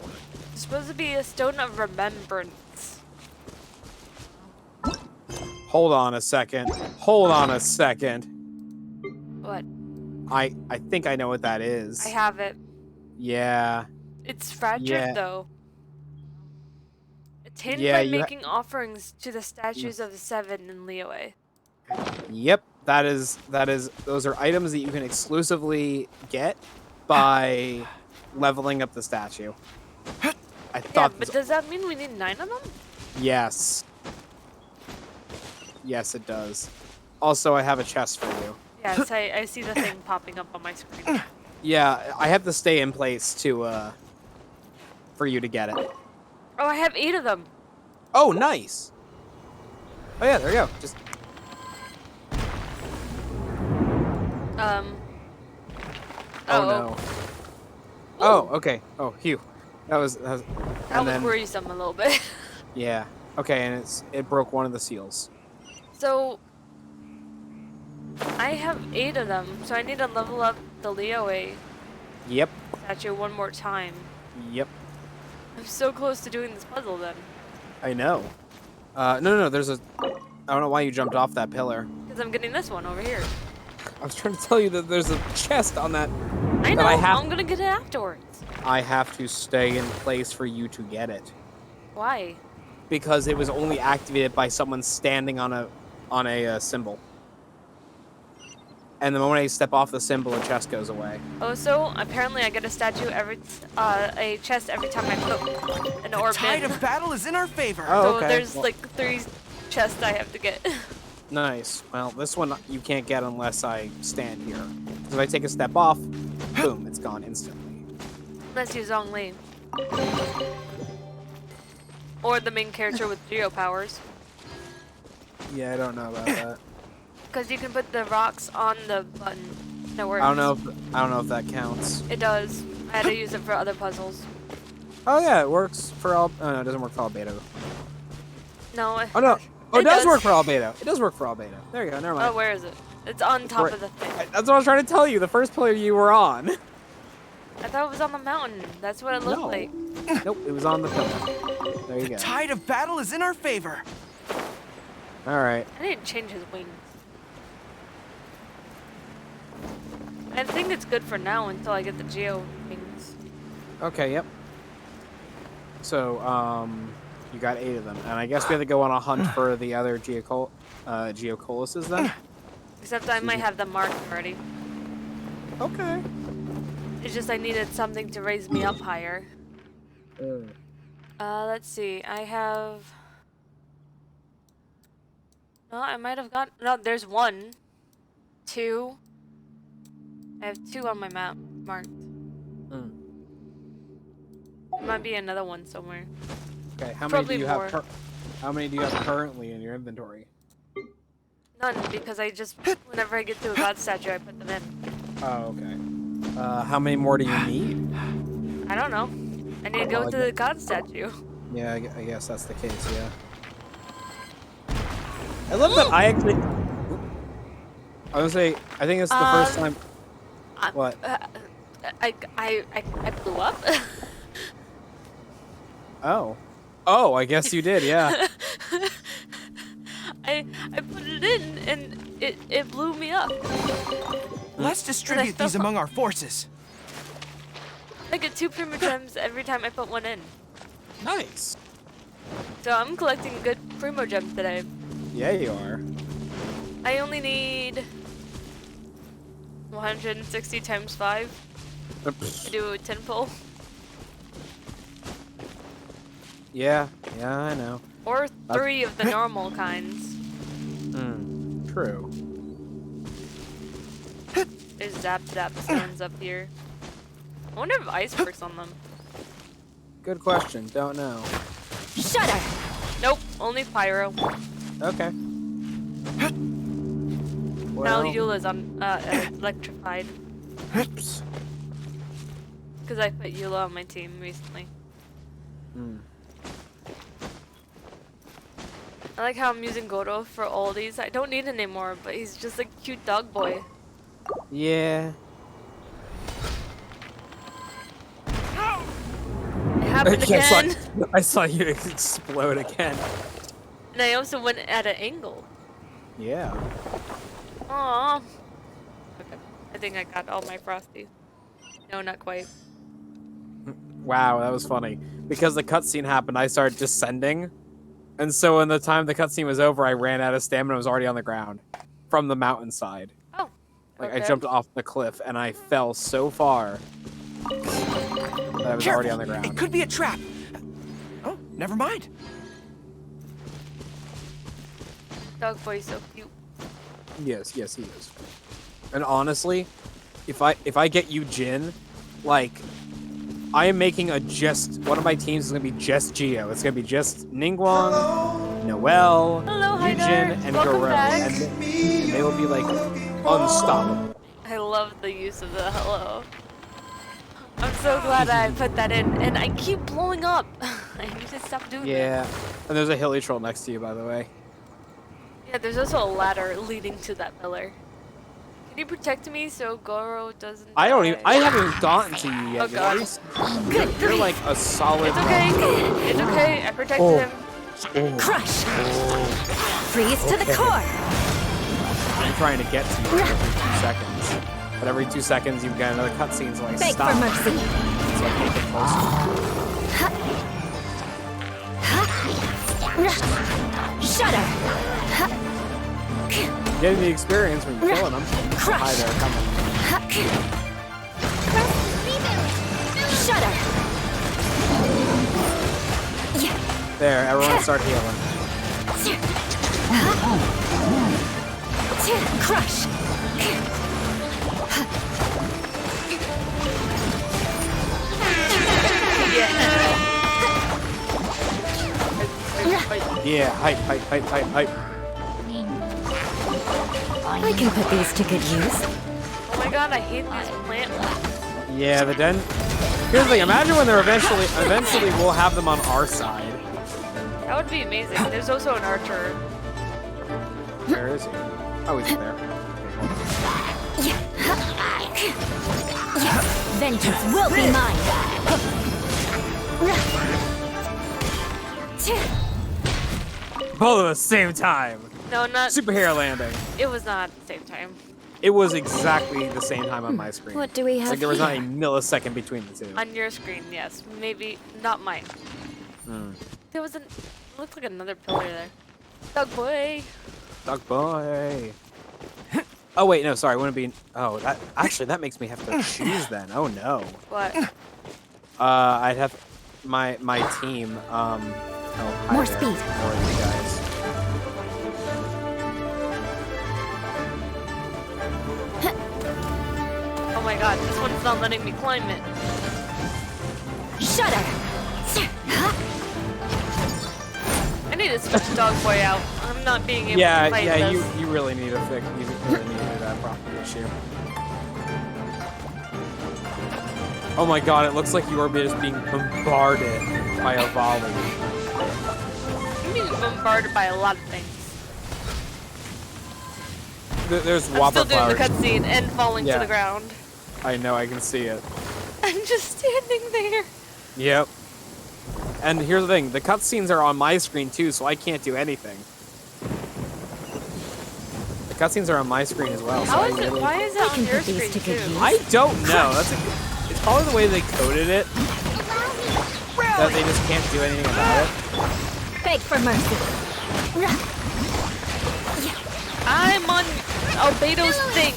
It's supposed to be a stone of remembrance. Hold on a second. Hold on a second. What? I think I know what that is. I have it. Yeah. It's fragile Yeah. though. Attained Yeah, by you making offerings to the statues of the Seven in Liyue. Yep. Those are items that you can exclusively get by leveling up the statue. I Yeah, thought but does that mean we need 9 of them? Yes. Yes, it does. Also, I have a chest for you. Yes, I see the thing popping up on my screen. Yeah, I have to stay in place to for you to get it. Oh, I have 8 of them. Oh, nice. Oh yeah, there you go. Just Oh no. Oh, okay. Oh, phew. That was That and was then worrisome a little bit. yeah. Okay, and it broke one of the seals. So, I have 8 of them, so I need to level up the Liyue Yep. statue one more time. Yep. I'm so close to doing this puzzle then. I know. No, there's a I don't know why you jumped off that pillar. Because I'm getting this one over here. I was trying to tell you that there's a chest on that. I know, I have I'm gonna get it afterwards. I have to stay in place for you to get it. Why? Because it was only activated by someone standing on a symbol. And the moment I step off the symbol, a chest goes away. Oh, so apparently I get a statue a chest every time I put an orb Tide in. of battle is in our favor. Oh, So okay. there's Well, like 3 chests I have to get. nice. Well, this one you can't get unless I stand here. So if I take a step off, boom, it's gone instantly. Unless you Zhongli. Or the main character with geo powers. Yeah, I don't know about that. Because you can put the rocks on the button. That works. I don't know if that counts. It does. I had to use it for other puzzles. Oh yeah, it works for all. Oh no, it doesn't work for albedo. No. Oh no. Oh, it does does work for albedo. It does work for albedo. There you go. Never mind. Oh, where is it? It's on top Right. of the thing. That's what I was trying to tell you. The first pillar you were on. I thought it was on the mountain. That's what it looked No. like. Nope, it was on the pillar. There you go. Tide of battle is in our favor. All right. I need to change his wings. I think it's good for now until I get the geo wings. Okay. Yep. So, you got 8 of them, and I guess we have to go on a hunt for the other geocoluses then. Except I might have them marked already. Okay. It's just I needed something to raise me up higher. Let's see. I have... No, I might have got... No, there's 1. 2. I have 2 on my map marked. There might be another one somewhere. Okay. How many Probably do you more. have? How many do you have currently in your inventory? None, because I just... Whenever I get to a god statue, I put them in. Oh, okay. How many more do you need? I don't know. I need to go Well, to the god statue. Yeah, I guess that's the case. Yeah. I love that I actually. I was gonna say, I think it's the first time. What? I blew up. Oh. Oh, I guess you did. Yeah. I put it in and it blew me up. Let's distribute these among our forces. I get 2 primogems every time I put one in. Nice. So I'm collecting good Primo gems today. Yeah, you are. I only need 160 times 5 to do a 10 pull. Yeah, I know. Or 3 of the normal kinds. True. There's zap stones up here. I wonder if ice works on them. Good question. Don't know. Shudder! Nope, only pyro. Okay. Now Eula's on electrified. Oops. Because I put Eula on my team recently. I like how I'm using Goro for all these. I don't need him anymore, but he's just a cute dog boy. Yeah. It happened again. I saw you explode again. And I also went at an angle. Yeah. Aww. Okay. I think I got all my Frosties. No, not quite. Wow, that was funny. Because the cutscene happened, I started descending. And so when the time the cutscene was over, I ran out of stamina and was already on the ground. From the mountainside. Oh. Like, okay. I jumped off the cliff and I fell so far that I was already on the ground. It could be a trap. Oh, never mind. Dog boy is so cute. Yes, he is. And honestly, if I get you Jin, like, I am making one of my teams is gonna be just Geo. It's gonna be just Ningguang, Noelle, Hello, Yujin, Haidar. and Welcome Garo, back. and they will be like unstoppable. I love the use of the hello. I'm so glad I put that in, and I keep blowing up. I need to stop doing that. Yeah, and there's a hilly troll next to you, by the way. Yeah, there's also a ladder leading to that pillar. Can you protect me so Goro doesn't I die? haven't even gotten to you yet. Oh god. You're like a solid. It's okay. It's okay. I protected him. Crush! Freeze to the core! I'm trying to get to you every 2 seconds. But every 2 seconds you've got another cutscene, so I Beg stop. for mercy. So I can't get closer. Shudder! Getting the experience when you're killing them. Crush. Hi there, come on. Shudder! There, everyone start healing. Crush! Yeah, hype. I can put these to good use. Oh my god, I hate these plant ones. Yeah, the den. Here's the thing. Imagine when they're eventually we'll have them on our side. That would be amazing. There's also an archer. Where is he? Oh, he's there. Vengeance will be mine. Both at the same time. No, not. Superhero landing. It was not at the same time. It was exactly the same time on my screen. What do we It's have like there was not a here? millisecond between the two. On your screen, yes. Maybe not mine. There was it looked like another pillar there. Dog boy. Dog boy. Oh wait, no, sorry, wouldn't be. Oh, that makes me have to choose then. Oh no. What? I'd have my team. Oh, hi More there. speed. More of you guys. Oh my god, this one's not letting me climb it. Shudder! I need to switch dog boy out. I'm not being able to Yeah, fight yeah, this. you really need to fix. You really need to do that proper issue. Oh my god, it looks like you are just being bombarded by a volley. I'm being bombarded by a lot of things. There's I'm whopper still doing the flowers. cutscene and falling to Yeah. the ground. I know, I can see it. I'm just standing there. Yep. And here's the thing, the cutscenes are on my screen too, so I can't do anything. The cutscenes are on my screen as well. So How I is it? really- Why is it on can your put these screen to good too? use. I don't know. It's probably the way they coded it that they just can't do anything about it. Beg for mercy. I'm on Albedo's thing.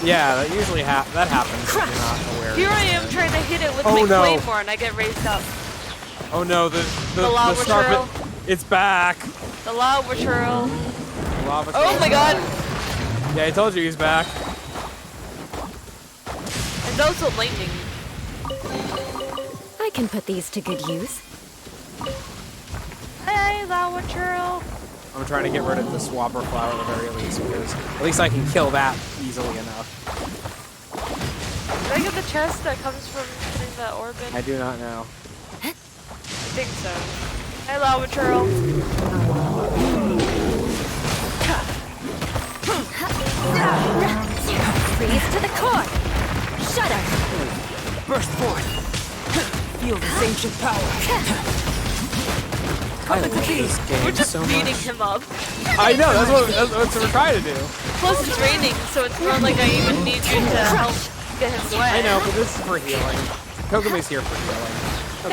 Yeah, that usually that happens if you're not aware. Here I am trying to hit it with Oh, my no. claymore and I get raised up. Oh no, the lava trail. It's back. The lava trail. The lava Oh trail's my god. back. Yeah, I told you he's back. And also lightning. I can put these to good use. Hey, lava trail. I'm trying to get rid of the swapper flower at the very least, because at least I can kill that easily enough. Did I get the chest that comes from putting the orb in? I do not know. I think so. Hey, lava trail. Freeze to the core. Shudder. Burst forth. Feel this ancient power. I love this game We're just so beating much. him up. I know, that's what we're trying to do. Plus it's raining, so it's not like I even need you to help get him away. I know, but this is for healing. Kokome's here for healing.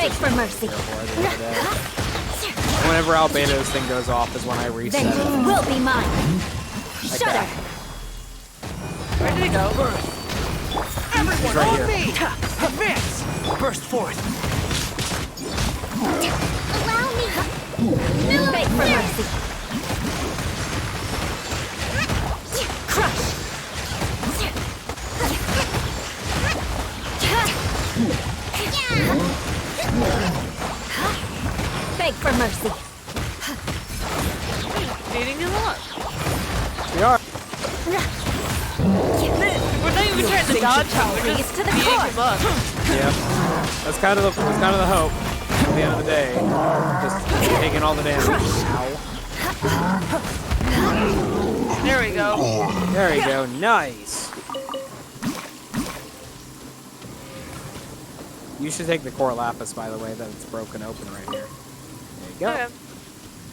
Beg for mercy. And whenever Albedo's thing goes off is when I reset it. Vengeance will be mine. Shudder. Where did he go? Everyone right on here. me! Advance! Burst forth. Allow me. Beg for mercy. Crush. Beg for mercy. Beating him up. We are. We're not even trying to dodge him, we're Freeze just to the beating core. him up. Yeah. That's kind of the hope. At the end of the day. Just taking all the damage. Ow. There we go. There we go. Nice. You should take the core lapis, by the way, that it's broken open right here. There you go. Okay.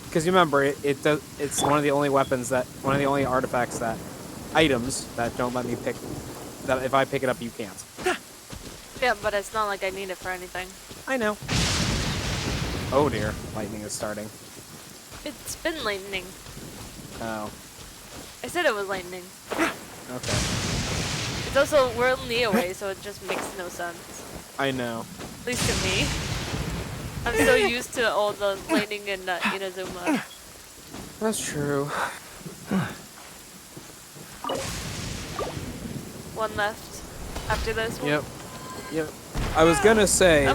Because you remember, it's one of the only weapons one of the only artifacts items that don't let me pick, that if I pick it up, you can't. Yeah, but it's not like I need it for anything. I know. Oh dear, lightning is starting. It's been lightning. Oh, I said it was lightning. okay. It's also, we're only away, so it just makes no sense. I know. At least to me. I'm so used to all the lightning in Inazuma. That's true. One left after this one. Yep. I was gonna say,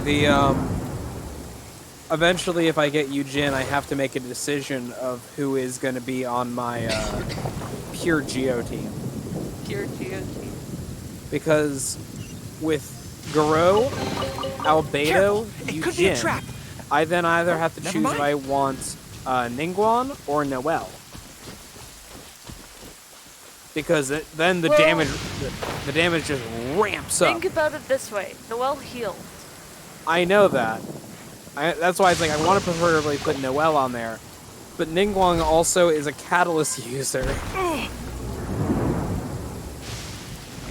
eventually if I get Eugene, I have to make a decision of who is gonna be on my, pure Geo team. Pure GOT. Because with Garo, Albedo, It could be a Eugene, trap. I then either have to Never choose if mind. I want Ningguang or Noelle. Because then the Well- damage just ramps up. Think about it this way. Noelle healed. I know that. That's why it's like I want to preferably put Noelle on there. But Ningguang also is a catalyst user.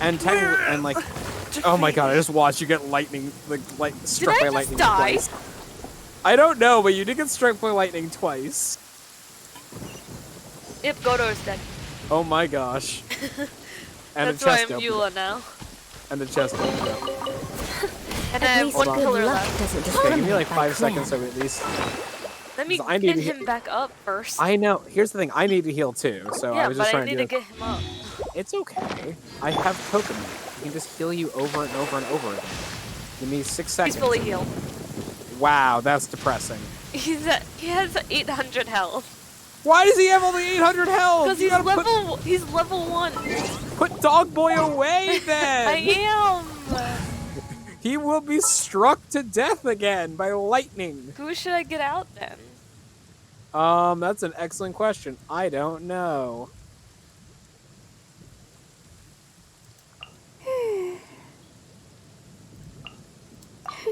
And technically, and like, oh my god, I just watched you get lightning, struck Did by I lightning just die? twice. I don't know, but you did get struck by lightning twice. Yep, Godor's dead. Oh my gosh. And That's a why chest I'm opened. Eula now. And the chest opened up. And I At have least one Hold on. good pillar luck left. doesn't Okay, discriminate give me like by 5 clan. seconds so at least. Let me I need get to him back up first. I know. Here's the thing. I need to heal too. So I Yeah, was but just I trying need to to do get him up. It's okay. I have Pokemon. I can just heal you over and over and over again. Give me 6 seconds. He's fully healed. Wow, that's depressing. He has 800 health. Why does he have only 800 health? Because You he's gotta he's level 1. Put Dog Boy away then. I am. He will be struck to death again by lightning. Who should I get out then? That's an excellent question. I don't know.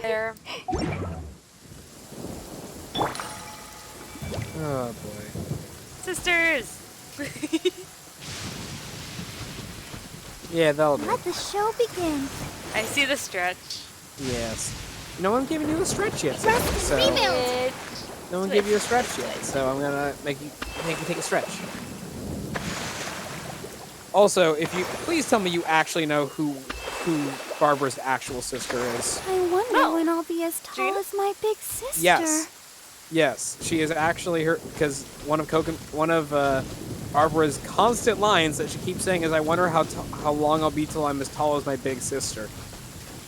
There. Oh boy. Sisters! Yeah, that'll do. Let the show begin. I see the stretch. Yes. No one giving you the stretch yet. Rest So rebuild. No one gave you a stretch yet, so I'm gonna make you take a stretch. Also, if you please tell me you actually know who Barbara's actual sister is. I wonder No. when I'll be as tall Gina? as my big sister. Yes, she is actually her, because one of Barbara's constant lines that she keeps saying is, "I wonder how long I'll be till I'm as tall as my big sister."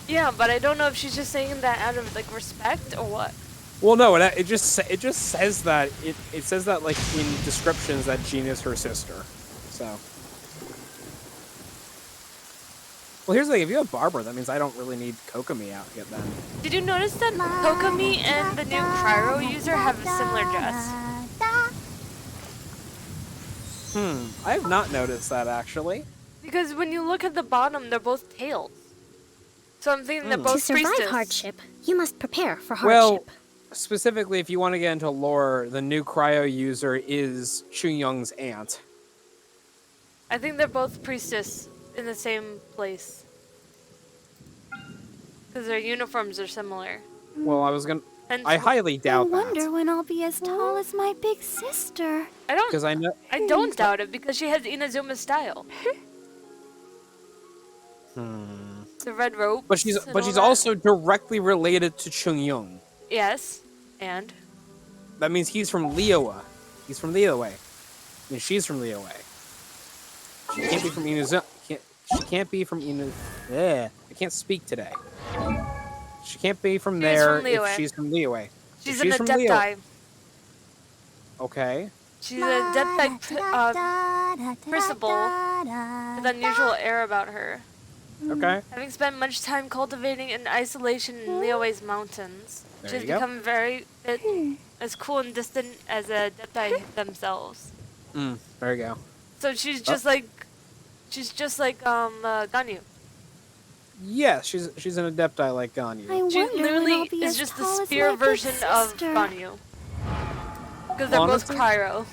Yeah, but I don't know if she's just saying that out of like respect or what. Well, no, it just says that it says that like in descriptions that Gina's her sister. So. Well, here's the thing. If you have Barbara, that means I don't really need Kokomi out yet then. Did you notice that Kokomi and the new Cryo user have a similar dress? I have not noticed that actually. Because when you look at the bottom, they're both tails. So I'm thinking they're To both survive priestess. hardship, you must prepare for Well, hardship. specifically, if you want to get into lore, the new Cryo user is Chunyoung's aunt. I think they're both priestess in the same place. Because their uniforms are similar. Well, And I highly doubt that. when I'll be as tall as my big sister. I don't. Because I know. I don't doubt it because she has Inazuma's style. The red rope. But she's also directly related to Chunyoung. Yes, and That means he's from Liyue. He's from Liyue. I mean, she's from Liyue. She can't be from Inazuma. She can't be from Inazuma. Yeah, I can't speak today. She can't be from there if she's from Liyue. She's an Adepti. Okay. She's an Adepti principal with unusual air about her. Okay. Having spent much time cultivating in isolation in Liyue's mountains, There she has you go. become very as cool and distant as the Adepti themselves. There you go. So she's just like Ganyu. Yeah, she's an Adepti like Ganyu. She literally is just the spear version of Ganyu. Because they're Honestly? both Cryo.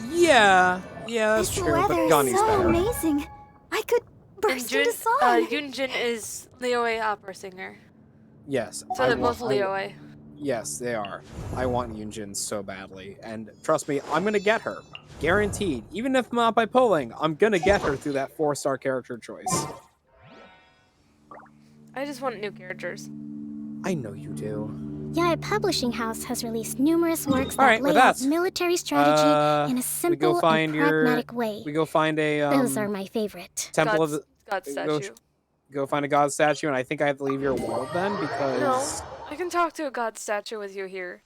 Yeah, that's true, but Ganyu's better. Amazing. I could burst into song. Yunjin is Liyue opera singer. Yes. So they're both Liyue. Yes, they are. I want Yunjin so badly, and trust me, I'm gonna get her. Guaranteed. Even if not by polling, I'm gonna get her through that 4-star character choice. I just want new characters. I know you do. Yaya Publishing House has released numerous works All that right, lay with out that, military strategy in a simple and pragmatic way. We go find a Those are my favorite. temple of the God statue. go find a god statue, and I think I have to leave your world then because. No, I can talk to a god statue with you here.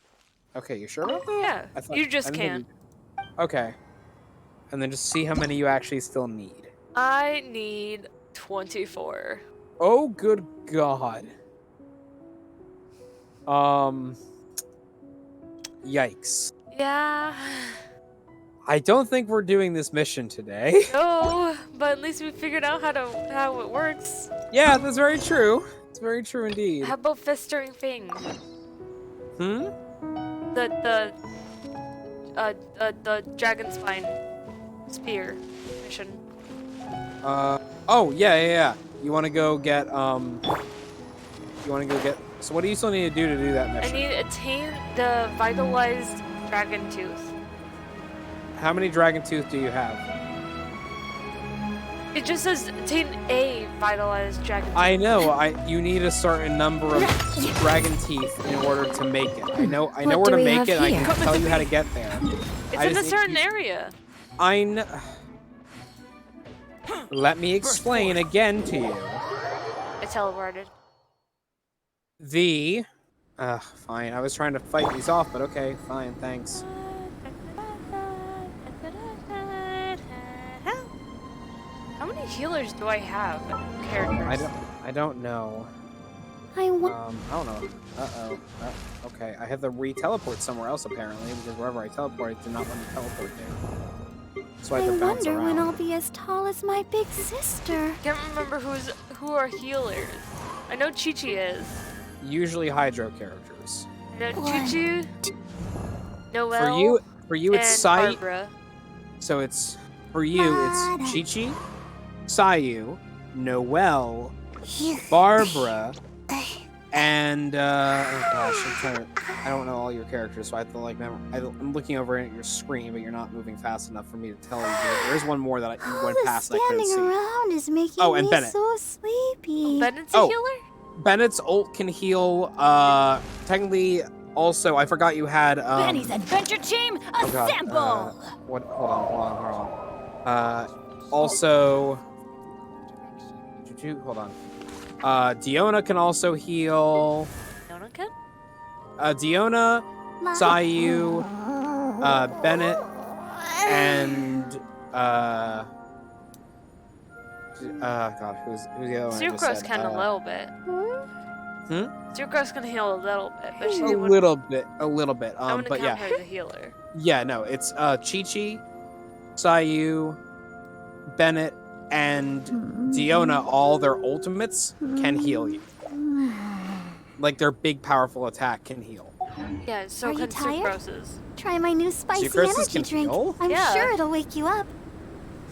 Okay, you sure about that? Yeah, I thought- you just I didn't can't. think Okay. And then just see how many you actually still need. I need 24. Oh, good God. Yikes. Yeah. I don't think we're doing this mission today. No, but at least we figured out how it works. Yeah, that's very true. It's very true indeed. How about festering thing? Hmm? The dragon spine spear mission. Oh, yeah. You want to go get, so what do you still need to do that I mission? need to attain the vitalized dragon tooth. How many dragon tooth do you have? It just says attain a vitalized dragon tooth. I know, you need a certain number of dragon teeth in order to make it. I know What where do to we make have it, I here? can tell you how to get there. It's I in a just need certain you- area. I know. Let me explain again to you. I teleported. Fine. I was trying to fight these off, but okay, fine, thanks. How many healers do I have? Characters. I don't know. I want. I don't know. Okay, I have to re-teleport somewhere else apparently, because wherever I teleport, it did not let me teleport there. So I I had to bounce wonder when around. I'll be as tall as my big sister. Can't remember who are healers. I know Chi-Chi is. Usually Hydro characters. I know Chi-Chi, Noelle, For you, it's and Sai. Barbara. So it's for you, it's Chi-Chi, Sayu, Noelle, Barbara, And oh gosh, I don't know all your characters, so I have to like I'm looking over at your screen, but you're not moving fast enough for me to tell you. There is one more that you went past and I couldn't see. Standing around is making and me Bennett. so sleepy. Bennet's a healer? Bennett's ult can heal. Technically, also I forgot you had. Benny's adventure team, assemble! Hold on. Also, hold on. Diona can also heal. Diona can? Diona, Sayu, Bennett, and God, who's the other one? Sucrose can a little bit. Sucrose can heal a little bit, but she a little bit. I wouldn't But count yeah. her as a healer. Yeah, no, it's Chi-Chi, Sayu, Bennett, and Diona, all their ultimates can heal you. Like their big powerful attack can heal. Yeah, so Are you can tired? Sucrose's. Try my new spicy Sucrose's energy can drink. heal? I'm Yeah. sure it'll wake you up.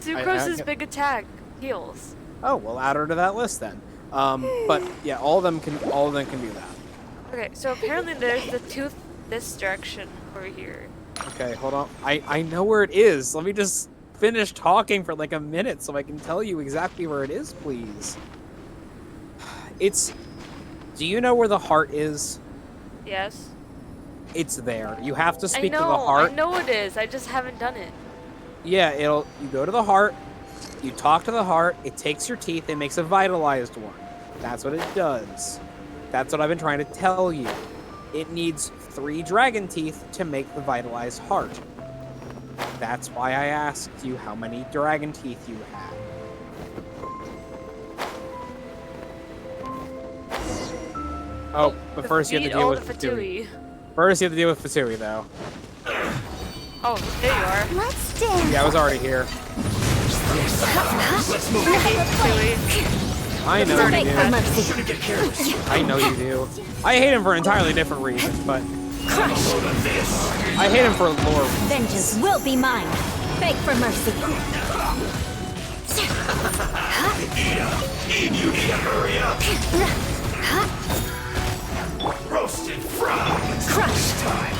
Sucrose's big attack heals. Oh, we'll add her to that list then. But yeah, all of them can do that. Okay, so apparently there's the tooth this direction over here. Okay, hold on. I know where it is. Let me just finish talking for like a minute so I can tell you exactly where it is, please. Do you know where the heart is? Yes. It's there. You have to speak to the I heart. know it is. I just haven't done it. Yeah, you go to the heart, you talk to the heart, it takes your teeth, it makes a vitalized one. That's what it does. That's what I've been trying to tell you. It needs 3 dragon teeth to make the vitalized heart. That's why I asked you how many dragon teeth you have. Oh, but first you have to deal with Fatui. First you have to deal with Fatui, though. Oh, there you are. Let's dance. Yeah, I was already here. Let's move. Fatui. I know you do. I know you do. I hate him for an entirely different reason, but I hate him for lore reasons. Vengeance will be mine. Beg for mercy. You need to hurry up. Roasted fries. Crush. Time.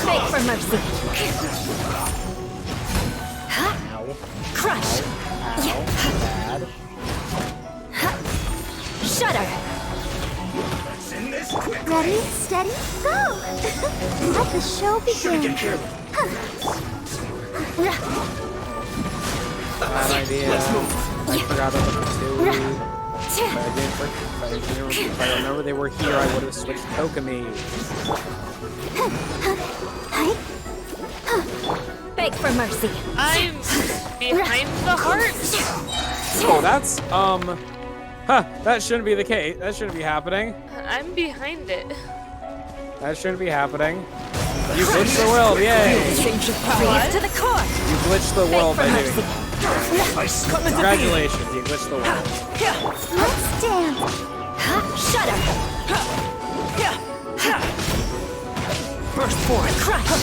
Beg for mercy. Ow. Crush. Ow. Bad. Shudder. Let's end this quick. Ready, steady, go! Let the show begin. Bad idea. I forgot about the Fatui. If I remember they were here, I would have switched Kokomi. Beg for mercy. I'm behind the heart. Oh, that's, that shouldn't be the case. That shouldn't be happening. I'm behind it. That shouldn't be happening. You glitched the world, yay! Freeze to the core. You glitched the world by doing it. Ice. Congratulations, you glitched the world. Let's dance. Shudder. Burst forth. Crush.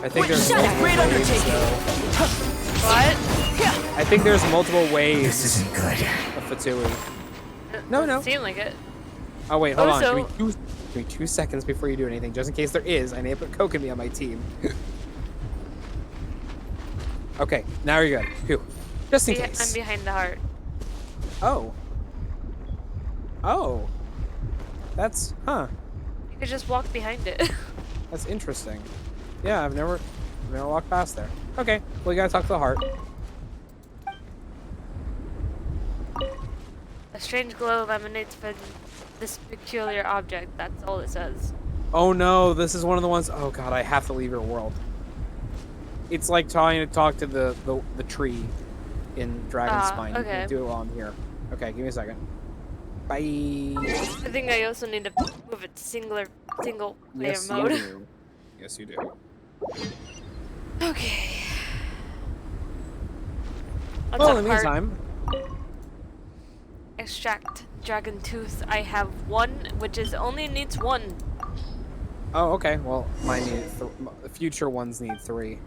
I think there's Shut up. multiple Great ways, undertaking. though. What? I think there's multiple ways This isn't good. of Fatui. No. Doesn't seem like it. Oh wait, hold on. Also- Give me 2 seconds before you do anything, just in case there is. I need to put Kokomi on my team. Okay, now you're good. Phew. Just in case. I'm behind the heart. Oh. Oh. That's You could just walk behind it. That's interesting. Yeah, I've never walked past there. Okay, well you gotta talk to the heart. A strange glow emanates from this peculiar object. That's all it says. Oh no, this is one of the ones. Oh god, I have to leave your world. It's like trying to talk to the tree in Dragon's Spine. You okay. can do it while I'm here. Okay, give me a second. Bye. I think I also need to move it to single player Yes, mode. you do. Yes, you do. Okay. Well, in the Heart? meantime, Extract dragon tooth. I have 1, which is only needs 1. oh, okay. Well, mine need future ones need 3.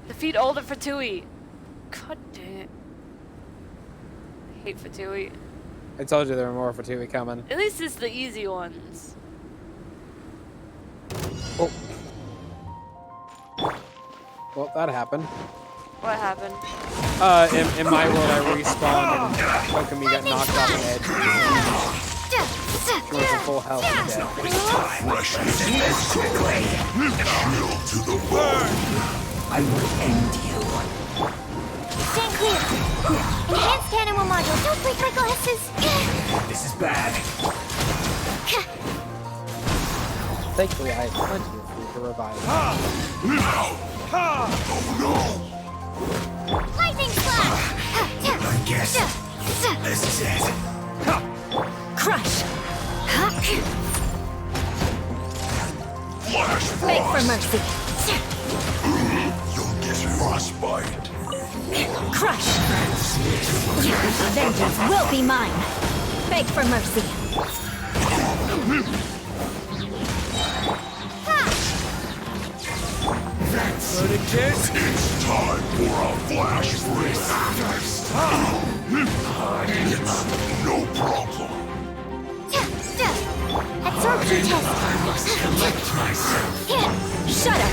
Defeat older Fatui. God dang it. I hate Fatui. I told you there were more Fatui coming. At least it's the easy ones. Oh. Well, that happened. What happened? In my world, I respawned and Kokomi got knocked off the edge. She went for full health and dead. Freshness in this quickly. Chill to the bone. I will end you. Stand clear. Enhanced animal module. Don't break my glasses. This is bad. Thankfully, I have plenty of food to revive. Oh no! Lightning slash. I guess this is it. Crush! Flash Beg for frost. mercy. You'll get frostbite. Crush! Vengeance will be mine. Beg for mercy. It's time for a flash freeze. It's no problem. Absorption test. I must collect myself. Shudder!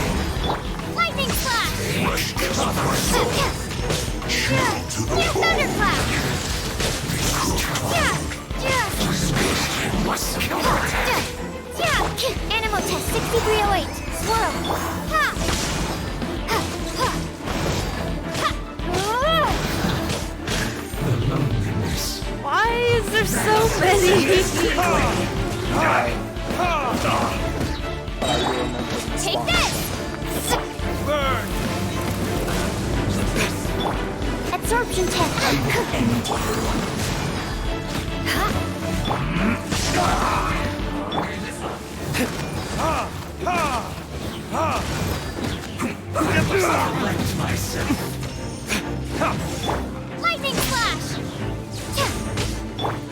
Lightning slash. Freshness myself. Chill to the bone. Thunderclap. Animal test 6308. Swirl. Why is there so many? Take this. Absorption test. Lightning slash.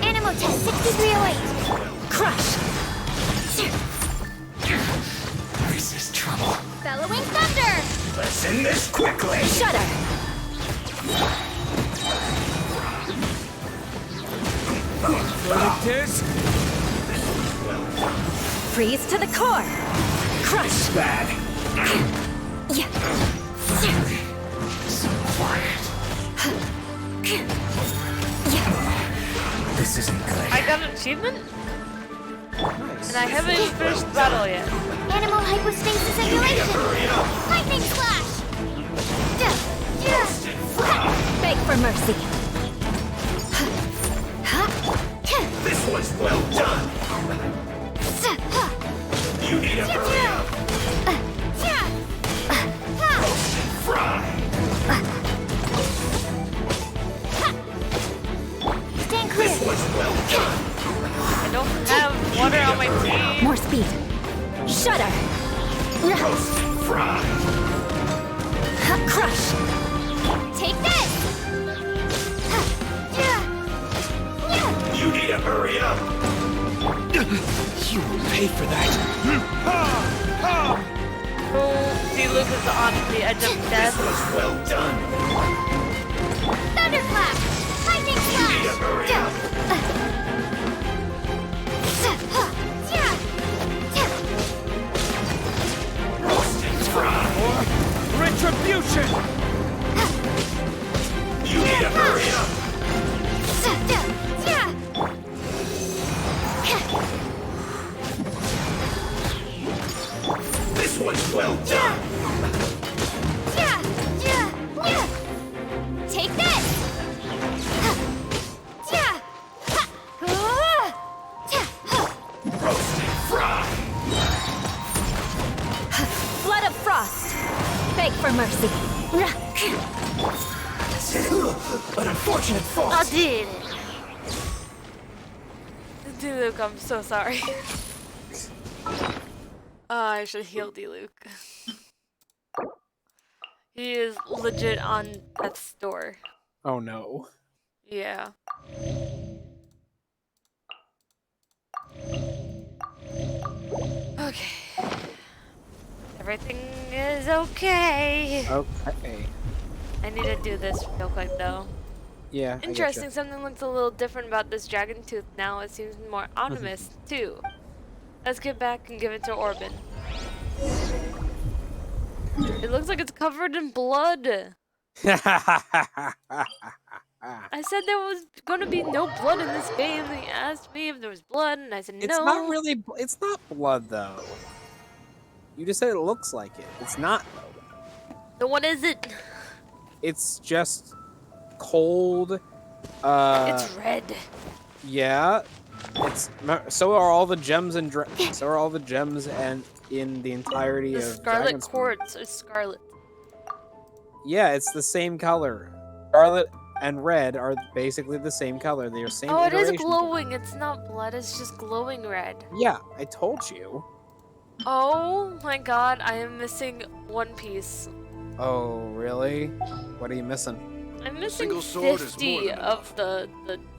Animal test 6308. Crush! This is trouble. Bellowing thunder. Let's end this quickly. Shudder! Freeze to the core! Crush! Bad. Yeah. So quiet. This isn't good. I got an achievement? And I haven't even finished the battle yet. Animal hypostasis emulation. Lightning slash. Beg for mercy. This one's well done. You need a hurry up. Roast and fry. Stand clear. This one's well done. I don't have water on my team. More speed. Shudder! Roast and fry. Crush! Take this. You need to hurry up. You will pay for that. D-Luke is on the edge of This death. was well done. Thunderclap. Lightning You need to hurry up. Roast and fry. Retribution! You need to hurry up. This one's well done. Take this. Roast and fry. Flood of frost! Beg for mercy. An unfortunate fault. I did it. D-Luke, I'm so sorry. I should heal D-Luke. He is legit on death's door. Oh no. Yeah. Okay. Everything is okay. Okay. I need to do this real quick though. Yeah. Interesting, something looks a little different about this dragon tooth now. It seems more ominous too. Let's get back and give it to Orban. It looks like it's covered in blood. I said there was gonna be no blood in this game. He asked me if there was blood, and I said no. It's not really. It's not blood though. You just said it looks like it. It's not though. So what is it? It's just cold. It's red. Yeah. It's so are all the gems and so are all the gems and in the entirety The of scarlet Dragon's quartz is scarlet. Yeah, it's the same color. Scarlet and red are basically the same color. They're same. Oh, it is iteration. glowing. It's not blood. It's just glowing red. Yeah, I told you. Oh my god, I am missing one piece. Oh, really? What are you missing? I'm missing single sword is 50 more than of the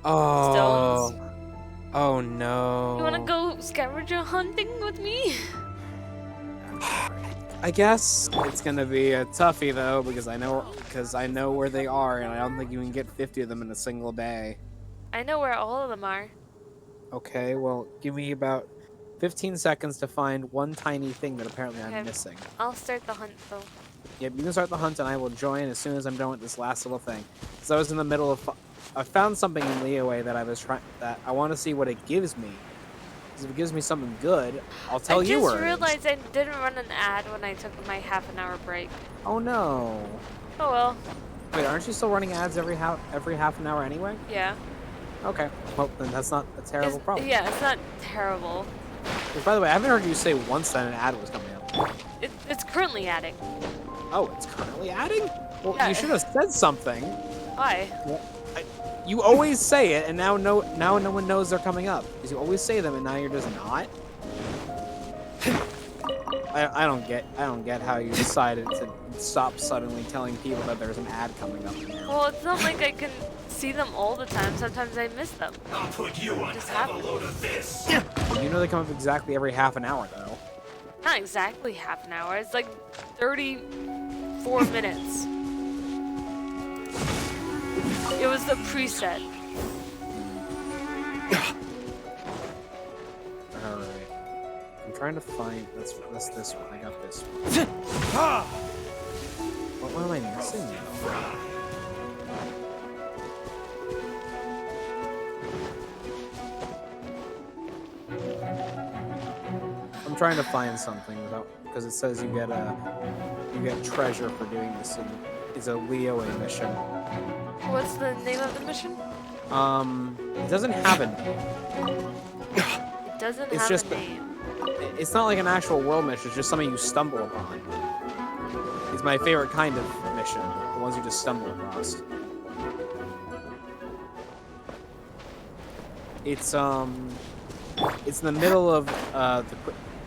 Oh. stones. Oh no. You wanna go scavenger hunting with me? I guess it's gonna be a toughie though, because I know where they are, and I don't think you can get 50 of them in a single day. I know where all of them are. Okay, well, give me about 15 seconds to find one tiny thing that apparently Okay. I'm missing. I'll start the hunt though. Yep, you can start the hunt, and I will join as soon as I'm done with this last little thing. Because I was in the middle of, I found something in Leeway that I want to see what it gives me. Because if it gives me something good, I'll tell you where I just it is. realized I didn't run an ad when I took my half-an-hour break. Oh no. Oh well. Wait, aren't you still running ads every half an hour anyway? Yeah. Okay. Well, then that's not a terrible problem. Yeah, it's not terrible. By the way, I haven't heard you say once that an ad was coming up. It's currently adding. Oh, it's currently adding? Well, Yeah. you should have said something. Why? You always say it, and now no one knows they're coming up. Because you always say them, and now you're just not. I don't get how you decided to stop suddenly telling people that there's an ad coming up. Well, it's not like I can see them all the time. Sometimes I miss them. I'll put you on Just top of happens. a load of this. You know they come up exactly every half an hour, though. Not exactly half an hour. It's like 34 minutes. It was the preset. Alright. I'm trying to find... That's this one. I got this one. What am I missing now? I'm trying to find something without... Because it says you get treasure for doing this, and it's a Leo mission. What's the name of the mission? It doesn't have a name. It doesn't It's have just a name. It's not like an actual world mission, it's just something you stumble upon. It's my favorite kind of mission, the ones you just stumble across. It's in the middle of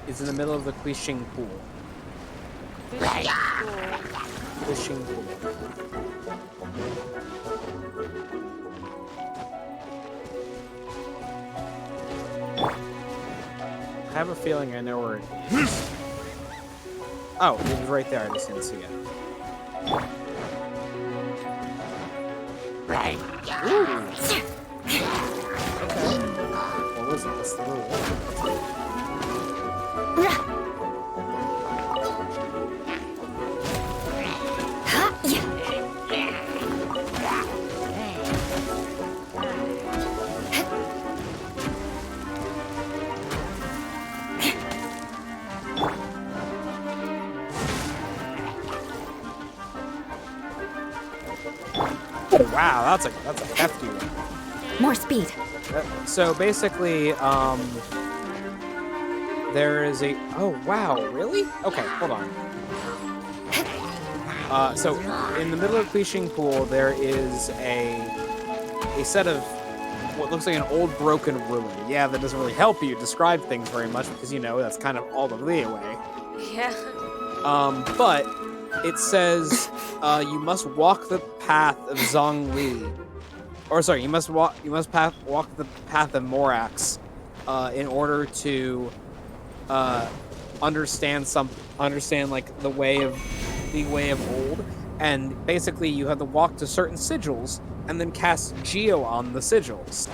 it's in the middle of the Quishing Pool. Quishing Pool. I have a feeling I know where it is. Oh, it was right there. I just didn't see it. Right. Ooh. Okay. What was it? What's the rule? Oh, wow, that's a hefty one. More speed. So basically, there is a... Oh, wow, really? Okay, hold on. So, in the middle of Quishing Pool, there is a set of what looks like an old broken ruin. Yeah, that doesn't really help you describe things very much, because, you know, that's kind of all the leeway. Yeah. But it says you must walk the path of Zhongli. Or sorry, you must walk walk the path of Morax in order to understand like the way of old, and basically you have to walk to certain sigils and then cast Geo on the sigils.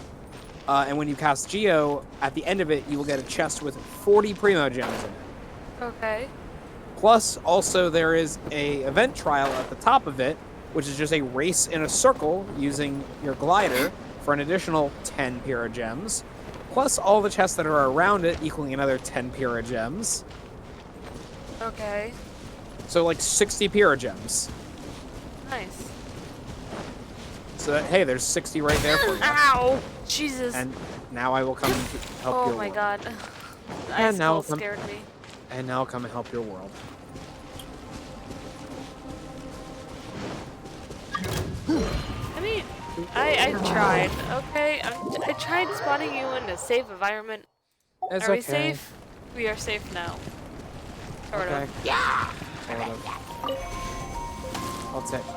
And when you cast Geo, at the end of it, you will get a chest with 40 Primo Gems in it. Okay. Plus, also there is a event trial at the top of it, which is just a race in a circle using your glider for an additional 10 Pyrrha Gems. Plus all the chests that are around it, equaling another 10 Pyrrha Gems. Okay. So like 60 Pyrrha Gems. Nice. So hey, there's 60 right there for you. Ow! Jesus. And now I will come and help Oh your my world. god. And now Ice scared me. And now I'll come and help your world. I mean, I tried, okay? I tried spawning you in a safe environment. It's Are we okay. safe? We are safe now. Sort Okay. of. Yeah. I'll take it.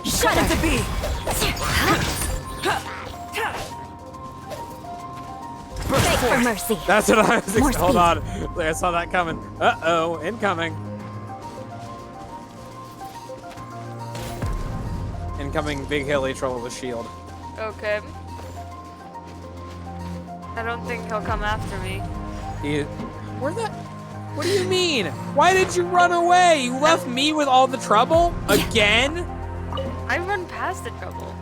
Shut up to be. Beg for mercy. That's what I was. More Hold speed. on. I saw that coming. Uh-oh, incoming. Incoming big hilly troll with a shield. Okay. I don't think he'll come after me. What do you mean? Why did you run away? You left me with all the trouble? Again? I run past the trouble.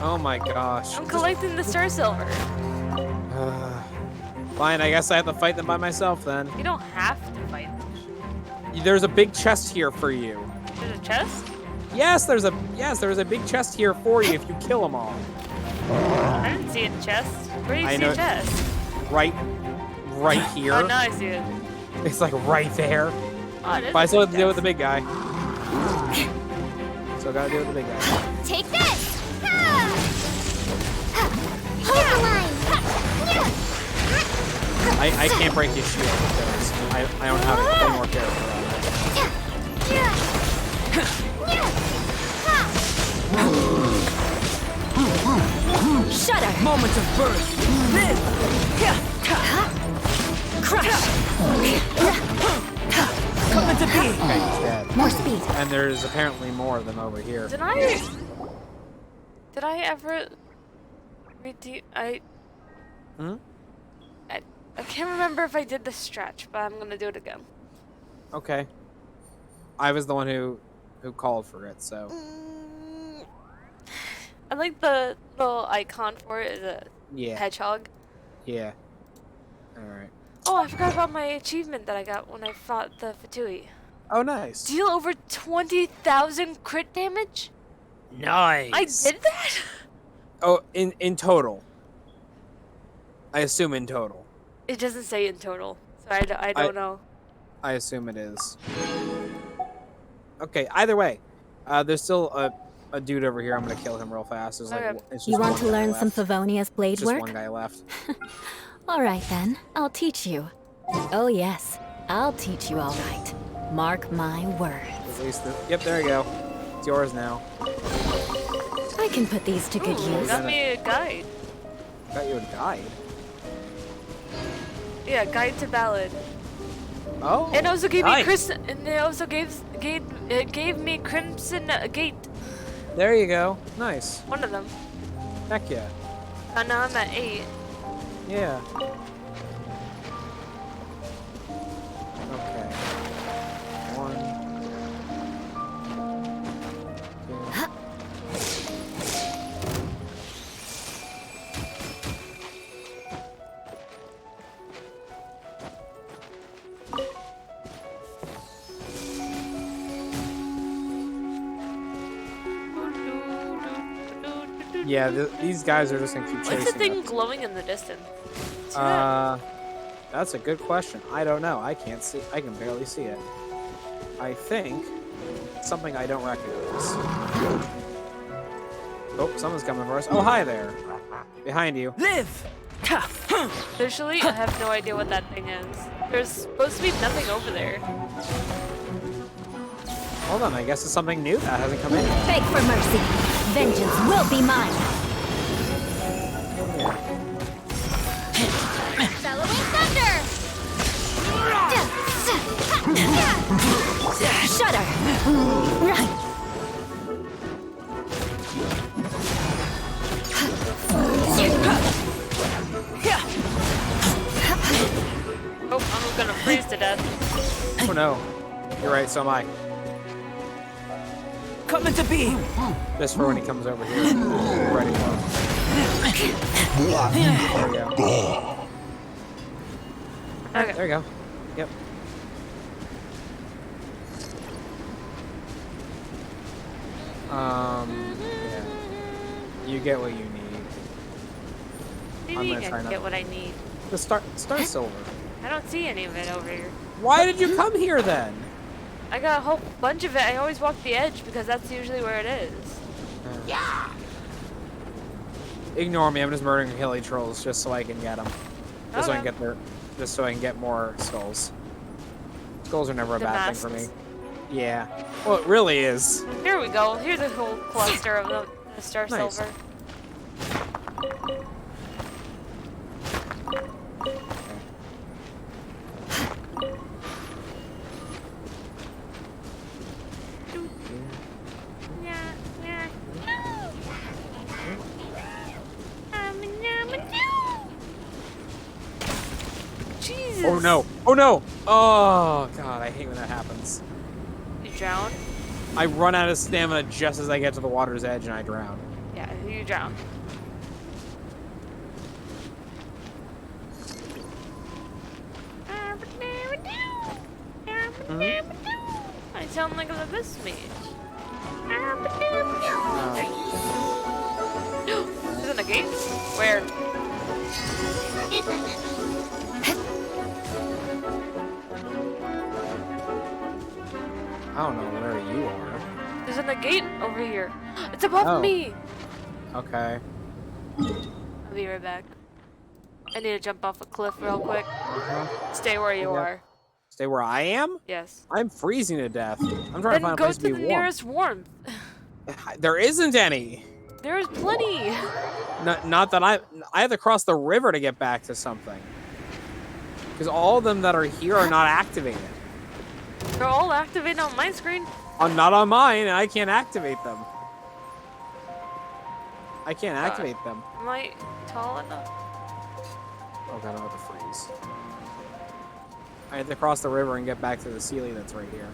Oh my gosh. I'm collecting the star silver. Fine, I guess I have to fight them by myself then. You don't have to fight them. There's a big chest here for you. There's a chest? Yes, there's a big chest here for you if you kill them all. I didn't see a chest. Where do you see a chest? Right here. Oh, now I see it. It's like right there. Oh, it is But I a still have big to deal with chest. the big guy. Still gotta deal with the big guy. Take this! Hold the line! I can't break his shield because I don't have any more character on it. Shut up. Moment of birth. Live. Crush. Coming to be. Okay, he's dead. More speed. And there's apparently more of them over here. Did I ever I can't remember if I did the stretch, but I'm gonna do it again. Okay. I was the one who called for it, so. I like the little icon for it is a Yeah. hedgehog. Yeah. Alright. Oh, I forgot about my achievement that I got when I fought the Fatui. Oh, nice. Deal over 20,000 crit damage? Nice. I did that? Oh, in total. I assume in total. It doesn't say in total, so I don't know. I assume it is. Okay, either way. There's still a dude over here. I'm gonna kill him real fast. There's like, Okay. it's just You want one to guy learn some left. Favonia's blade Just work? one guy left. All right then, I'll teach you. Oh yes, I'll teach you all right. Mark my words. At least yep, there you go. It's yours now. I can put these to good Ooh, use. got me a guide. Got you a guide. Yeah, guide to ballad. Oh. And also gave nice. me Crimson. And it also gave me Crimson Gate. There you go. Nice. One of them. Heck yeah. And now I'm at 8. Yeah. Okay. 1. 2. Yeah, these guys are just gonna keep chasing. What's the thing us. glowing in the distance? See that? That's a good question. I don't know. I can't see. I can barely see it. I think it's something I don't recognize. Oh, someone's coming for us. Oh, hi there. Behind you. Live. Literally, I have no idea what that thing is. There's supposed to be nothing over there. Hold on. I guess it's something new that hasn't come in. Beg for mercy. Vengeance will be mine. Bellowing thunder! Oh, I'm gonna freeze to death. Oh no. You're right, so am I. Come into being. Just for when he comes over here. Ready for him. There we go. Okay. There you go. Yep. Yeah. You get what you need. Maybe I'm you gonna try can not- get what I need. Just start silver. I don't see any of it over here. Why did you come here then? I got a whole bunch of it. I always walk the edge because that's usually where it is. Yeah. Ignore me. I'm just murdering hilly trolls just so I can get them. Just so I can Okay. get their. Just so I can get more skulls. Skulls are never a The bad thing for me. masks. Yeah. Well, it really is. Here we go. Here's a whole cluster of the star Nice. silver. Jesus. Oh no! Oh no! Oh god! I hate when that happens. You drown? I run out of stamina just as I get to the water's edge and I drown. Yeah, you drown. I sound like an abyss mage. Is it a gate? Where? I don't know where you are. There's a gate over here. It's above Oh. me. Okay. I'll be right back. I need to jump off a cliff real quick. Stay where you Okay. are. Stay where I am? Yes. I'm freezing to death. I'm trying to Then find a go place to to the be warm. nearest warmth. There isn't any. There is plenty. Not that I have to cross the river to get back to something. Because all of them that are here are not activated. They're all activated on my screen. Not on mine, and I can't activate them. I can't activate them. Am I tall enough? Oh god, I'm about to freeze. I have to cross the river and get back to the ceiling that's right here.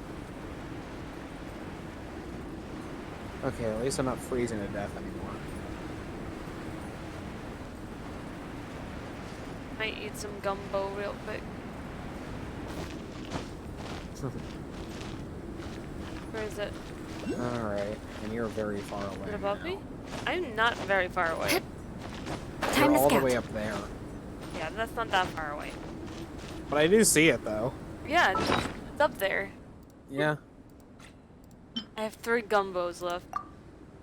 Okay, at least I'm not freezing to death anymore. Might eat some gumbo real quick. Where is it? Alright, and you're very far away. Is it above me? I'm not very far away. Time You're to all the scout. way up there. Yeah, that's not that far away. But I do see it though. Yeah, it's up there. Yeah. I have 3 gumbos left.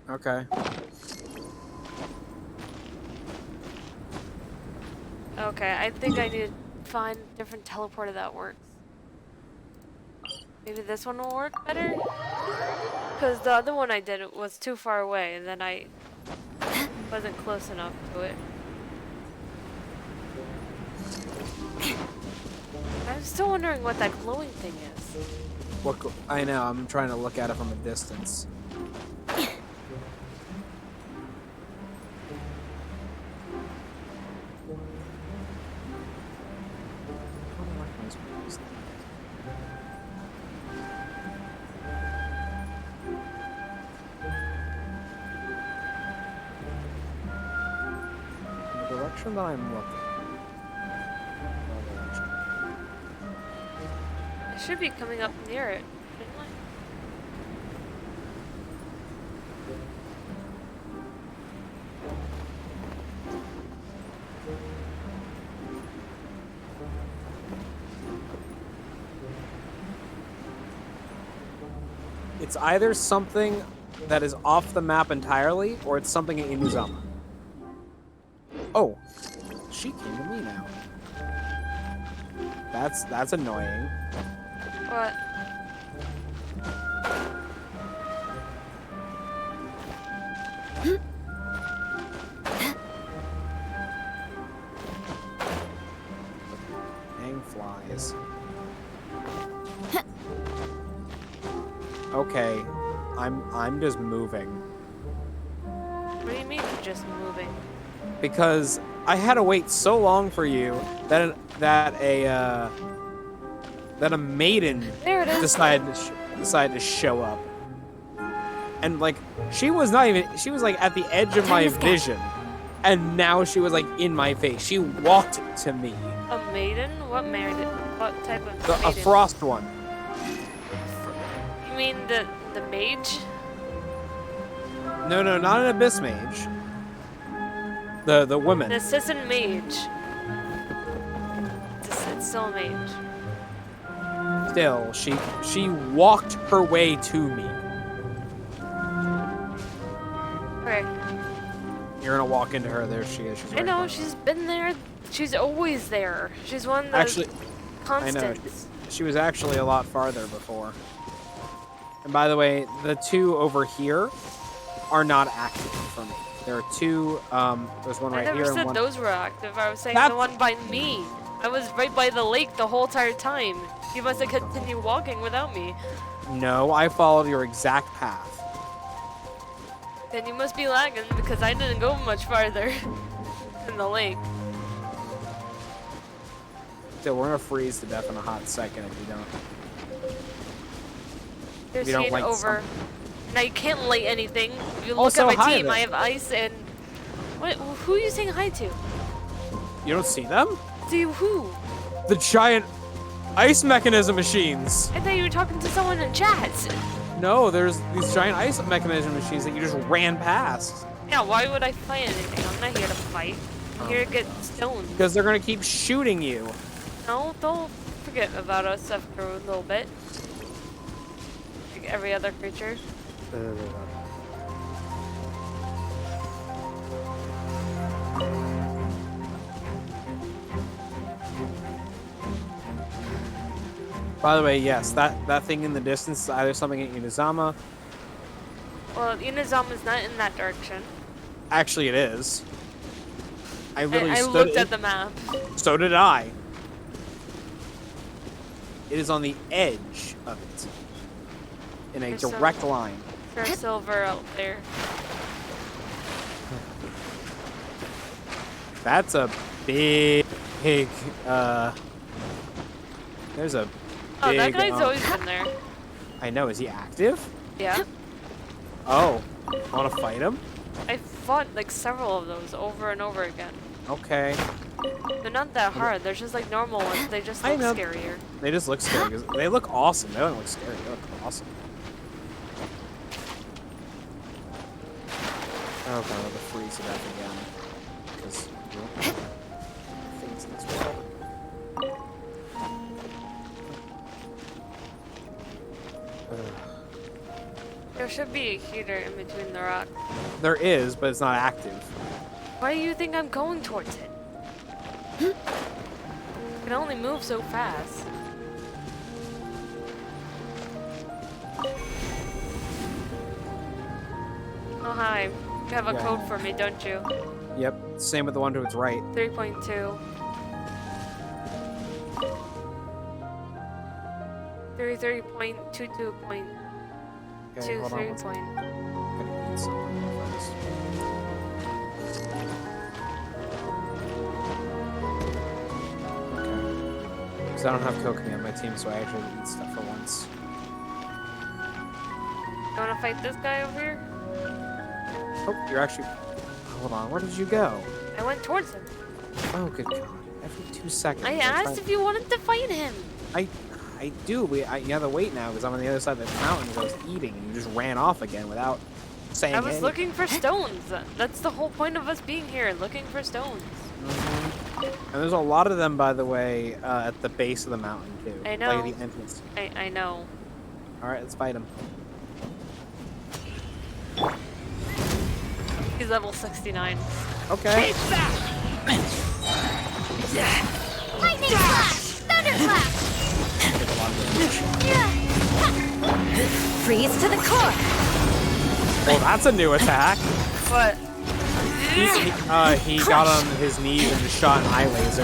Okay. Okay, I think I need to find a different teleporter that works. Maybe this one will work better? Because the other one I did was too far away, and then I wasn't close enough to it. I'm still wondering what that glowing thing is. I know, I'm trying to look at it from a distance. The direction that I'm looking. No direction. I should be coming up near it, shouldn't I? It's either something that is off the map entirely, or it's something in Inuzama. Oh, she came to me now. That's annoying. What? Hang flies. Okay, I'm just moving What do you mean just moving? because I had to wait so long for you that a maiden There it is. decided to show up, and like she was like at the edge of my vision, and now she was like in my face. She walked to me. A maiden? What maiden? What type of A maiden? frost one. You mean the mage? No, not an abyss mage. The woman. The assistant mage. It's still a mage. Still, she walked her way to me. Okay. You're gonna walk into her. There she is. She's I right know, there. she's been there. She's always there. She's one of those Actually, I know. constants. She was actually a lot farther before. And by the way, the two over here are not active for me. There are two. There's one I right never here and said one. those were active. I was saying That's- the one by me. I was right by the lake the whole entire time. You must have continued walking without me. No, I followed your exact path. Then you must be lagging because I didn't go much farther in the lake. So we're gonna freeze to death in a hot second if you don't. There's You don't heat like over. Now you can't light anything. You look Also, at my hi team. there. I have ice and what? Who are you saying hi to? You don't see them? To who? The giant ice mechanism machines. I thought you were talking to someone in chat. No, there's these giant ice mechanism machines that you just ran past. Yeah, why would I fight anything? I'm not here to fight. I'm here to get stoned. Because they're gonna keep shooting you. No, don't forget about us after a little bit. Like every other creature. By the way, yes, that thing in the distance is either something at Inazama. Well, Inazama's not in that direction. Actually, it is. I literally I stood looked in- at the map. So did I. It is on the edge of it. In a There's some- direct line. There's silver out there. That's a big, there's a Oh, big, that guy's always been there. I know, is he active? Yeah. Oh, wanna fight him? I fought like several of those over and over again. Okay. They're not that hard. They're just like normal ones. They just I look know. scarier. They just look scary, 'cause they look awesome. They don't look scary, they look awesome. Oh god, I'll freeze to death again. Because, things in this world. There should be a heater in between the rocks. There is, but it's not active. Why do you think I'm going towards it? I can only move so fast. Oh hi. You have a Yeah. code for me, don't you? Yep, same with the one to its right. 3.2. 33.22.23 Okay, hold on one second. point. I'm gonna eat something first. Okay. Because I don't have Kokomi on my team, so I actually eat stuff for once. You wanna fight this guy over here? Oh, you're actually... Hold on, where did you go? I went towards him. Oh, good god. Every 2 seconds. I I'm asked trying- if you wanted to fight him. I do. You have to wait now because I'm on the other side of the mountain because I was eating and you just ran off again without saying I was anything. looking for stones. That's the whole point of us being here, looking for stones. And there's a lot of them, by the way, at the base of the mountain, too. I know. Like the entrance. I know. Alright, let's fight him. He's level 69. Okay. Lightning flash! Thunderclap! Freeze to the core. Well, that's a new attack. What? He got on his knees and just shot an eye laser.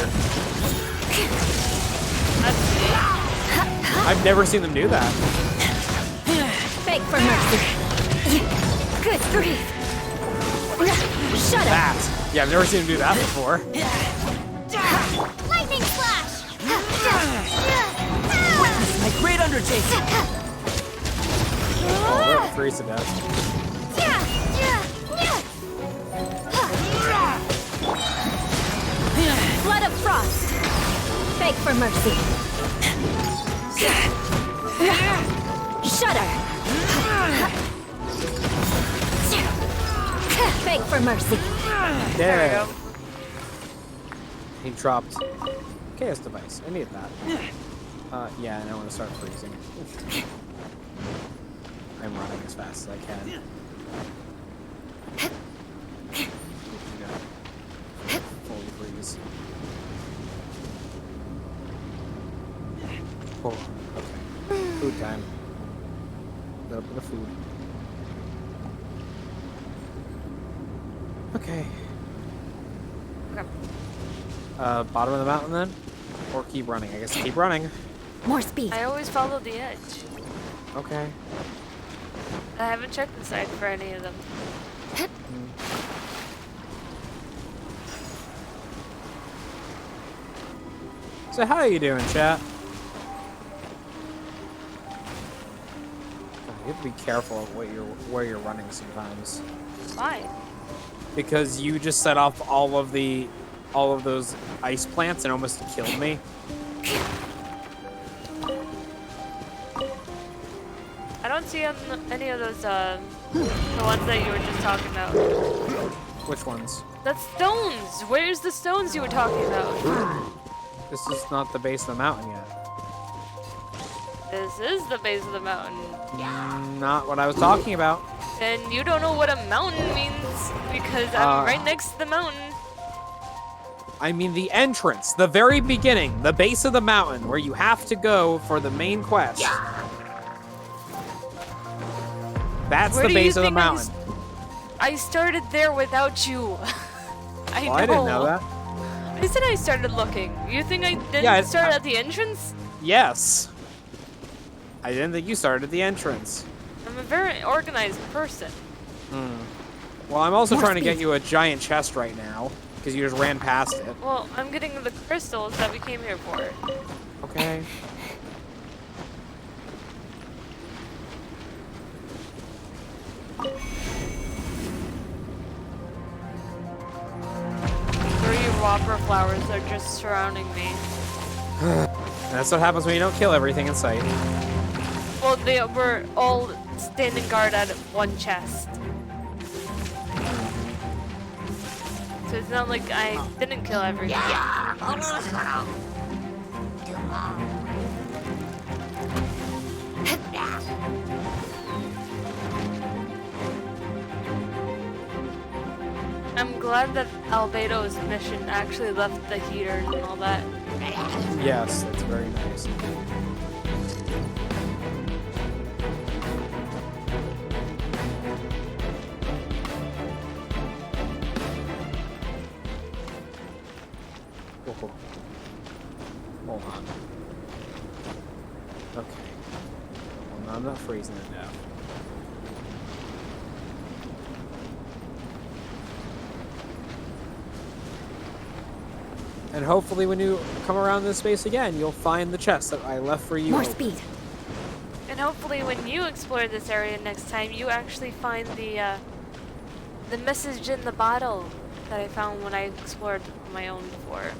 That's I've never seen them do that. Beg for mercy. Good grief. Shut up. That. Yeah, I've never seen him do that before. Lightning flash! Witness my great undertaking. Oh, they're freeze to death. Flood of frost. Beg for mercy. Shudder. Beg for mercy. There we go. He dropped chaos device. I need that. Yeah, and I want to start freezing. I'm running as fast as I can. Fully freeze. Oh, okay. Food time. A little bit of food. Okay. Okay. Bottom of the mountain then? Or keep running? I guess keep running. More speed. I always follow the edge. Okay. I haven't checked the side for any of them. So how are you doing, chat? You have to be careful of where you're running sometimes. Why? Because you just set off all of those ice plants and almost killed me. I don't see any of those, the ones that you were just talking about. Which ones? That's stones! Where's the stones you were talking about? This is not the base of the mountain yet. This is the base of the mountain. Not what I was talking about. And you don't know what a mountain means because I'm right next to the mountain. I mean the entrance, the very beginning, the base of the mountain where you have to go for the main quest. That's Where the do you base of the think mountain. I started there without you. I know. I didn't know that. I said I started looking. You think I didn't start at the entrance? Yes. I didn't think you started at the entrance. I'm a very organized person. Well, I'm also trying to get you a giant chest right now because you just ran past it. Well, I'm getting the crystals that we came here for. Okay. Three whopper flowers are just surrounding me. That's what happens when you don't kill everything in sight. Well, they were all standing guard at one chest. So it's not like I didn't kill everything. I'm glad that Albedo's mission actually left the heater and all that. Yes, that's very nice. Cool. Hold on. Okay. Well, no, I'm not freezing it now. And hopefully when you come around this space again, you'll find the chest that I left for you. More speed. And hopefully when you explore this area next time, you actually find the message in the bottle that I found when I explored on my own before.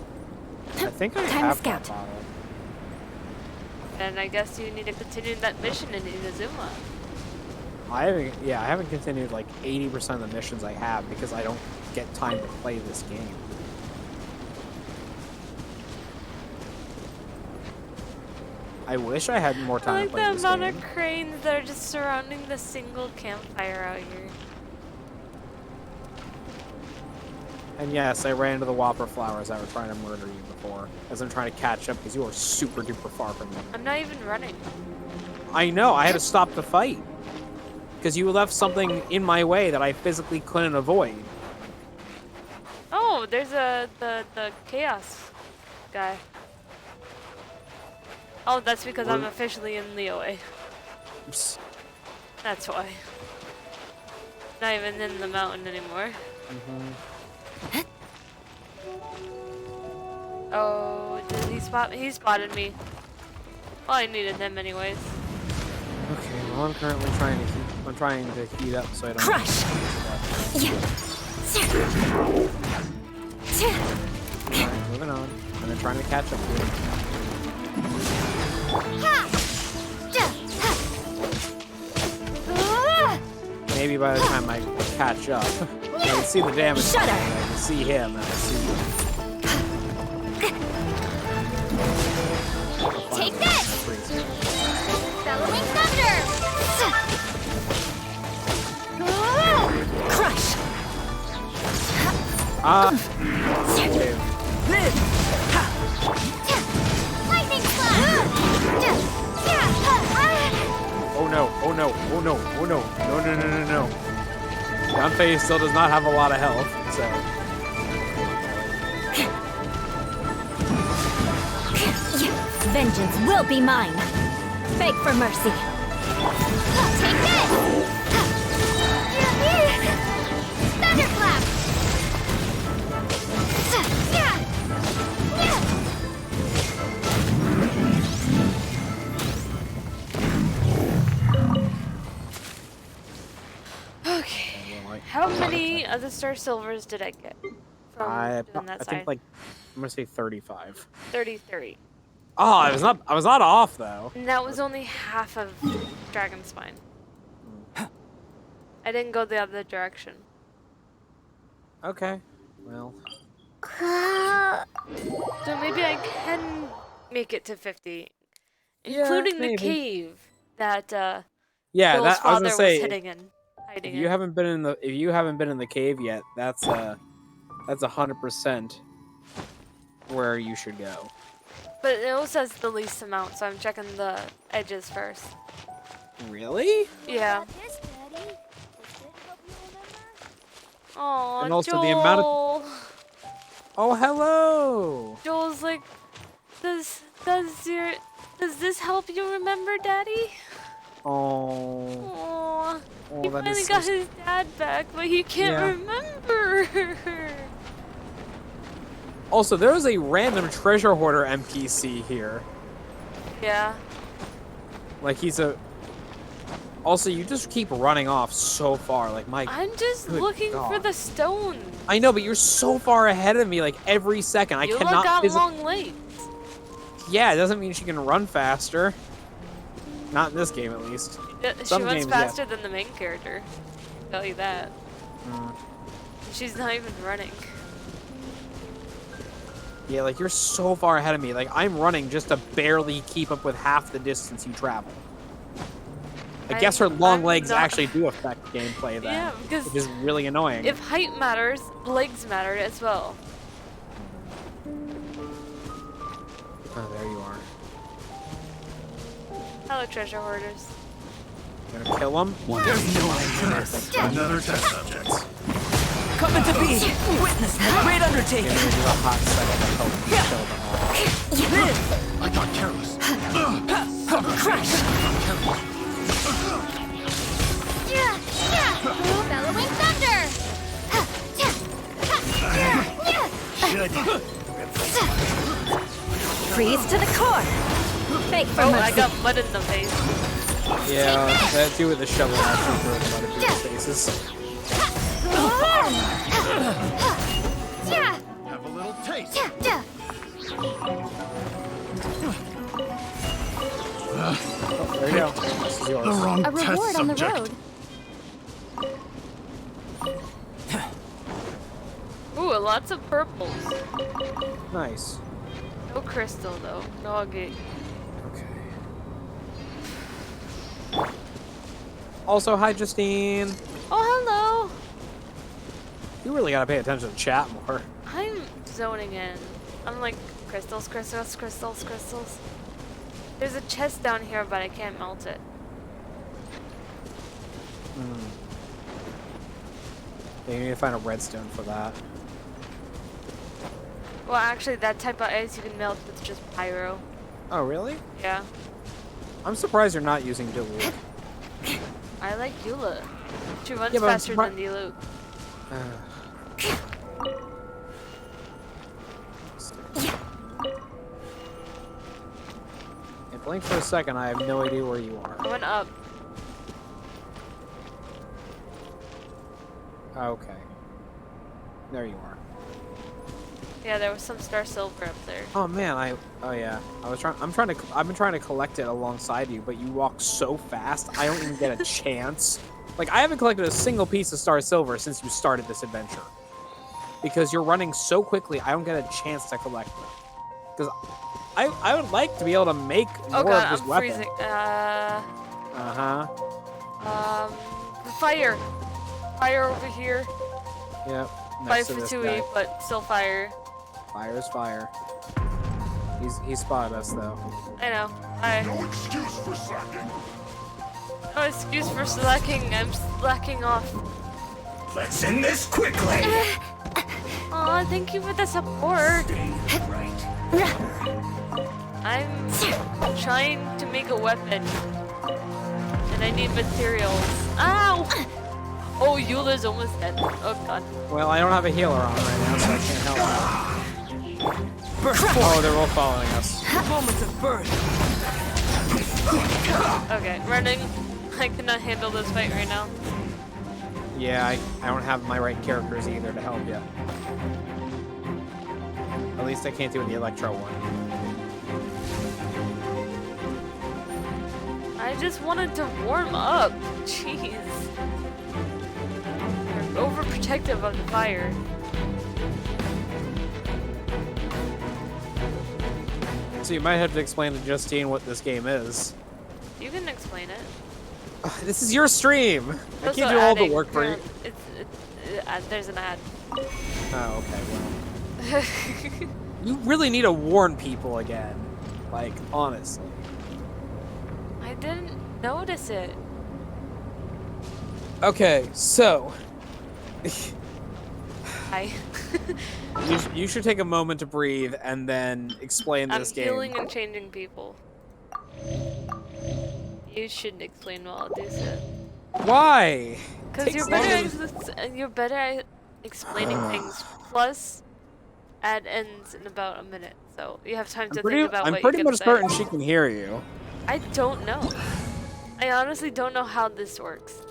I think I Time to have scout. that bottle. And I guess you need to continue that mission in Inazuma. I haven't continued like 80% of the missions I have because I don't get time to play this game. I wish I had more I time like to play the this amount game. of cranes that are just surrounding the single campfire out here. And yes, I ran into the Whopper flowers that were trying to murder you before, as I'm trying to catch up because you are super duper far from me. I'm not even running. I know, I had to stop the fight. Because you left something in my way that I physically couldn't avoid. Oh, there's the chaos guy. Oh, that's because I'm officially in Liyue. Oops. That's why. Not even in the mountain anymore. Oh, did he spot me? He spotted me. Well, I needed him anyways. Okay, well I'm currently trying to heat up so I don't Crush! Alright, moving on. And then trying to catch up to him. Maybe by the time I catch up, I can see the damage. Shudder. I can see him, and I see you. Take this! Bellowing thunder! Crush! Okay. Lightning slash! Oh no, oh no, oh no, oh no. No, no, no, no, no. Gunface still does not have a lot of health, so. Vengeance will be mine. Beg for mercy. Take this! Thunderclap! Okay. How many of the Star Silvers did I get from doing that I think side? like I'm gonna say 35. 33. Oh, I was not off though. And that was only half of Dragon Spine. I didn't go the other direction. Okay. Well. So maybe I can make it to 50. Yeah, Including the maybe. cave that Yeah, Bill's that I was father gonna say. hiding in. If you haven't been in the cave yet, that's 100% where you should go. But it also says the least amount, so I'm checking the edges first. Really? Yeah. Oh, And also Joel. the amount of. Oh, hello. Joel's like, does this help you remember, Daddy? Oh. Aww. He That finally is got so his dad back, but he can't remember. Also, there was a random treasure hoarder NPC here. Yeah. Like he's a. Also, you just keep running off so far. Like my. I'm just good looking for God. the stone. I know, but you're so far ahead of me. Like every second, I You cannot. got long legs. Yeah, it doesn't mean she can run faster. Not in this game, at least. She Some runs games, yeah. faster than the main character. I'll tell you that. She's not even running. Yeah, like you're so far ahead of me. Like I'm running just to barely keep up with half the distance you travel. I guess her long I'm legs not- actually do affect gameplay then. Yeah, because which is really annoying. if height matters, legs matter as well. Oh, there you are. Hello, treasure hoarders. Gonna kill him? There's no alternative. Another test subject. Come into being. Witness the great undertaking. Gonna do a hot second to help kill them all. I got careless. Crash. Bellowing thunder! Freeze to the core. Beg for Oh, mercy. I got mud in the face. Yeah, that dude with the shovel actually threw a lot of people's faces. Have a little taste. Oh, there you go. This is yours. The wrong A test reward on the subject. road. Ooh, lots of purples. Nice. No crystal though. No agate. Okay. Also, hi, Justine. Oh, hello. You really gotta pay attention to chat more. I'm zoning in. I'm like, crystals, crystals, crystals, crystals. There's a chest down here, but I can't melt it. Yeah, you need to find a redstone for that. Well, actually, that type of ice you can melt with just pyro. Oh, really? Yeah. I'm surprised you're not using Dilute. I like Eula. She runs Yeah, but I'm faster than Diluc. It blinked for a second. I have no idea where you are. I went up. Okay. There you are. Yeah, there was some Star Silver up there. Oh man, oh yeah. I've been trying to collect it alongside you, but you walk so fast, I don't even get a chance. Like, I haven't collected a single piece of Star Silver since you started this adventure. Because you're running so quickly, I don't get a chance to collect them. Because I would like to be able to make more God, of this I'm weapon. freezing. Fire! Fire over here. Yep. 5 for 2E, but still fire. Fire is fire. He spotted us though. I know. No excuse for slacking. No excuse for slacking. I'm slacking off. Let's end this quickly. Aw, thank you for the support. I'm trying to make a weapon. And I need materials. Ow! Oh, Eula's almost dead. Oh god. Well, I don't have a healer on right now, so I can't help. Oh, they're all following us. Moments of birth. Okay, running. I cannot handle this fight right now. Yeah, I don't have my right characters either to help you. At least I can't do the Electro one. I just wanted to warm up. Jeez. You're overprotective of the fire. So you might have to explain to Justine what this game is. You can explain it. This is your stream. I Also can't do all the adding, work for you. There's an ad. Oh, okay, well. You really need to warn people again. Like, honestly. I didn't notice it. Okay, so. Hi. You should take a moment to breathe and then explain this I'm game. healing and changing people. You shouldn't explain while I do so. Why? Because you're better at explaining things. Plus, ad ends in about a minute, so you have time to think about what you I'm pretty can much say. certain she can hear you. I don't know. I honestly don't know how this works.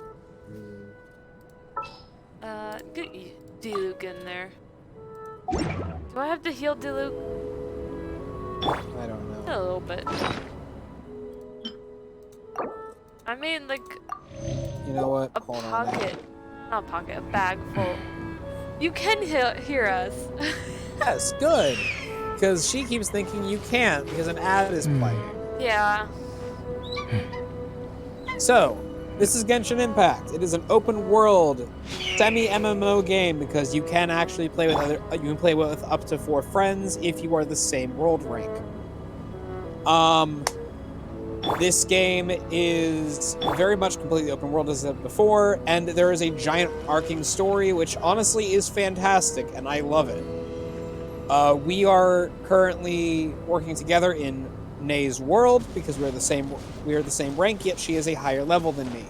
Get Diluc in there. Do I have to heal Diluc? I don't know. A little bit. I mean, like, You know what? a Hold on. pocket. Not a pocket, a bag full. You can hear us. Yes, good. Because she keeps thinking you can't because an ad is playing. Yeah. So, this is Genshin Impact. It is an open world semi-MMO game because you can actually play with you can play with up to 4 friends if you are the same world rank. This game is very much completely open world as I said before, and there is a giant arcing story which honestly is fantastic and I love it. We are currently working together in Nay's world because we are the same rank, yet she is a higher level than me.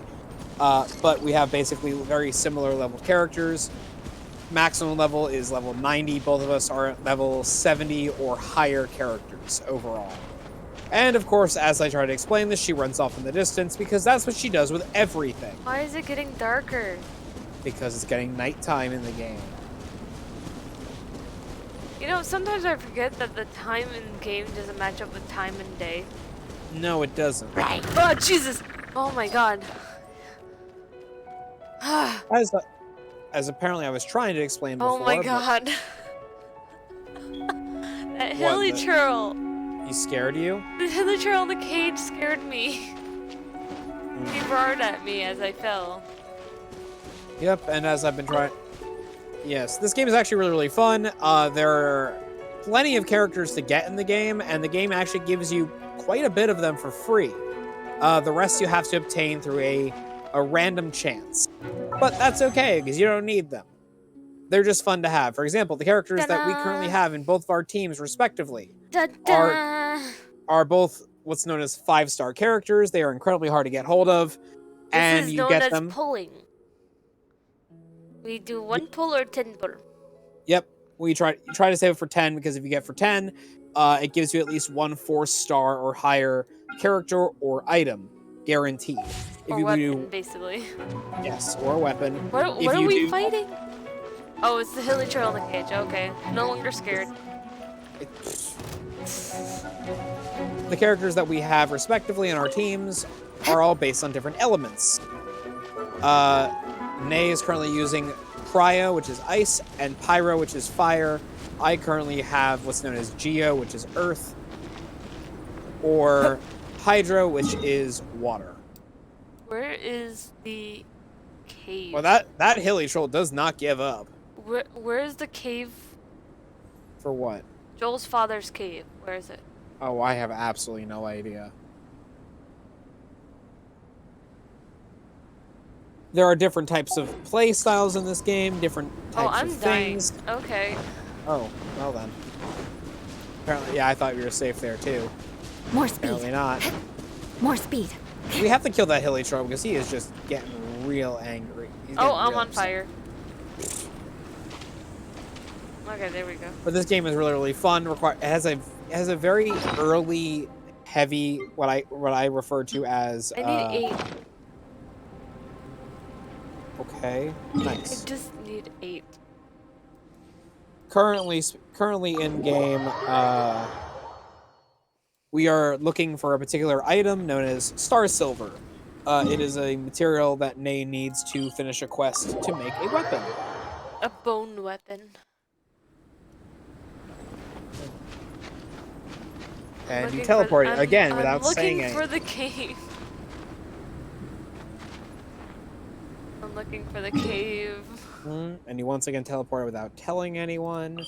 But we have basically very similar level characters. Maximum level is level 90. Both of us are at level 70 or higher characters overall. And of course, as I try to explain this, she runs off in the distance because that's what she does with everything. Why is it getting darker? Because it's getting nighttime in the game. You know, sometimes I forget that the time in game doesn't match up with time in day. No, it doesn't. Right. Oh, Jesus! Oh my god. As apparently I was trying to explain before. Oh my god. That hilly churl. He scared you? The hilly churl in the cage scared me. He roared at me as I fell. Yep, and as I've been trying... Yes, this game is actually really, really fun. There are plenty of characters to get in the game, and the game actually gives you quite a bit of them for free. The rest you have to obtain through a random chance. But that's okay, because you don't need them. They're just fun to have. For example, the characters that we currently have in both of our teams, respectively, are both what's known as 5-star characters. They are incredibly hard to get hold of. and This is you known get as them. pulling. We do 1 pull or 10 pull. Yep. You try to save it for 10 because if you get for 10, it gives you at least 1 4-star or higher character or item guaranteed. If Or you weapon, do, basically. yes, or a weapon. What If are you we do, fighting? Oh, it's the hilly trail in the cage. Okay. No longer scared. The characters that we have respectively in our teams are all based on different elements. Nay is currently using Cryo, which is ice, and Pyro, which is fire. I currently have what's known as Geo, which is earth, or Hydro, which is water. Where is the cave? Well, that hilly troll does not give up. Where is the cave? For what? Joel's father's cave. Where is it? Oh, I have absolutely no idea. There are different types of play styles in this game, different types I'm of things. dying. Okay. Oh, well then. Apparently, yeah, I thought we were safe there too. More speed. Apparently not. More speed. We have to kill that hilly troll because he is just getting real angry. He's Oh, getting I'm real on upset. fire. Okay, there we go. But this game is really, really fun. It has a very early, heavy what I refer to as. I need 8. Okay, I nice. just need 8. Currently in game, we are looking for a particular item known as Star Silver. It is a material that Nay needs to finish a quest to make a weapon. A bone weapon. And you teleport it again without I'm saying looking for anything. the cave. I'm looking for the cave. And you once again teleport without telling anyone.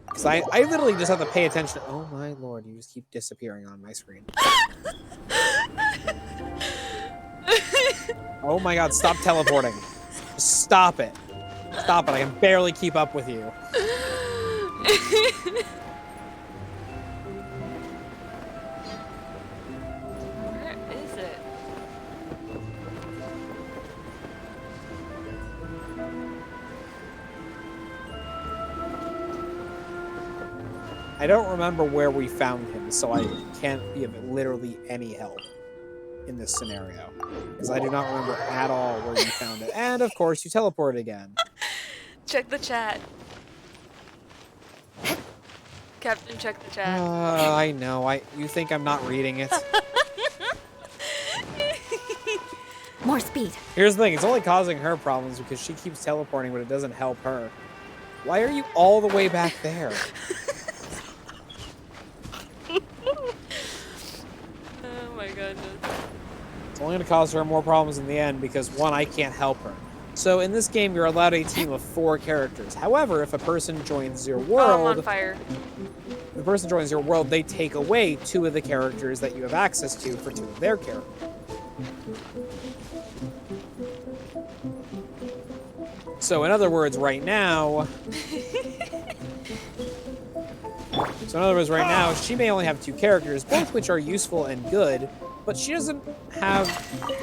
Because I literally just have to pay attention. Oh my lord, you just keep disappearing on my screen. Oh my god, stop teleporting. Just stop it. Stop it, I can barely keep up with you. Where is it? I don't remember where we found him, so I can't be of literally any help in this scenario. Because I do not remember at all where you found it. And of course, you teleport again. Check the chat. Captain, check the chat. I know. You think I'm not reading it? More speed. Here's the thing. It's only causing her problems because she keeps teleporting, but it doesn't help her. Why are you all the way back there? Oh my goodness. It's only going to cause her more problems in the end because, one, I can't help her. So in this game, you're allowed a team of 4 characters. However, if a person joins your Oh, I'm world, on fire. if a person joins your world, they take away 2 of the characters that you have access to for 2 of their characters. So in other words, right now, she may only have 2 characters, both which are useful and good, but she doesn't have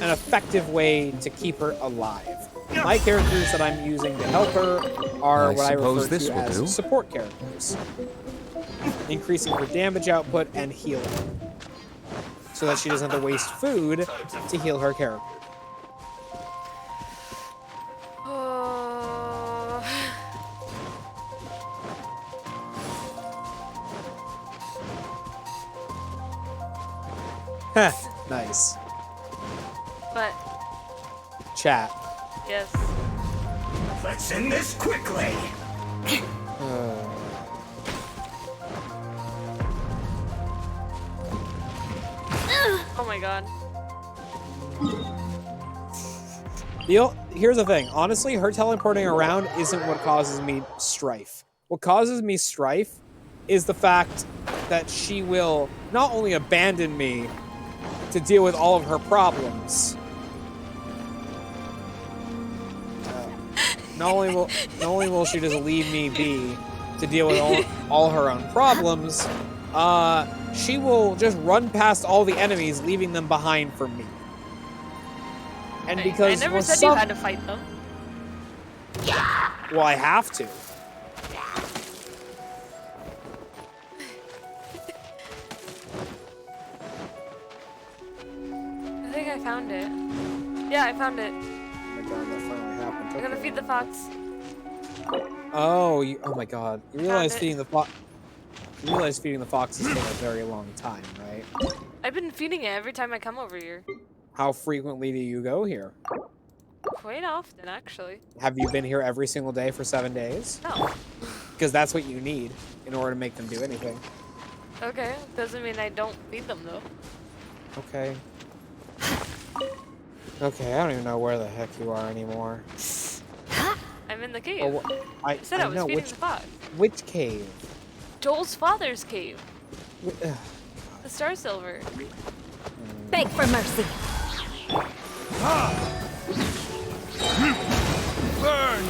an effective way to keep her alive. My characters that I'm using to help her are what I refer to as support characters, increasing her damage output and healing, so that she doesn't have to waste food to heal her character. Heh, nice. But Chat. yes. Let's end this quickly. Oh my god. Here's the thing. Honestly, her teleporting around isn't what causes me strife. What causes me strife is the fact that she will not only abandon me to deal with all of her problems. Not only will she just leave me be to deal with all her own problems, she will just run past all the enemies, leaving them behind for me. And I because never for said some... you had to fight them. Well, I have to. I think I found it. Yeah, I found it. Oh my god, that finally happened. I'm gonna feed the fox. Oh, oh my god. You realize it. feeding the fox... You realize feeding the foxes take a very long time, right? I've been feeding it every time I come over here. How frequently do you go here? Quite often, actually. Have you been here every single day for 7 days? No. Because that's what you need in order to make them do anything. Okay, doesn't mean I don't feed them, though. Okay. Okay, I don't even know where the heck you are anymore. I'm in the cave. Oh, I said I was know feeding which, the fox. which cave? Joel's father's cave. Ugh. The Star Silver. Beg for mercy. Burn!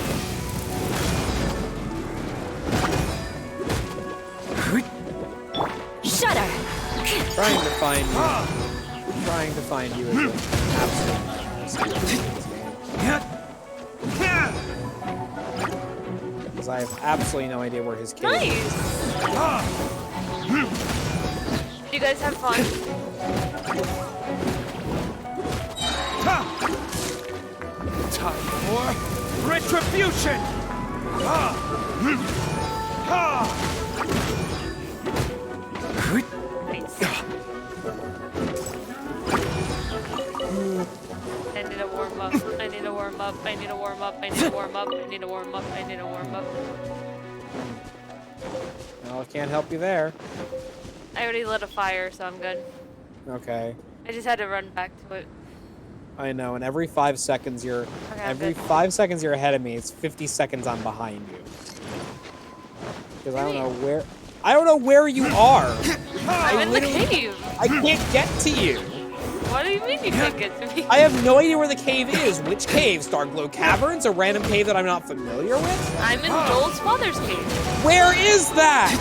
Shudder. Trying to find you. Trying to find you is an absolute because I have absolutely no idea where his cave is. Nice! You guys have fun? Time for retribution! Nice. I need to warm up. I need to warm up. I need to warm up. I need to warm up. I need to warm up. I need to warm up. Well, I can't help you there. I already lit a fire, so I'm good. Okay. I just had to run back to it. I know, and every 5 seconds you're I'm good. 5 seconds you're ahead of me, it's 50 seconds I'm behind you. Because I don't know where you are. I'm in the cave. I can't get to you. What do you mean you can't get to me? I have no idea where the cave is. Which cave? Starglow Caverns? A random cave that I'm not familiar with? I'm in Joel's father's cave. Where is that?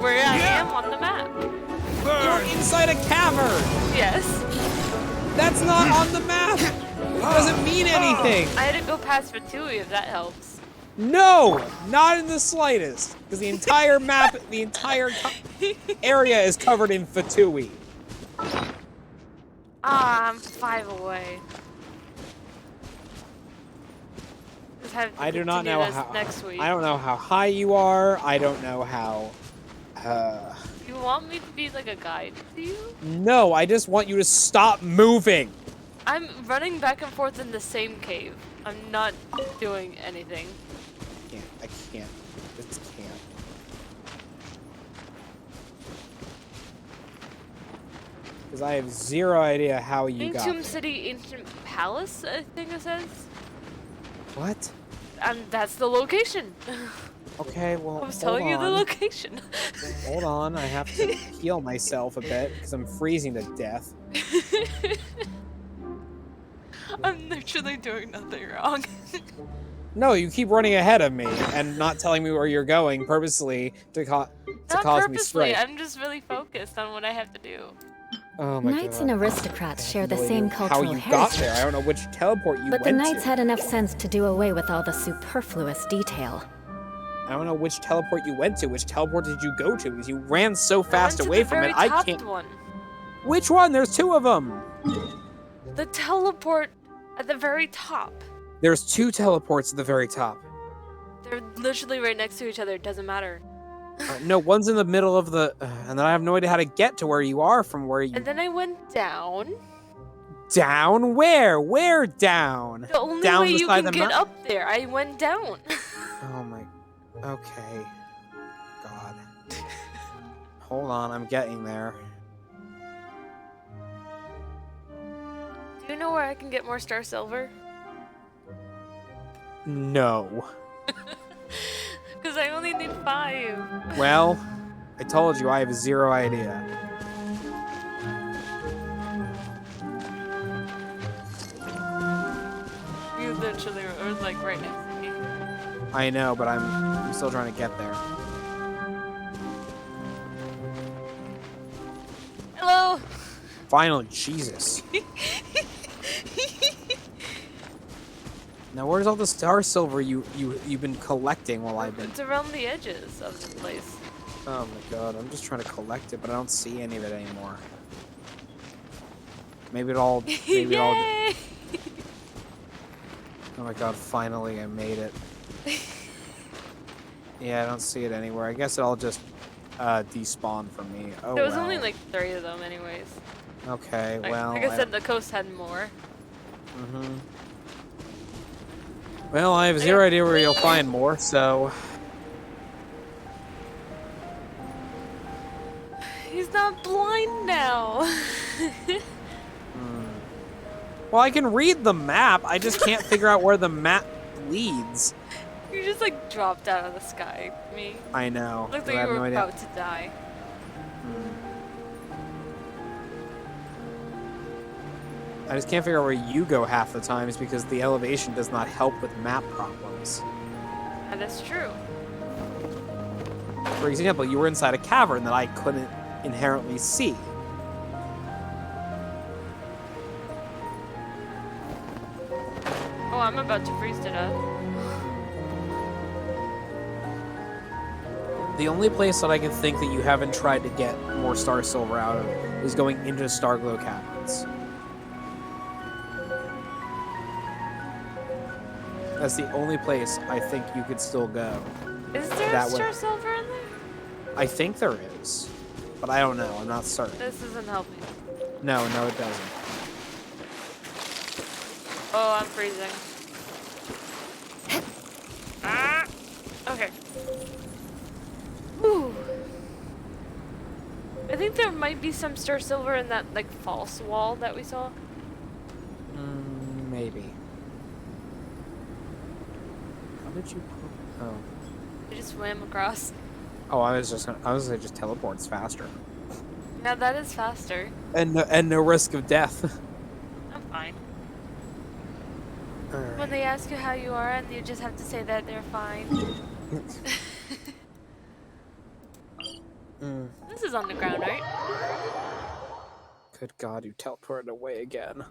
Where I am on the map. You're inside a cavern. Yes. That's not on the map. It doesn't mean anything. I had to go past Fatui if that helps. No, not in the slightest. Because the entire map, the entire area is covered in Fatui. Ah, I'm 5 away. Just have to I do not continue know this how. next week. I don't know how high you are. I don't know how. You want me to be like a guide to you? No, I just want you to stop moving. I'm running back and forth in the same cave. I'm not doing anything. I can't. Just can't. Because I have zero idea how you got Tomb there. City Ancient Palace, I think it says. What? That's the location. Okay, well, I was telling you the location. Hold on, I have to heal myself a bit because I'm freezing to death. I'm literally doing nothing wrong. No, you keep running ahead of me and not telling me where you're going purposely to cause me strife. I'm just really focused on what I have to do. Oh my Knights god. and aristocrats share the No same idea cultural how you heritage. got there. I don't know which teleport you But went the knights to. had enough sense to do away with all the superfluous detail. I don't know which teleport you went to. Which teleport did you go to? Because you ran so I fast went to away the from very it. I top can't. one. Which one? There's 2 of them. The teleport at the very top. There's 2 teleports at the very top. They're literally right next to each other. It doesn't matter. No, one's in the middle of the, and then I have no idea how to get to where you are from where you. And then I went down. Down where? Where down? The only down way you beside can the get mou- up there. I went down. Oh my. Okay. God. Hold on, I'm getting there. Do you know where I can get more Star Silver? No. Because I only need 5. Well, I told you I have 0 idea. You literally were like right next to me. I know, but I'm still trying to get there. Hello. Finally, Jesus. Now, where's all the star silver you've been collecting while I've been? It's around the edges of the place. Oh my god, I'm just trying to collect it, but I don't see any of it anymore. Maybe it all. Maybe it all. Yay! Oh my god, finally I made it. Yeah, I don't see it anywhere. I guess it all just despawned for me. Oh, There was well. only like 3 of them, anyways. Okay, well. Like I said, the coast had more. Mm-hmm. Well, I have zero idea where you'll find more, so. He's not blind now. Well, I can read the map. I just can't figure out where the map leads. You just like dropped out of the sky, me. I know. Looks I like have you no were idea. about to die. I just can't figure out where you go half the times because the elevation does not help with map problems. That is true. For example, you were inside a cavern that I couldn't inherently see. Oh, I'm about to freeze to death. The only place that I can think that you haven't tried to get more Star Silver out of is going into Starglow Caverns. That's the only place I think you could still go. Is there that a Star way. Silver in there? I think there is, but I don't know. I'm not certain. This isn't helping. No, it doesn't. Oh, I'm freezing. Ah! Okay. Whew. I think there might be some Star Silver in that, like, false wall that we saw. Maybe. How did you? Oh. I just swam across. Oh, I was gonna just teleports faster. Now that is faster. And no risk of death. I'm fine. Alright. When they ask you how you are, and you just have to say that they're fine. This is underground, right? Good God, you teleported away again.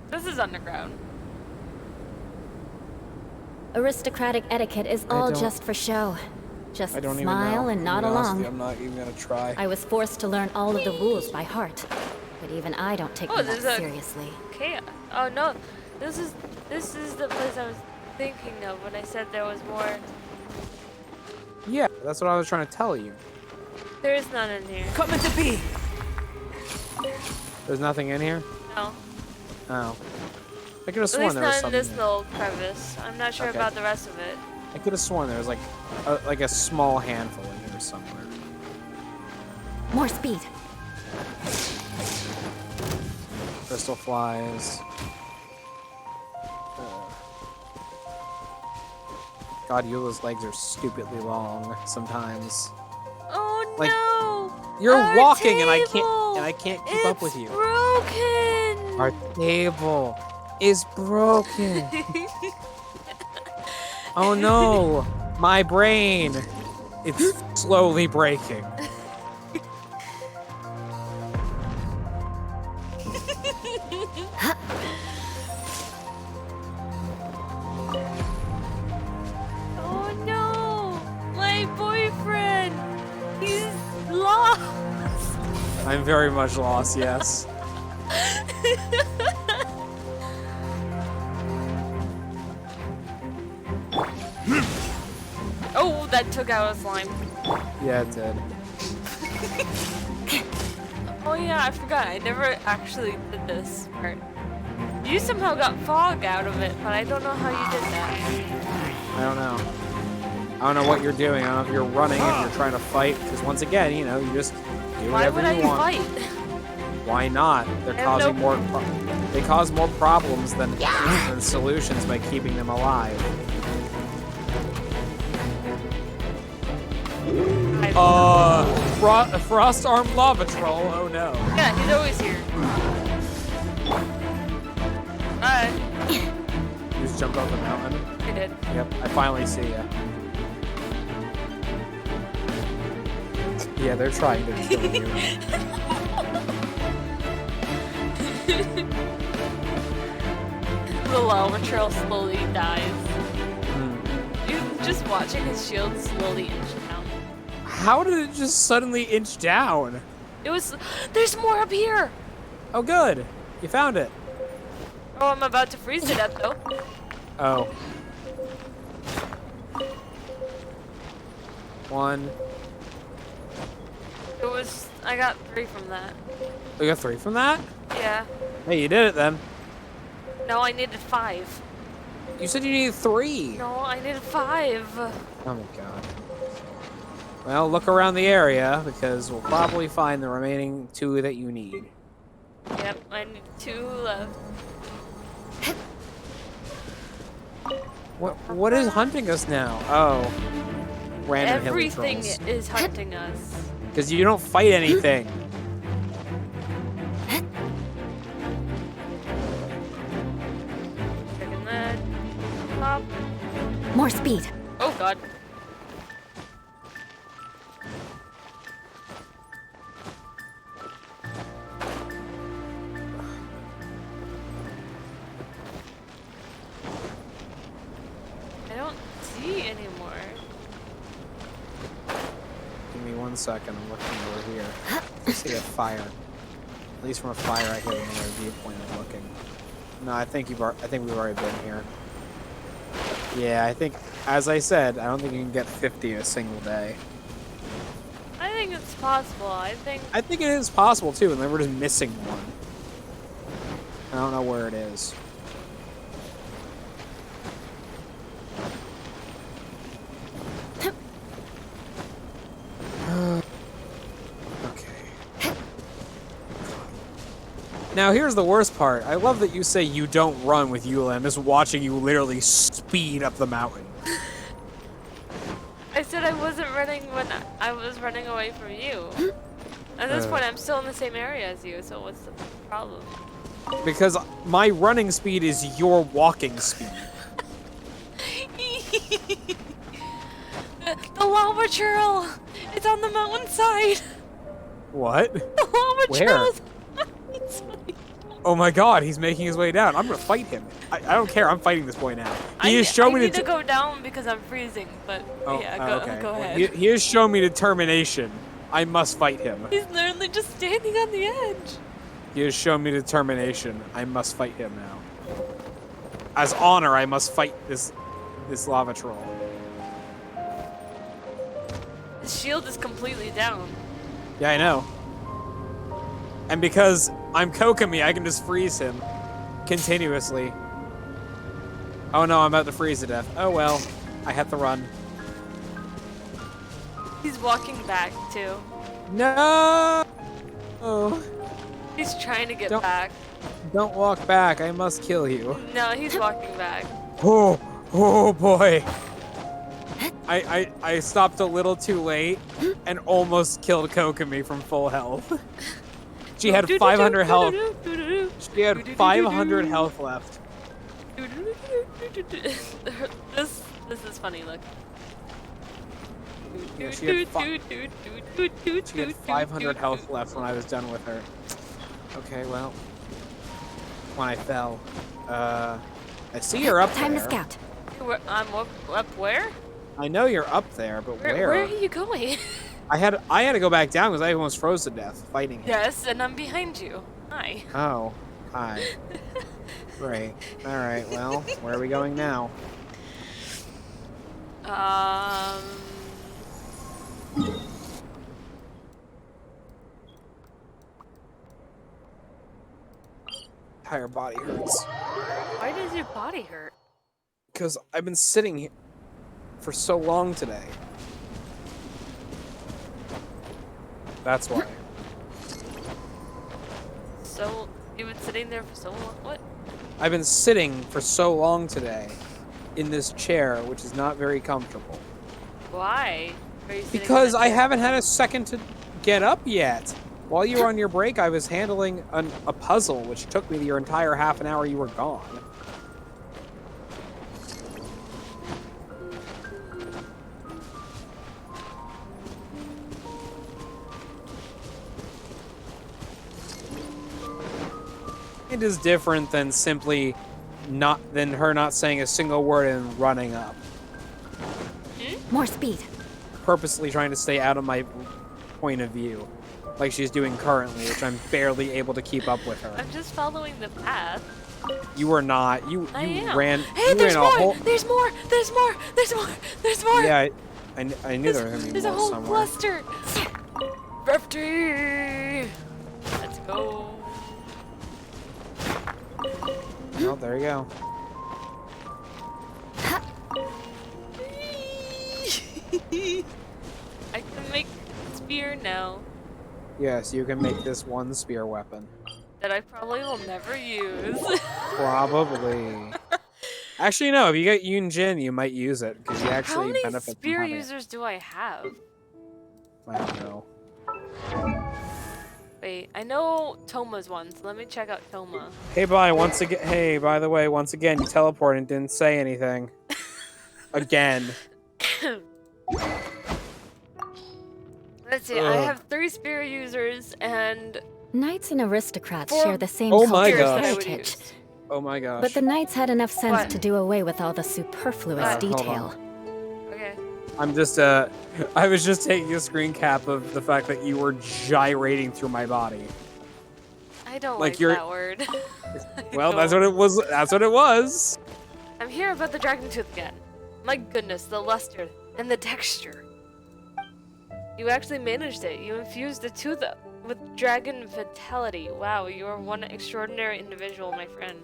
This is underground. Aristocratic etiquette is all just for show. Just I don't smile even know. and nod To be honest with along. you, I'm not even gonna try. I was forced to learn all of the rules by heart, but even I don't take them that seriously. Chaos. Oh no, this is the place I was thinking of when I said there was more. Yeah, that's what I was trying to tell you. There is none in here. Coming to be. There's nothing in here? No. Oh. I could have At sworn least there was not in something this there. little crevice. I'm not sure Okay. about the rest of it. I could have sworn there was like a small handful in here somewhere. More speed. Crystal flies. God, Eula's legs are stupidly long sometimes. Oh Like, no! You're Our walking and I table! can't keep up with you. Broken! Our table is broken. Oh no, my brain. It's slowly breaking. Oh no! My boyfriend! He's lost! I'm very much lost, yes. Oh, that took out a slime. Yeah, it did. Oh yeah, I forgot. I never actually did this part. You somehow got fog out of it, but I don't know how you did that. I don't know. I don't know what you're doing. I don't know if you're running, if you're trying to fight, because once again, you know, you just do Why whatever would I you want. fight? Why not? They're I have causing no- they cause more problems than solutions by keeping them alive. Frost armed lava troll. Oh no. Yeah, he's always here. Alright. You just jumped off the mountain. I did. Yep, I finally see ya. Yeah, they're trying to kill you. the lava trail slowly dies. You just watching his shield slowly inch down. How did it just suddenly inch down? It was. There's more up here. Oh, good. You found it. Oh, I'm about to freeze to death though. Oh. 1. It was. I got 3 from that. We got 3 from that? Yeah. Hey, you did it then. No, I needed 5. You said you needed 3. No, I needed 5. Oh my god. Well, look around the area, because we'll probably find the remaining 2 that you need. Yep, I need 2 left. What is hunting us now? Oh. Random Everything hilly trolls. is hunting us. Because you don't fight anything. Checking that. Pop. More speed. Oh god. I don't see anymore. Give me 1 second. I'm looking over here. I see a fire. At least from a fire, I have another viewpoint of looking. No, I think we've already been here. Yeah, I think, as I said, I don't think you can get 50 a single day. I think it's possible. I think it is possible too, and then we're just missing one. I don't know where it is. Okay. Now here's the worst part. I love that you say you don't run with Eula. I'm just watching you literally speed up the mountain. I said I wasn't running when I was running away from you. At this point, I'm still in the same area as you, so what's the problem? Because my running speed is your walking speed. The lava trail! It's on the mountainside! What? The lava Where? trail's Oh my god, he's making his way down. I'm gonna fight him. I don't care, I'm fighting this boy now. He has shown I me need to go down because I'm freezing, but yeah, go ahead. He has shown me determination. I must fight him. He's literally just standing on the edge. He has shown me determination. I must fight him now. As honor, I must fight this lava troll. His shield is completely down. Yeah, I know. And because I'm Kokomi, I can just freeze him continuously. Oh no, I'm about to freeze to death. Oh well, I have to run. He's walking back too. No! Oh. He's trying to get back. Don't walk back, I must kill you. No, he's walking back. Oh boy. I stopped a little too late and almost killed Kokomi from full health. She had 500 health. She had 500 health left. This is funny, look. Yeah, she had 500 health left when I was done with her. Okay, well. When I fell. I see you're up there. Time to scout. I'm up where? I know you're up there, but where? Where are you going? I had to go back down because I almost froze to death fighting him. Yes, and I'm behind you. Hi. Oh, hi. Great. All right. Well, where are we going now? Entire body hurts. Why does your body hurt? Because I've been sitting here for so long today. That's why. So, you've been sitting there for so long? What? I've been sitting for so long today in this chair, which is not very comfortable. Why? Are you sitting Because in I that haven't had a second to get up yet. While you were on your break, I was handling a puzzle, which took me your entire half an hour you were gone. It is different than simply her not saying a single word and running up. More speed. Purposely trying to stay out of my point of view. Like she's doing currently, which I'm barely able to keep up with her. I'm just following the path. You were not. You am. ran. Hey, you there's ran more! a whole... There's more! There's more! There's more! There's more! Yeah, I knew there was gonna be There's a more whole somewhere. cluster! Rafty! Let's go. Oh, there you go. I can make spear now Yes, you can make this one spear weapon. that I probably will never use. Probably. Actually, no. If you get Yoon Jin, you might use it because you How actually many benefit from spear having it. users do I have? I don't know. Wait, I know Toma's one, so let me check out Toma. Hey, by the way, once again, you teleported and didn't say anything. Again. Let's see, I have 3 spear users and Knights and aristocrats 4 share the same Oh my cultural God. that I would heritage. use. Oh my gosh. But the knights had enough sense What? to do away with all the superfluous What? Hold detail. Okay. I'm just, I was just taking a screen cap of the fact that you were gyrating through my body. I don't Like like you're- that word. Well, that's what it was. That's what it was. I'm here about the dragon tooth again. My goodness, the luster and the texture. You actually managed it. You infused the tooth with dragon vitality. Wow, you are one extraordinary individual, my friend.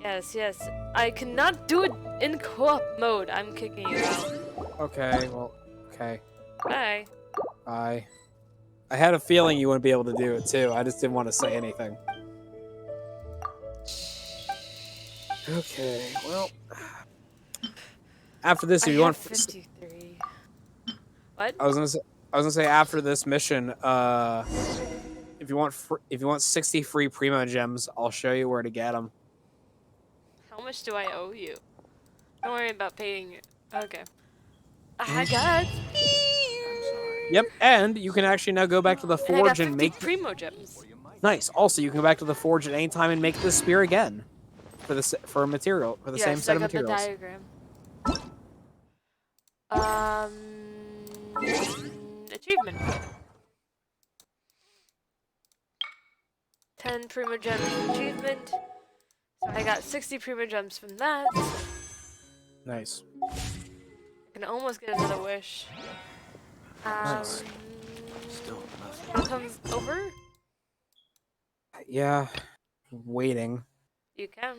Yes, yes. I cannot do it in co-op mode. I'm kicking you out. Okay, well, okay. Bye. Bye. I had a feeling you wouldn't be able to do it too. I just didn't want to say anything. Okay, well. After this, if you I want, have 53. What? I was gonna say after this mission, if you want 60 free primo gems, I'll show you where to get them. How much do I owe you? Don't worry about paying you. Okay. I got. Yep, and you can actually now go back to the And I got forge 50 and make. primo gems. Nice. Also, you can go back to the forge at any time and make this spear again, for a material for the same set of I got materials. the diagram. Achievement. 10 primo gems achievement. So I got 60 primo gems from that. Nice. I can almost get another wish. Nice. Wanna come over? Yeah. Waiting. You can.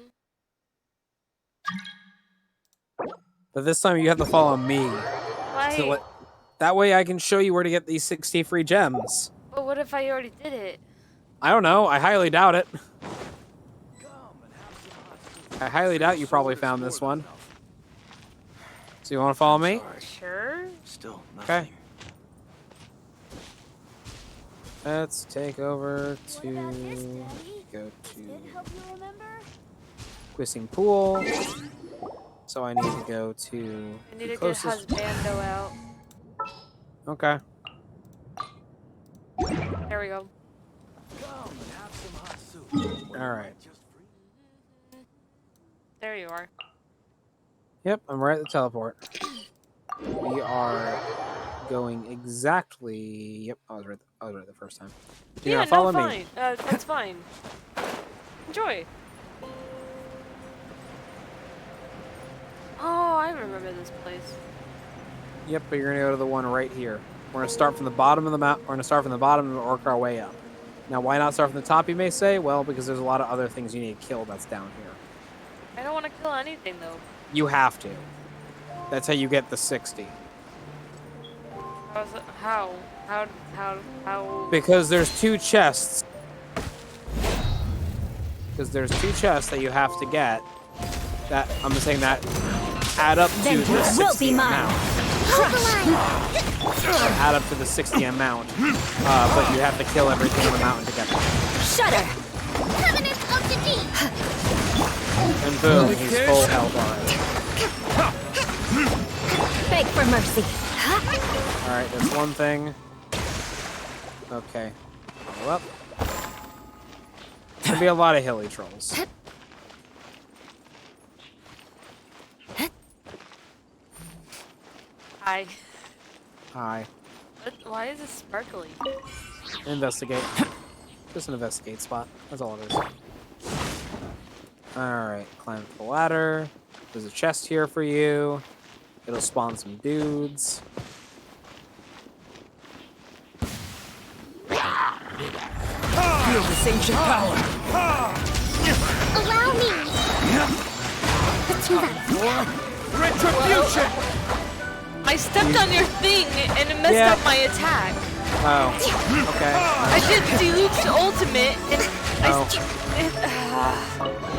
But this time you have to follow me. Why? That way I can show you where to get these 60 free gems. But what if I already did it? I don't know. I highly doubt it. I highly doubt you probably found this one. So you want to follow me? Sure. Still Okay. Let's take over to go to Quissing Pool. So I need to go to I need to the get closest. Husbando out. Okay. There we go. All right. There you are. Yep, I'm right at the teleport. We are going exactly. Yep, I was right the first time. Yeah, follow no, me. fine. That's fine. Enjoy. Oh, I remember this place. Yep, but you're gonna go to the one right here. We're gonna start from the bottom of the map. We're gonna start from the bottom and work our way up. Now, why not start from the top? You may say. Well, because there's a lot of other things you need to kill that's down here. I don't want to kill anything though. You have to. That's how you get the 60. How? Because there's 2 chests. Because there's 2 chests that you have to get. That I'm saying that add up to the 60 amount. Add up to the 60 amount. But you have to kill everything on the mountain to get them. Shudder! Covenant of the Deep! And boom, he's full health already. Beg for mercy. Alright, that's one thing. Okay. Follow up. There'll be a lot of hilly trolls. Hi. Hi. Why is this sparkly? Investigate. Just an investigate spot. That's all it is. Alright, climb up the ladder. There's a chest here for you. It'll spawn some dudes. Feel this ancient power. Allow me. Retribution. I stepped on your thing and it messed up my attack. Oh, okay. I did Diluc's ultimate and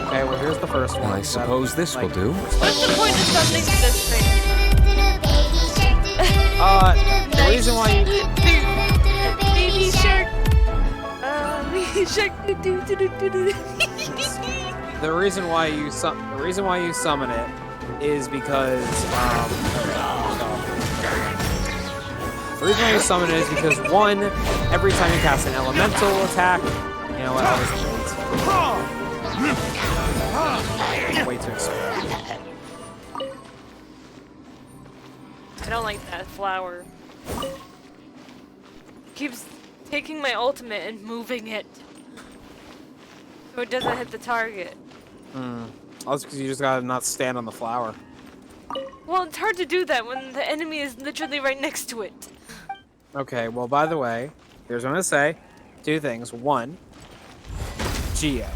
Okay, well here's the first one. I suppose this will do. What's the point of summoning this thing? The reason why you... Baby shark. Baby shark. The reason why you summon it is because the reason why you summon it is because one, every time you cast an elemental attack, you know what? I'll just wait to explain. I don't like that flower. Keeps taking my ultimate and moving it. So it doesn't hit the target. That's because you just gotta not stand on the flower. Well, it's hard to do that when the enemy is literally right next to it. Okay, well, by the way, here's what I'm gonna say. Two things. One, Geo.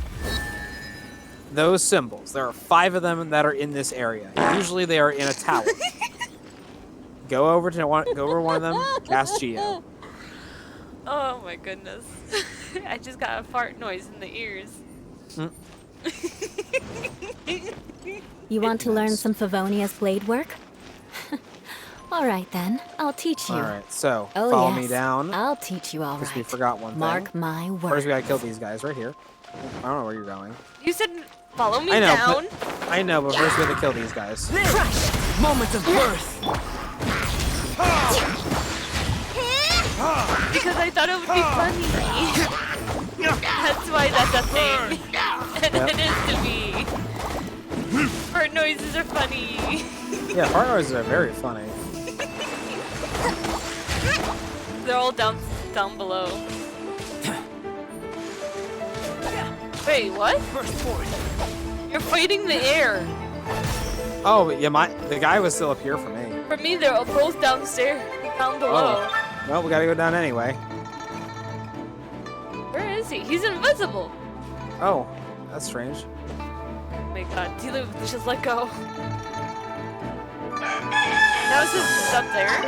Those symbols, there are 5 of them that are in this area. Usually they are in a tower. Go over one of them, cast Geo. Oh my goodness. I just got a fart noise in the ears. You want to learn some Favonia's blade work? All right then, I'll teach you. All right, so Oh, follow yes. me down. I'll teach you all Because right. we forgot one thing. Mark my words. First, we gotta kill these guys right here. I don't know where you're going. You said follow me I know, down. I know, but first we have to kill these guys. Crush. Moment of birth. Because I thought it would be funny. That's why that's a thing. And it is to me. Fart noises are funny. Yeah, fart noises are very funny. They're all down below. Wait, what? First point. You're fighting the air. Oh, yeah, the guy was still up here for me. For me, they're both down below. Oh. Well, we gotta go down anyway. Where is he? He's invisible. Oh, that's strange. Oh my god, Diluc, just let go. Now it says it's up there.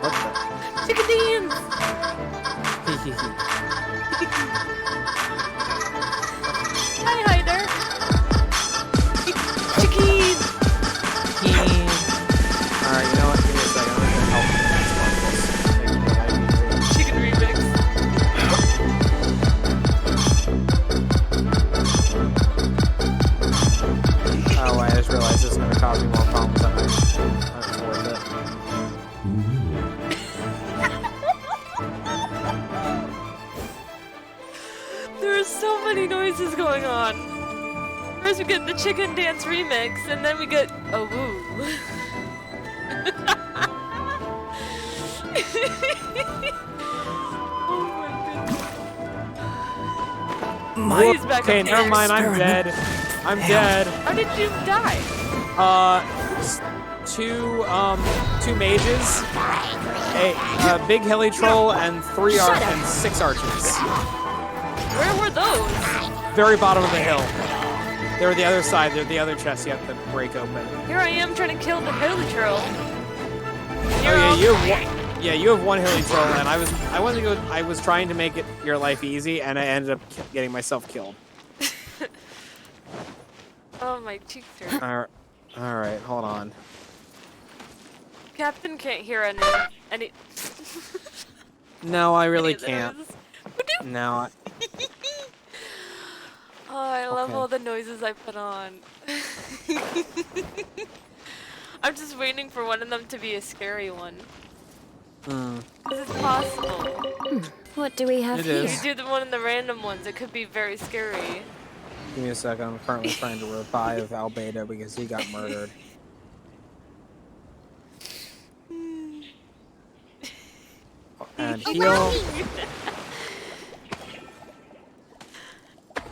What Chickadines! the? Hi, Hyder. Chicken! Alright, you know what? Give me a second. I'm gonna help you. Chicken remix. Oh, I just realized this is gonna cause me more problems than I'm worth it. There are so many noises going on. First we get the chicken dance remix, and then we get a woo. Oh my goodness. He's back Okay, up never there. mind. I'm dead. I'm dead. How did you die? Two mages, a big hilly troll, and 6 archers. Where were those? Very bottom of the hill. They were the other side. They're the other chest you have to break open. Here I am trying to kill the hilly troll. Oh yeah, you have one hilly troll, and I was trying to make your life easy, and I ended up getting myself killed. Oh, my cheeks hurt. All right, hold on. Captain can't hear any. No, I really any can't. of those. No. Oh, I love Okay. all the noises I put on. I'm just waiting for one of them to be a scary one. Because it's possible. What do we have It here? is. You do the one of the random ones, it could be very scary. Give me a second. I'm currently trying to revive Albedo because he got murdered. And heal.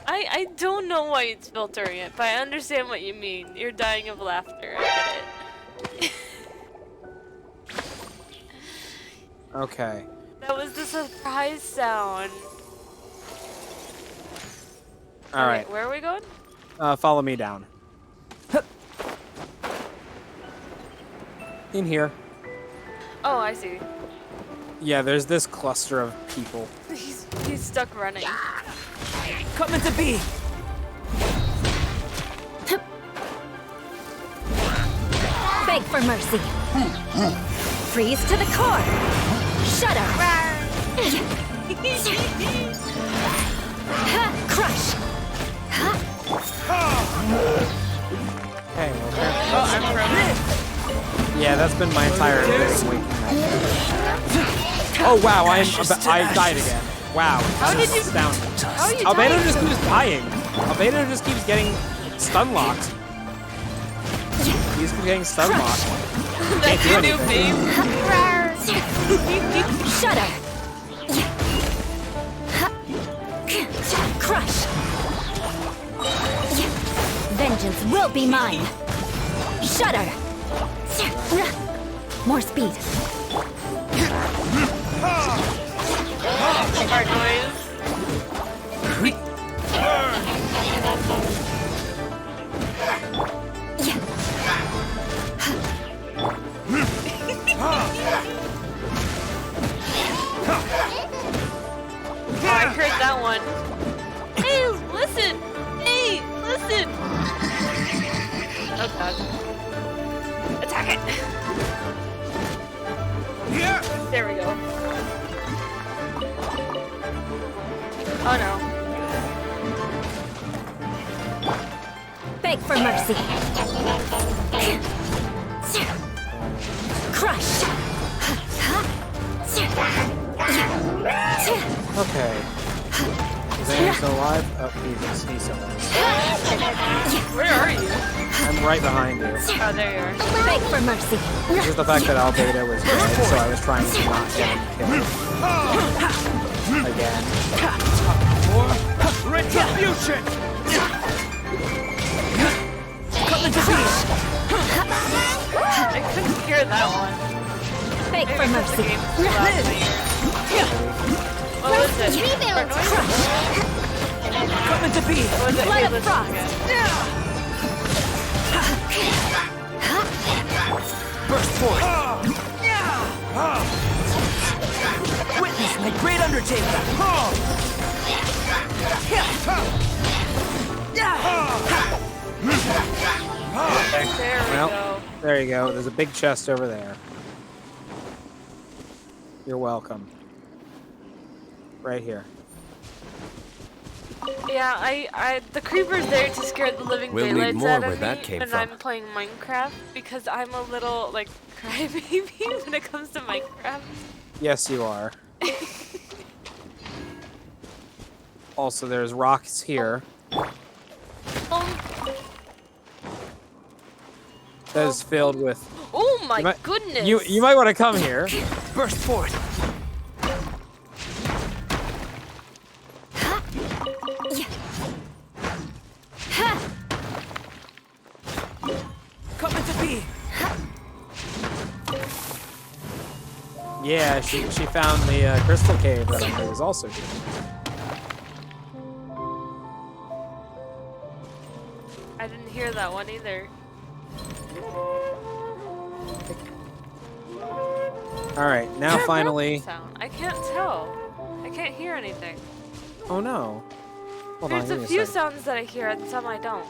I don't know why it's filtering it, but I understand what you mean. You're dying of laughter. I get it. Okay. That was the surprise sound. All right. Where are we going? Follow me down. In here. Oh, I see. Yeah, there's this cluster of people. He's stuck running. Coming to be. Beg for mercy. Freeze to the core. Shudder. Crush. Hey, okay. Oh, I'm frozen. Yeah, that's been my entire waking night. Oh wow, I died again. Wow. How did you? Astounding. How are you Albedo dying just so keeps dying. Albedo just keeps getting stun locked. He's getting stun locked. That's your new anything. theme. Shudder. Crush. Vengeance will be mine. Shudder. More speed. Fart noise. Oh, I heard that one. Hey, listen! Hey, listen! Oh god. Attack it! There we go. Oh no. Beg for mercy. Crush. Okay. Is anyone still alive? Oh, he's still alive. Where are you? I'm right behind you. Oh, there you are. Beg for mercy. It's just the fact that Albedo was dead, so I was trying to not get him killed. Again. Retribution. Coming to be. I couldn't hear that one. Beg for mercy. What was it? Rebuild. Coming to be. What was it? Blood Hey, of listen frost. again. Burst forth. Witness my great undertaking. There we Well, go. there you go. There's a big chest over there. You're welcome. Right here. Yeah, the creeper's there to scare the living We'll need daylights more out where of that me came when from. I'm playing Minecraft because I'm a little like crybaby when it comes to Minecraft. Yes, you are. Also, there's rocks here. That is filled with. Oh my You might- goodness! You might want to come here. Burst forth. Coming to be. Yeah, she found the crystal cave that I was also here. I didn't hear that one either. All right, now finally. Sound. I can't tell. I can't hear anything. Oh no. Hold on, There's give a me few second. sounds that I hear and some I don't.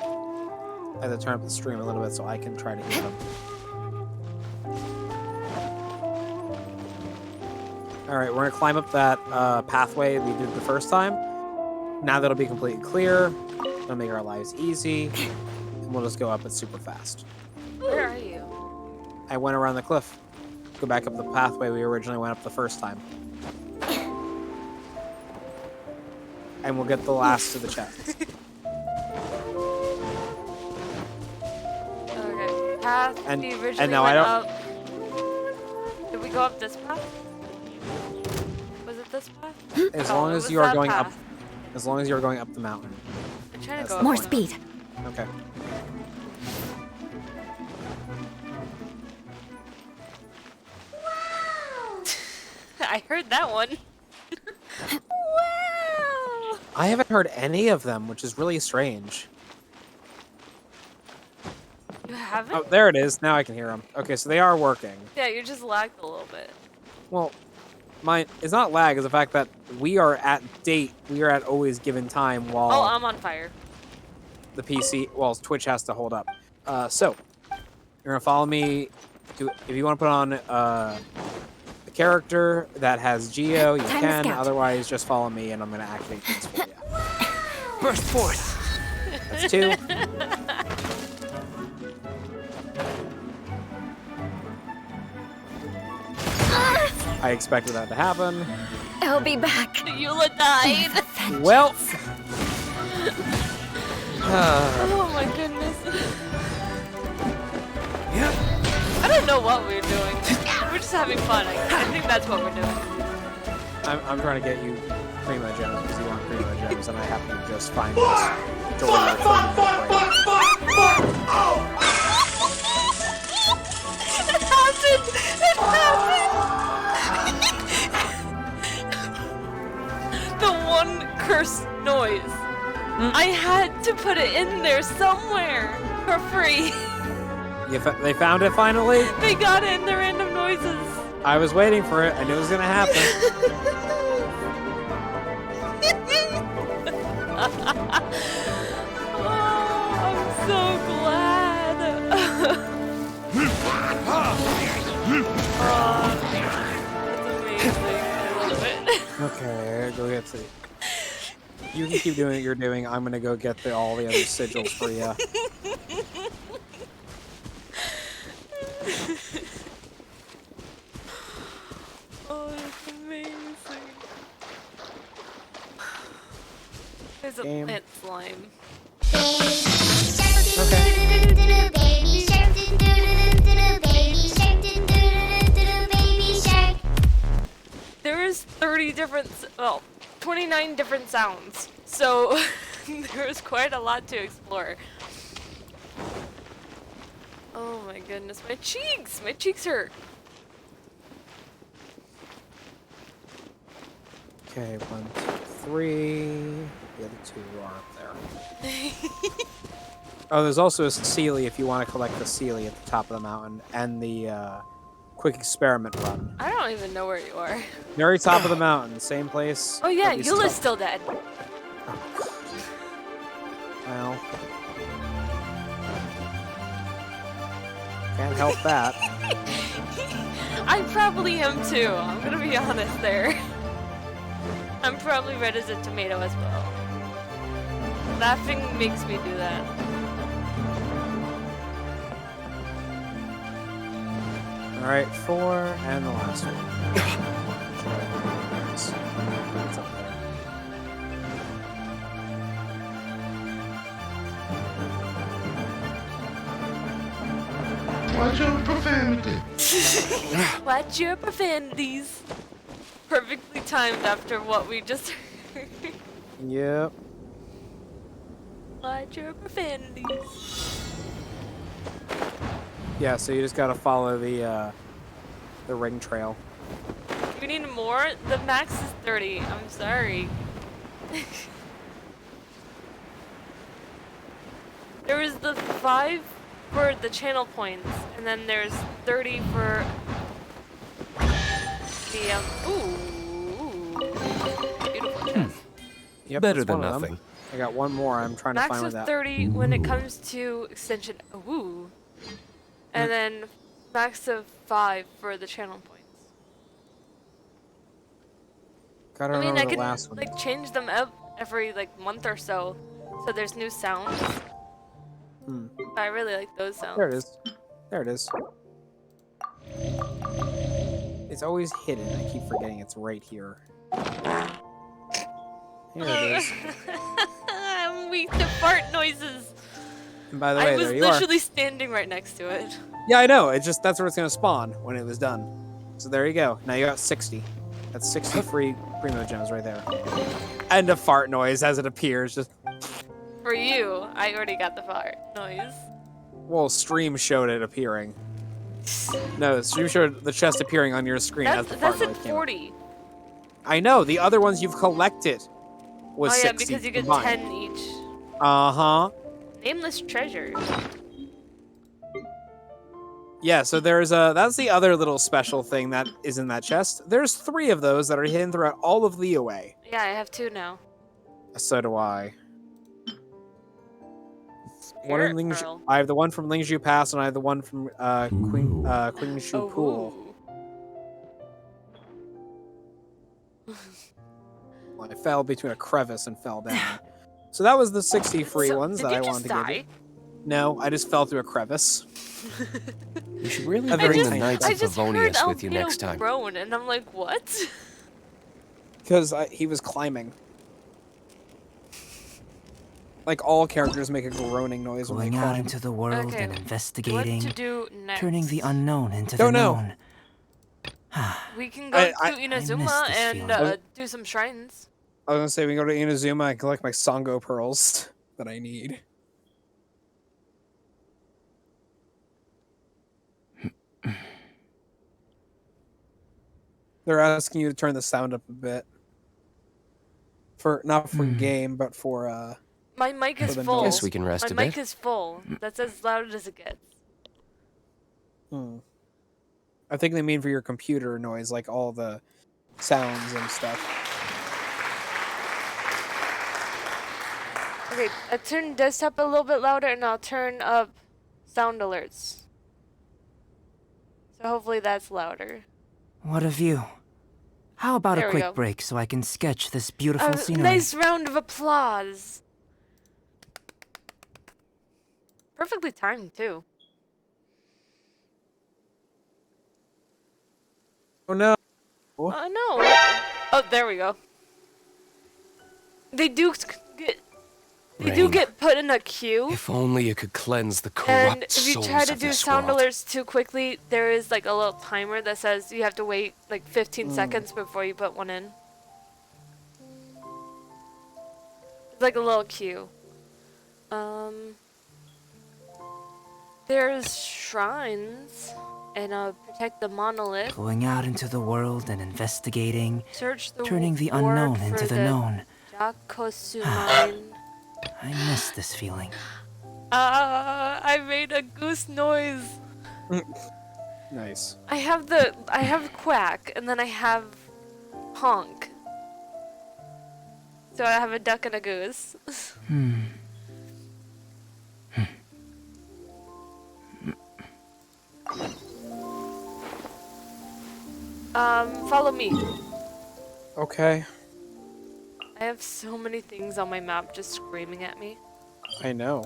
I have to turn up the stream a little bit so I can try to hear them. All right, we're gonna climb up that pathway we did the first time. Now that'll be completely clear. It'll make our lives easy, and we'll just go up it super fast. Where are you? I went around the cliff. Go back up the pathway we originally went up the first time. And we'll get the last of the chest. Okay. Path And- we and originally now went I don't- up. Did we go up this path? this path? As Oh, long it as was you are that going up, path. as long as you are going up the mountain. I'm trying to That's go the up More one. speed. Okay. I heard that one. Wow! I haven't heard any of them, which is really strange. You haven't? Oh, there it is. Now I can hear them. Okay, so they are working. Yeah, you just lagged a little bit. Well, it's not lag, it's the fact that we are at date. We are at always given time while Oh, I'm on fire. the PC, well, Twitch has to hold up. So, you're gonna follow me. If you want to put on a character that has Geo, you Time to can. scout. Otherwise, just follow me, and I'm gonna activate things for you. Burst forth. That's 2. I expected that to happen. I'll be back. Eula died. Well. Oh my goodness. I don't know what we're doing. We're just having fun. I think that's what we're doing. I'm trying to get you Primo Gems because you want Primo Gems, and I happen to just find this door that's in the brain. It happened! It happened! The one cursed noise. I had to put it in there somewhere for free. They found it finally? They got it in the random noises. I was waiting for it. I knew it was going to happen. Oh, I'm so glad. That's amazing. I love it. Okay, go get the... You can keep doing what you're doing. I'm going to go get all the other sigils for you. Oh, it's amazing. There's a Game. plant slime. There is 30 different, 29 different sounds. So there's quite a lot to explore. Oh my goodness, my cheeks! My cheeks hurt. Okay, 1, 2, 3. The other 2 are up there. Oh, there's also a Sealy if you want to collect the Sealy at the top of the mountain, and the quick experiment run. I don't even know where you are. Very top of the mountain, same place. Oh yeah, that we Eula's still dead. Well, can't help that. I probably am too. I'm gonna be honest there. I'm probably red as a tomato as well. Laughing makes me do that. Alright, 4, and the last one. It's up there. Watch your profanity. Watch your profanities. Perfectly timed after what we just heard. Yep. Watch your profanities. Yeah, so you just gotta follow the ring trail. You need more? The max is 30. I'm sorry. There was the 5 for the channel points, and then there's 30 for the ooh, beautiful chest. Yep, Better that's than one of them. nothing. I got one more. I'm trying to Max find where is that. 30 when it comes to extension. Ooh, and then max of 5 for the channel points. Gotta I mean, remember I the can last one. like change them up every like month or so there's new sounds. I really like those sounds. There it is. There it is. It's always hidden. I keep forgetting it's right here. Here it is. I'm weak to fart noises. And by the way, I was there you are. literally standing right next to it. Yeah, I know. It's just that's where it's gonna spawn when it was done. So there you go. Now you got 60. That's 60 free primo gems right there. And a fart noise as it appears. Just For you, I already got the fart noise. well, stream showed it appearing. No, stream showed the chest appearing on your screen as the fart That's noise at came up. 40. I know. The other ones you've collected was Oh yeah, 60 because you get combined. 10 each. Uh-huh. Nameless treasure. Yeah, so that's the other little special thing that is in that chest. There's 3 of those that are hidden throughout all of Leeway. Yeah, I have 2 now. So do I. Spirit Pearl. I have the one from Lingzhu Pass, and I have the one from Qingshu Pool. Well, I fell between a crevice and fell down. So that was the 60 free ones that I wanted to give you. No, I just fell through a crevice. You should really bring the Knights of Favonius with you Albedo next time. groan, and I'm like, what? Because he was climbing. Like all characters make a groaning noise when Going they out climb. into the world and investigating, What to do next? turning the unknown into Don't the know. known. We can go to I Inazuma miss this and feeling. do some shrines. I was gonna say we can go to Inazuma and collect my Songo pearls that I need. They're asking you to turn the sound up a bit. For not for game, but for My mic For is the full. noise. Guess we can rest a My mic bit. is full. That's as loud as it gets. I think they mean for your computer noise, like all the sounds and stuff. Okay, I turn desktop a little bit louder, and I'll turn up sound alerts. So hopefully that's louder. What a view. How about There a we quick go. break so I can sketch this beautiful scenery? Nice round of applause. Perfectly timed too. Oh no! Oh no! Oh, there we go. They do Rain. get put in a queue. If only it could cleanse the And corrupt if you souls try to of do this sound world. alerts too quickly, there is like a little timer that says you have to wait like 15 seconds before you put one in. It's like a little queue. There's shrines and protect the monolith. Going out into the world and investigating, Search the turning the ward unknown for into the the known. Jakosumine. I miss this feeling. I made a goose noise. Nice. I have quack, and then I have honk. So I have a duck and a goose. Follow me. Okay. I have so many things on my map just screaming at me. I know.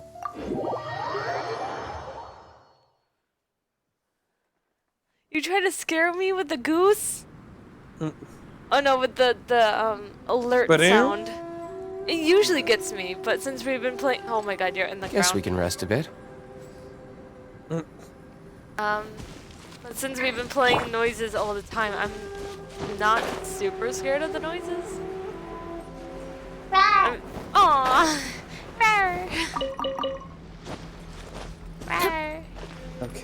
You try to scare me with the goose? Oh no, with the alert Ba-doo? sound. It usually gets me, but since we've been playing, oh my god, you're in the Guess ground. we can rest a bit. But since we've been playing noises all the time, I'm not super scared of the noises. Aww. Rawr. Rawr. Okay.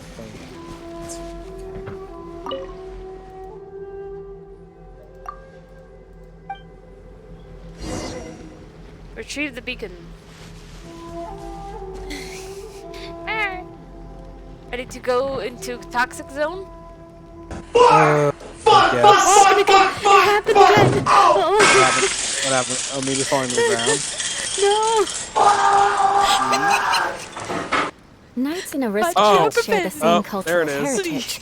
Retrieve the beacon. Rawr. Ready to go into toxic zone? Yes. It happened again. Oh. What happened? Oh, me just falling to the ground? No. Knights and Oh. aristocrats share the same Oh, there cultural it is. heritage.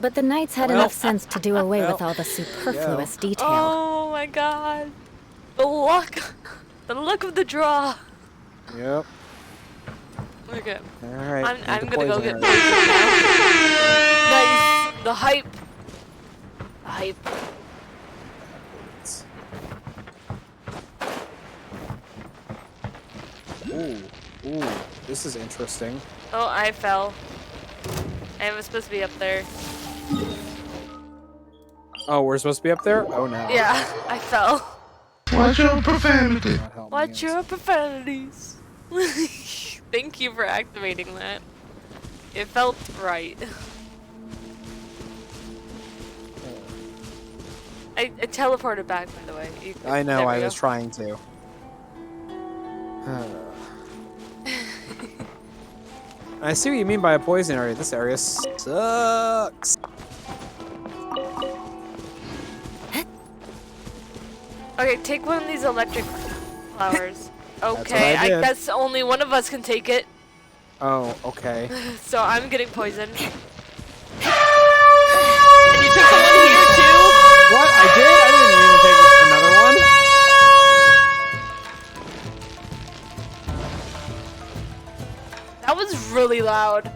But the knights had Well. enough sense to do away with all the superfluous detail. Oh my god. The luck. The luck of the draw. Yep. Okay. Alright. I'm gonna go get poison now. Nice. The hype. The hype. Ooh, this is interesting. Oh, I fell. I was supposed to be up there. Oh, we're supposed to be up there? Oh no. Yeah, I fell. Watch your profanity. Watch your profanities. Thank you for activating that. It felt right. I teleported back, by the way. I know, I was trying to. I see what you mean by a poison area. This area sucks. Okay, take one of these electric flowers. Okay, I I did. guess only one of us can take it. Oh, okay. So I'm getting poisoned. And you took the one here too? What? I did? I didn't even take another one. That was really loud.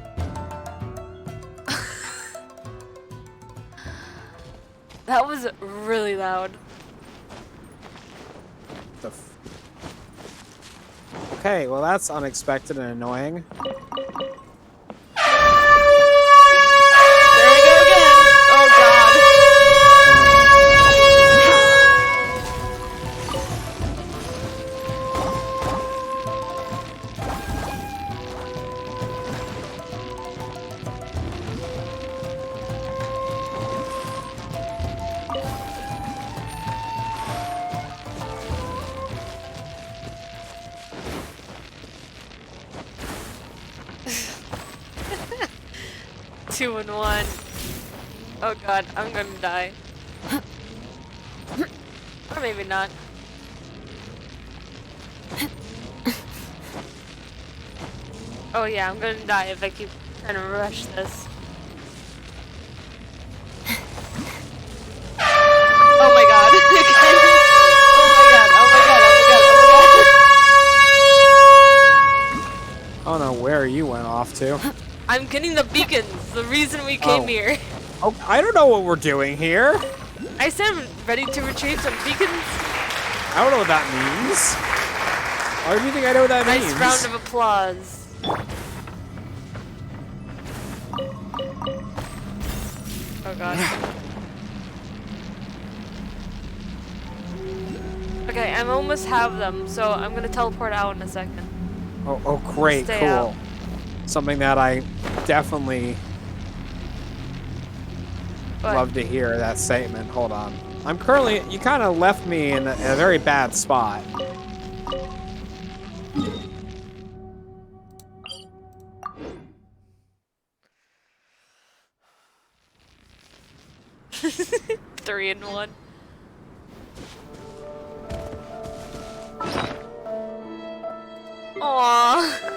That was really loud. Okay, well that's unexpected and annoying. There we go again. Oh god. 2 and 1. Oh god, I'm gonna die. Or maybe not. Oh yeah, I'm gonna die if I keep trying to rush this. Oh my god. Oh my god, oh my god, oh my god, oh my god. I don't know where you went off to. I'm getting the beacons, the reason we came here. Oh, I don't know what we're doing here. I said I'm ready to retrieve some beacons. I don't know what that means. Why do you think I know what that means? Nice round of applause. Oh god. Okay, I almost have them, so I'm gonna teleport out in a second. Oh great, Stay cool. out. Something that I definitely What? love to hear, that statement. Hold on. I'm currently, you kind of left me in a very bad spot. Three and 1. Aww.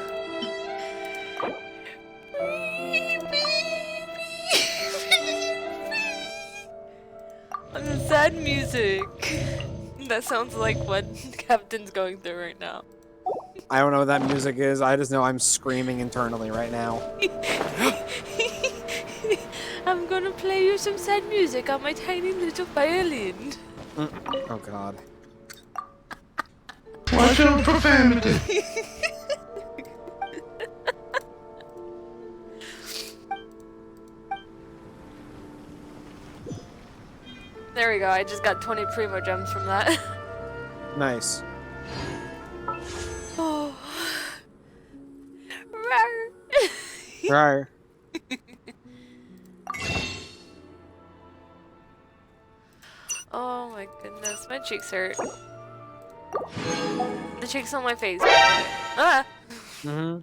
Sad music. That sounds like what Captain's going through right now. I don't know what that music is. I just know I'm screaming internally right now. I'm gonna play you some sad music on my tiny little violin. Oh god. Watch your profanity. There we go, I just got 20 primo gems from that. Nice. Oh. Right. Oh my goodness, my cheeks hurt. The cheeks on my face. Ah! Mm-hmm.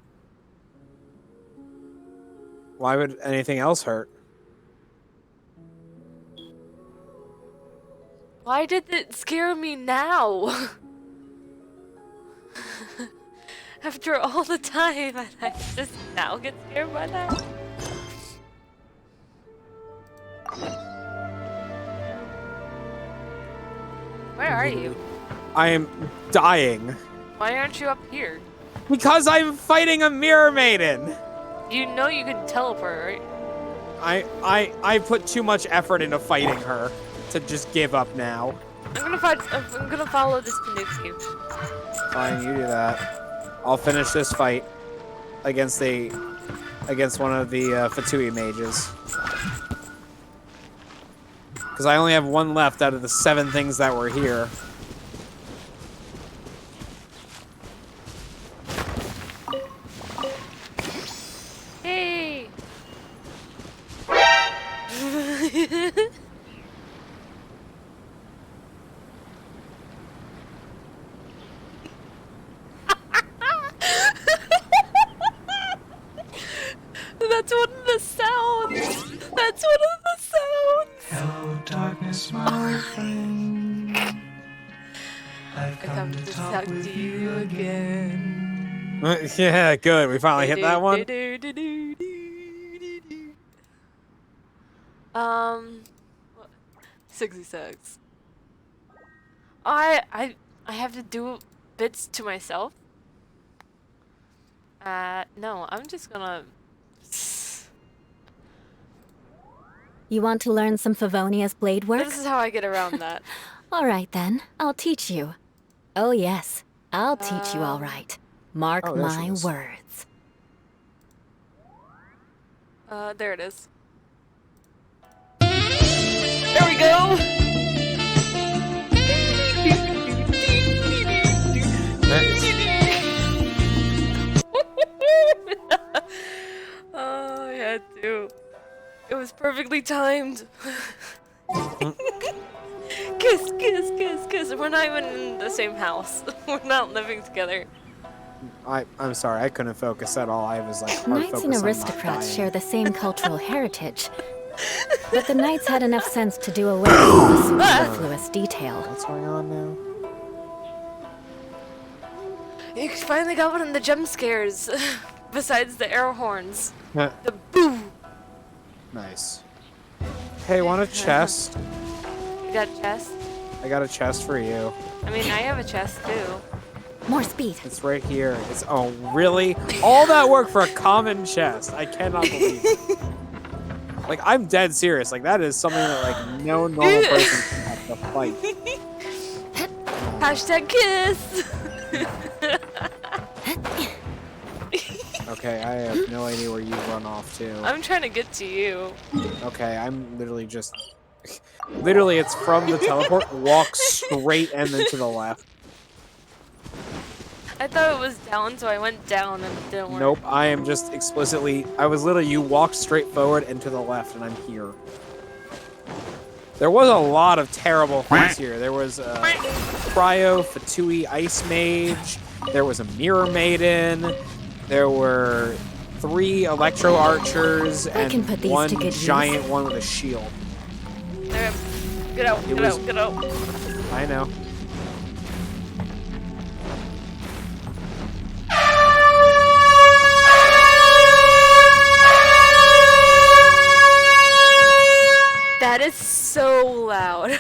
Why would anything else hurt? Why did it scare me now? After all the time, and I just now get scared by that? Where are you? I am dying. Why aren't you up here? Because I'm fighting a mirror maiden! You know you can teleport, right? I put too much effort into fighting her to just give up now. I'm gonna follow this Tanuki. Fine, you do that. I'll finish this fight against one of the Fatui mages. Because I only have one left out of the 7 things that were here. Hey! That's one of the sounds! That's one of the sounds! Hello, darkness, my friend. I've come to talk to you again. Yeah, good. We finally hit that one. 66. I have to do bits to myself. No, I'm just gonna. You want to learn some Favonia's blade work? This is how I get around that. All right then, I'll teach you. Oh yes, I'll teach you all right. Mark Oh, there she my is. words. There it is. There we go! Oh, I had to. It was perfectly timed. Kiss, kiss, kiss, kiss. We're not even in the same house. We're not living together. I'm sorry, I couldn't focus at all. I was like hard Knights focus and on not aristocrats dying. share the same cultural heritage. But the knights had enough sense to do away with the superfluous detail. What's going on now? You finally got one of the jump scares. Besides the air horns. Yeah. The boom! Nice. Hey, want a chest? You got a chest? I got a chest for you. I mean, I have a chest too. More speed. It's right here. It's oh really? All that work for a common chest. I cannot believe it. Like I'm dead serious. Like that is something that like no normal person can have to fight. Hashtag kiss! Okay, I have no idea where you run off to. I'm trying to get to you. Okay, I'm literally just literally it's from the teleport, walk straight and then to the left. I thought it was down, so I went down and it didn't work. Nope, I am just explicitly I was literally you walk straight forward and to the left and I'm here. There was a lot of terrible things here. There was a Cryo, Fatui Ice Mage, there was a Mirror Maiden, there were 3 Electro Archers, and put these one to good giant use. one with a shield. There. Get out, It get was- out, get out. I know. That is so loud.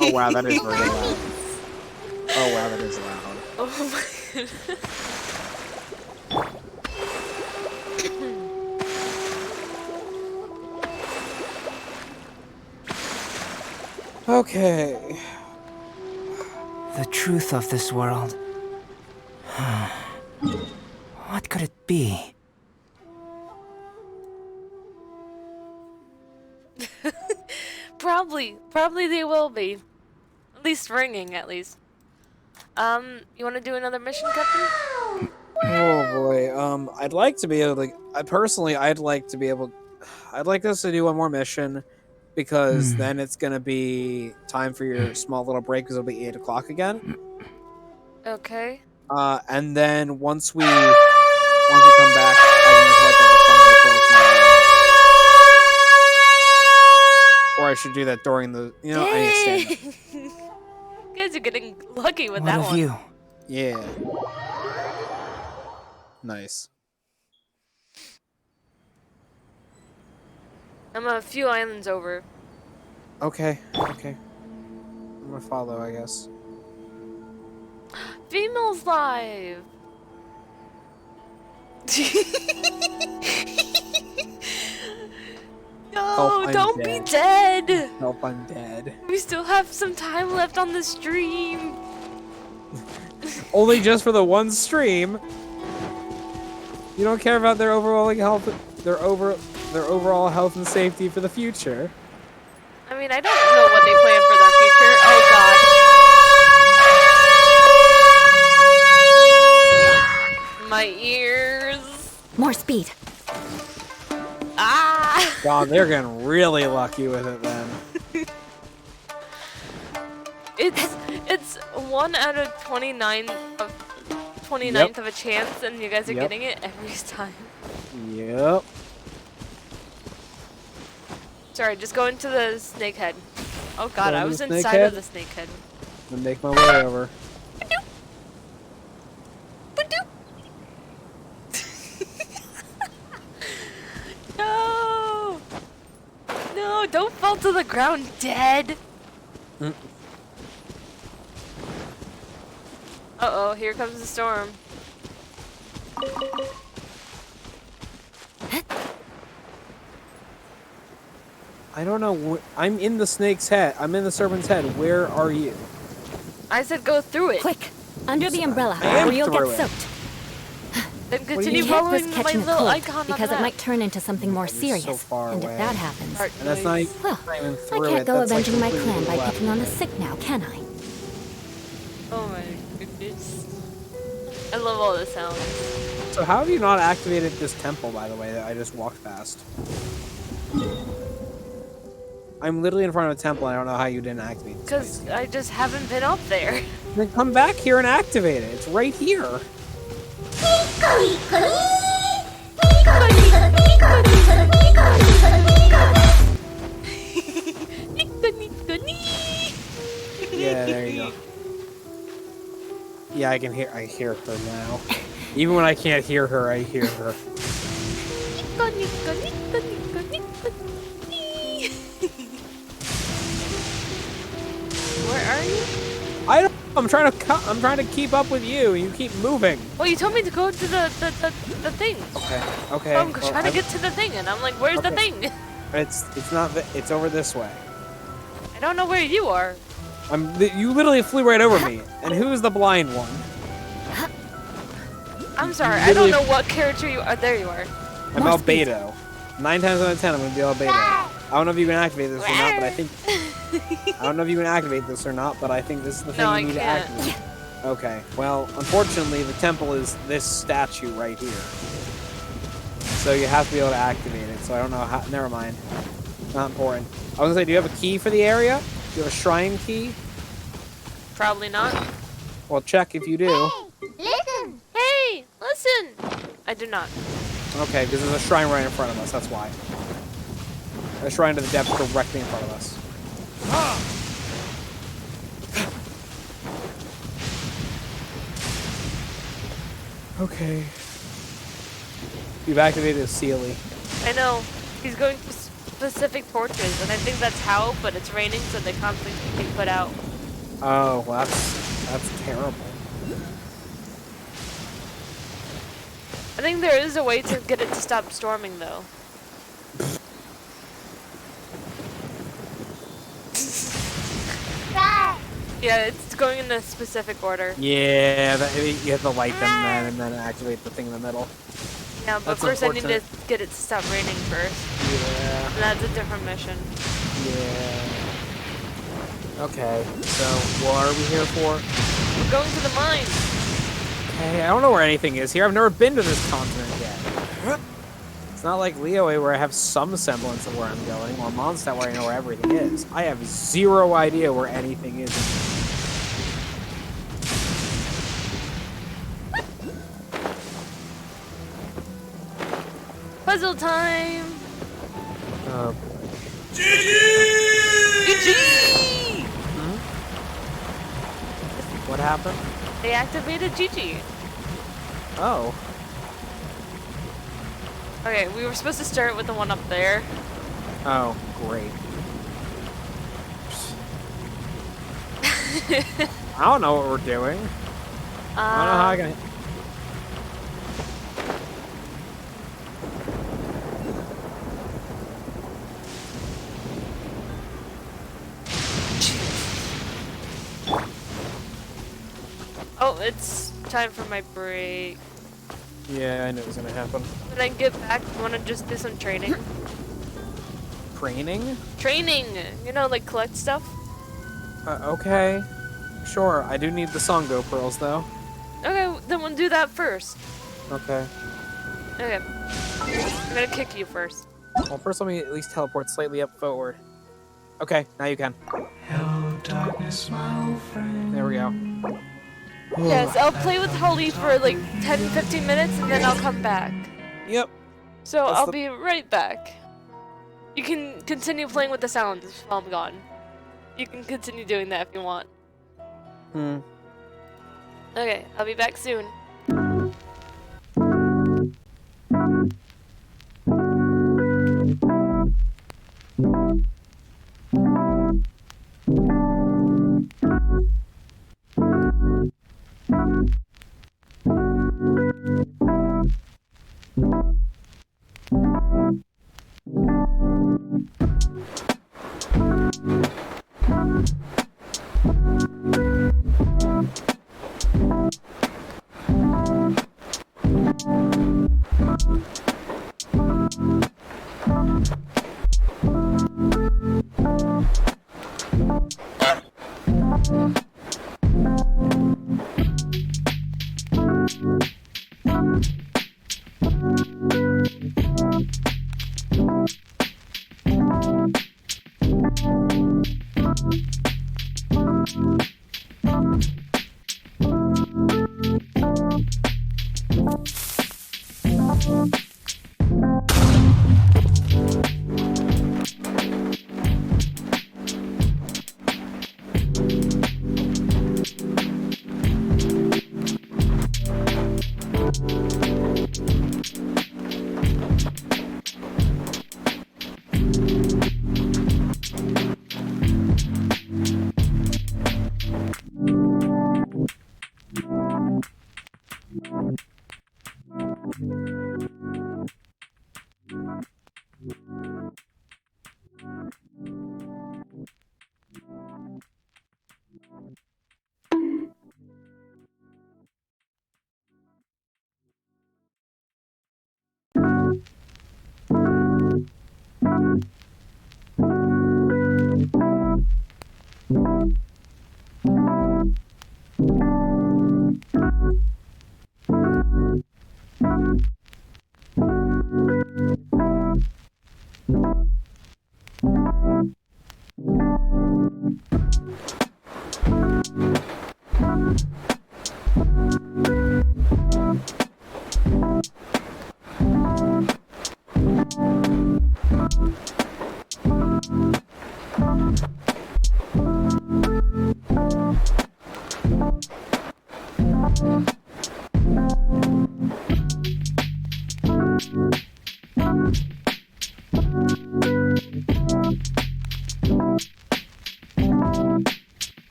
Oh wow, that is very loud. Oh wow, that is loud. Oh my god. Okay. The truth of this world. What could it be? Probably they will be. At least ringing, at least. You want to do another mission, Captain? Oh boy. I'd like to be able to. I'd like to be able. I'd like us to do one more mission, because then it's gonna be time for your small little break, because it'll be 8 o'clock again. Okay. And then once we come back, or I should do that during the. You know, I understand. You guys are getting lucky with What that of one. you? Yeah. Nice. I'm a few islands over. Okay. Okay. I'm gonna follow, I guess. Females live. No, Help, I'm don't dead. be dead. Help, I'm dead. We still have some time left on the stream. Only just for the one stream. You don't care about their overall health. Their their overall health and safety for the future. I mean, I don't know what they plan for their future. Oh god. My ears. More speed. Ah! God, they're getting really lucky with it then. It's 1 out of 29th of a chance, and you guys are getting it every time. Yep. Sorry, just go into the snake head. Oh god, I was Snake inside head? of the snake head. I'm gonna make my way over. No! No, don't fall to the ground dead! Uh-oh, here comes the storm. I don't know. I'm in the snake's head. I'm in the serpent's head. Where are you? I said go through it. Quick, under the umbrella, I am or you'll get through it. soaked. Then continue You can't following risk my catching a little cold, icon because on it the might turn into something more serious. so far and away. if that happens, map. And that's not even, well, not even I through can't it. go That's like avenging my completely clan by left. picking on the sick now, can I? Oh my goodness. I love all the sounds. So how have you not activated this temple, by the way, that I just walked past? I'm literally in front of a temple, and I don't know how you didn't activate this place. Because I just haven't been up there. Then come back here and activate it. It's right here. Yeah, there you go. Yeah, I hear her now. Even when I can't hear her, I hear her. Where are you? I'm trying to keep up with you. You keep moving. Well, you told me to go to the thing. Okay. I'm trying to get to the thing, and I'm like, where's the thing? It's not. It's over this way. I don't know where you are. You literally flew right over me. And who's the blind one? I'm sorry. I don't know what character you are. There you are. I'm Albedo. 9 times out of 10, I'm gonna be Albedo. I don't know if you can activate this or not, but I think. I don't know if you can activate this or not, but I think this is the thing you need to activate. Okay. Well, unfortunately, the temple is this statue right here. So you have to be able to activate it. So I don't know how. Never mind. Not important. I was gonna say, do you have a key for the area? Do you have a shrine key? Probably not. Well, check if you do. Listen! Hey, listen! I do not. Okay, because there's a shrine right in front of us. That's why. A shrine to the depths directly in front of us. Okay. You've activated Sealy. I know. He's going for specific torches, and I think that's how, but it's raining, so they constantly get put out. Oh, well, that's terrible. I think there is a way to get it to stop storming, though. Yeah, it's going in a specific order. Yeah, you have to light them and then activate the thing in the middle. Yeah, but That's first I need to unfortunate. get it to stop raining first. Yeah. And that's a different mission. Yeah. Okay, so what are we here for? We're going to the mine. Hey, I don't know where anything is here. I've never been to this continent yet. It's not like Liyue where I have some semblance of where I'm going, or Mondstadt where I know where everything is. I have zero idea where anything is. Puzzle time! Oh. GG! What happened? They activated GG. Oh. Okay, we were supposed to start with the one up there. Oh, great. I don't know what we're doing. I don't know how I can... Oh, it's time for my break. Yeah, I knew it was gonna happen. When I get back, you wanna just do some training? training? Training! You know, like collect stuff? Okay. Sure, I do need the Songo pearls, though. Okay, then we'll do that first. Okay. Okay. I'm gonna kick you first. Well, first let me at least teleport slightly up forward. Okay, now you can. Hello, darkness, my old friend. There we go. Yes, I'll play with Holly for like 10-15 minutes and then I'll come back. Yep. So That's I'll the- be right back. You can continue playing with the sounds while I'm gone. You can continue doing that if you want. Okay, I'll be back soon.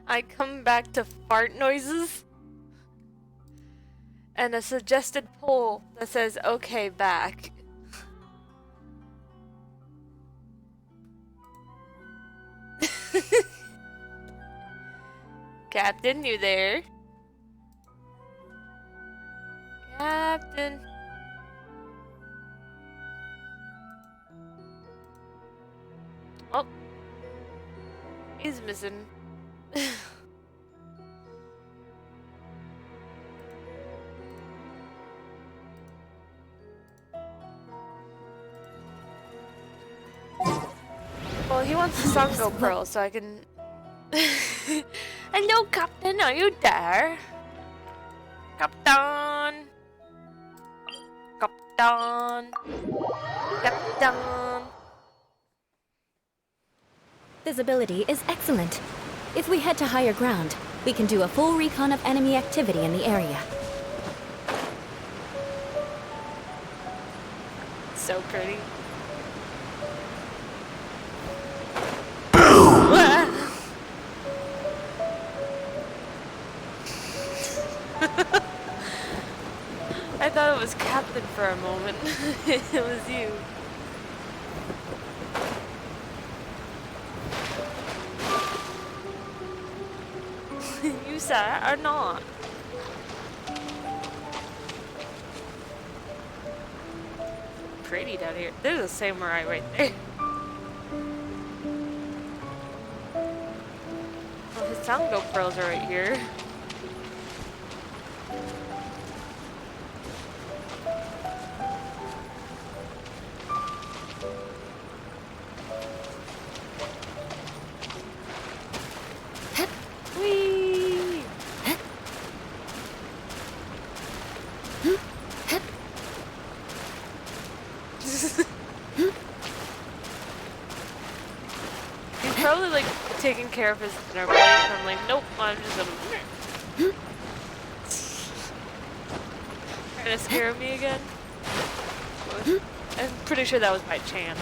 I come back to fart noises and a suggested poll that says okay back. Captain, you there? Captain. Oh. He's missing. Well, he wants the song go pearl, so I can... Hello, Captain, are you there? Captain! Captain! Captain! Visibility is excellent. If we head to higher ground, we can do a full recon of enemy activity in the area. So pretty. I thought it was Captain for a moment. It was you. Medusa or not. Pretty down here. There's a samurai right there. Oh, his tango pearls are right here. Whee! He's probably like taking care of his dinner plate, and I'm like, nope, I'm just gonna. Trying to scare me again? I'm pretty sure that was by chance.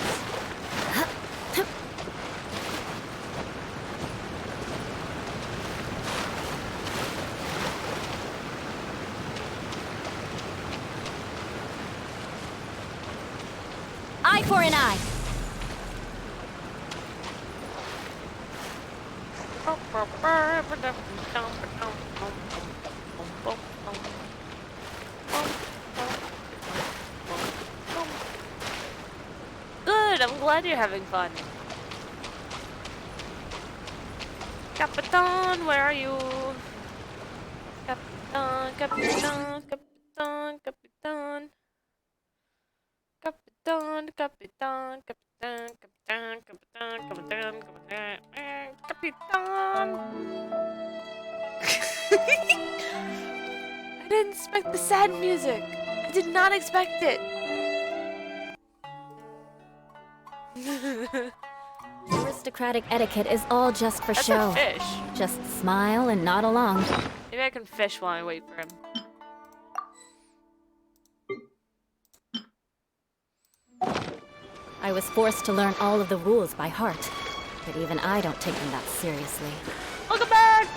Eye for an eye. Good, I'm glad you're having fun. Capitan, where are you? Capitan, Capitan, Capitan, Capitan. Capitan, Capitan, Capitan, Capitan, Capitan, Capitan, Capitan, Capitan. I didn't expect the sad music. I did not expect it. Aristocratic etiquette is all just for That's show. a fish. Just smile and nod along. Maybe I can fish while I wait for him. I was forced to learn all of the rules by heart, but even I don't take them that seriously. Welcome back!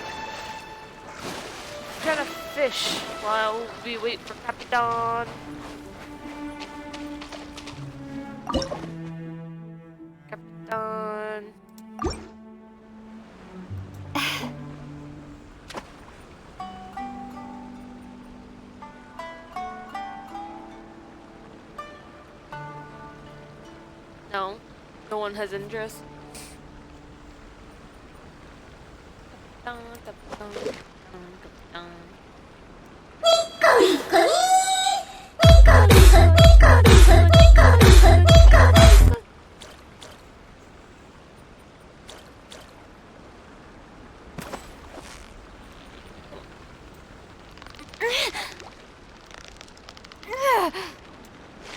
I'm trying to fish while we wait for Capitan. Capitan. No, no one has interest. Capitan, Capitan,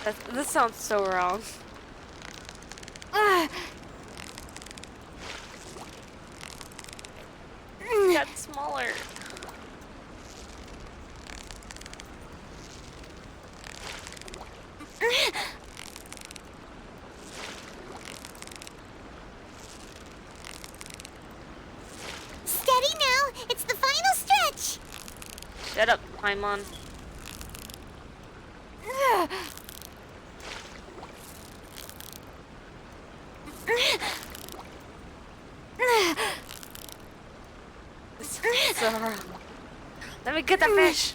Capitan, this sounds so wrong. Got smaller. Steady now. It's the final stretch. Shut up, Paimon. Let me get that fish.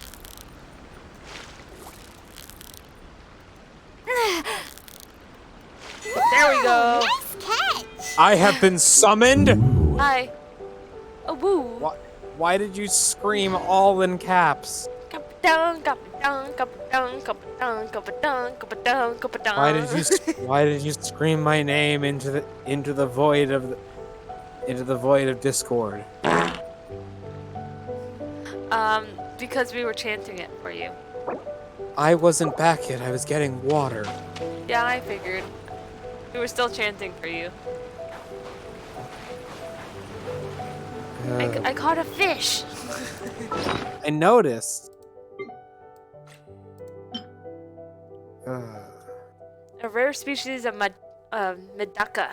There we go. Nice catch. I have been summoned? Hi. Oh, woo. Why did you scream all in caps? Capitan, Capitan, Capitan, Capitan, Capitan, Capitan, Capitan. Why did you scream my name into the void of Discord? Because we were chanting it for you. I wasn't back yet. I was getting water. Yeah, I figured. We were still chanting for you. I caught a fish. I noticed. A rare species of medaka,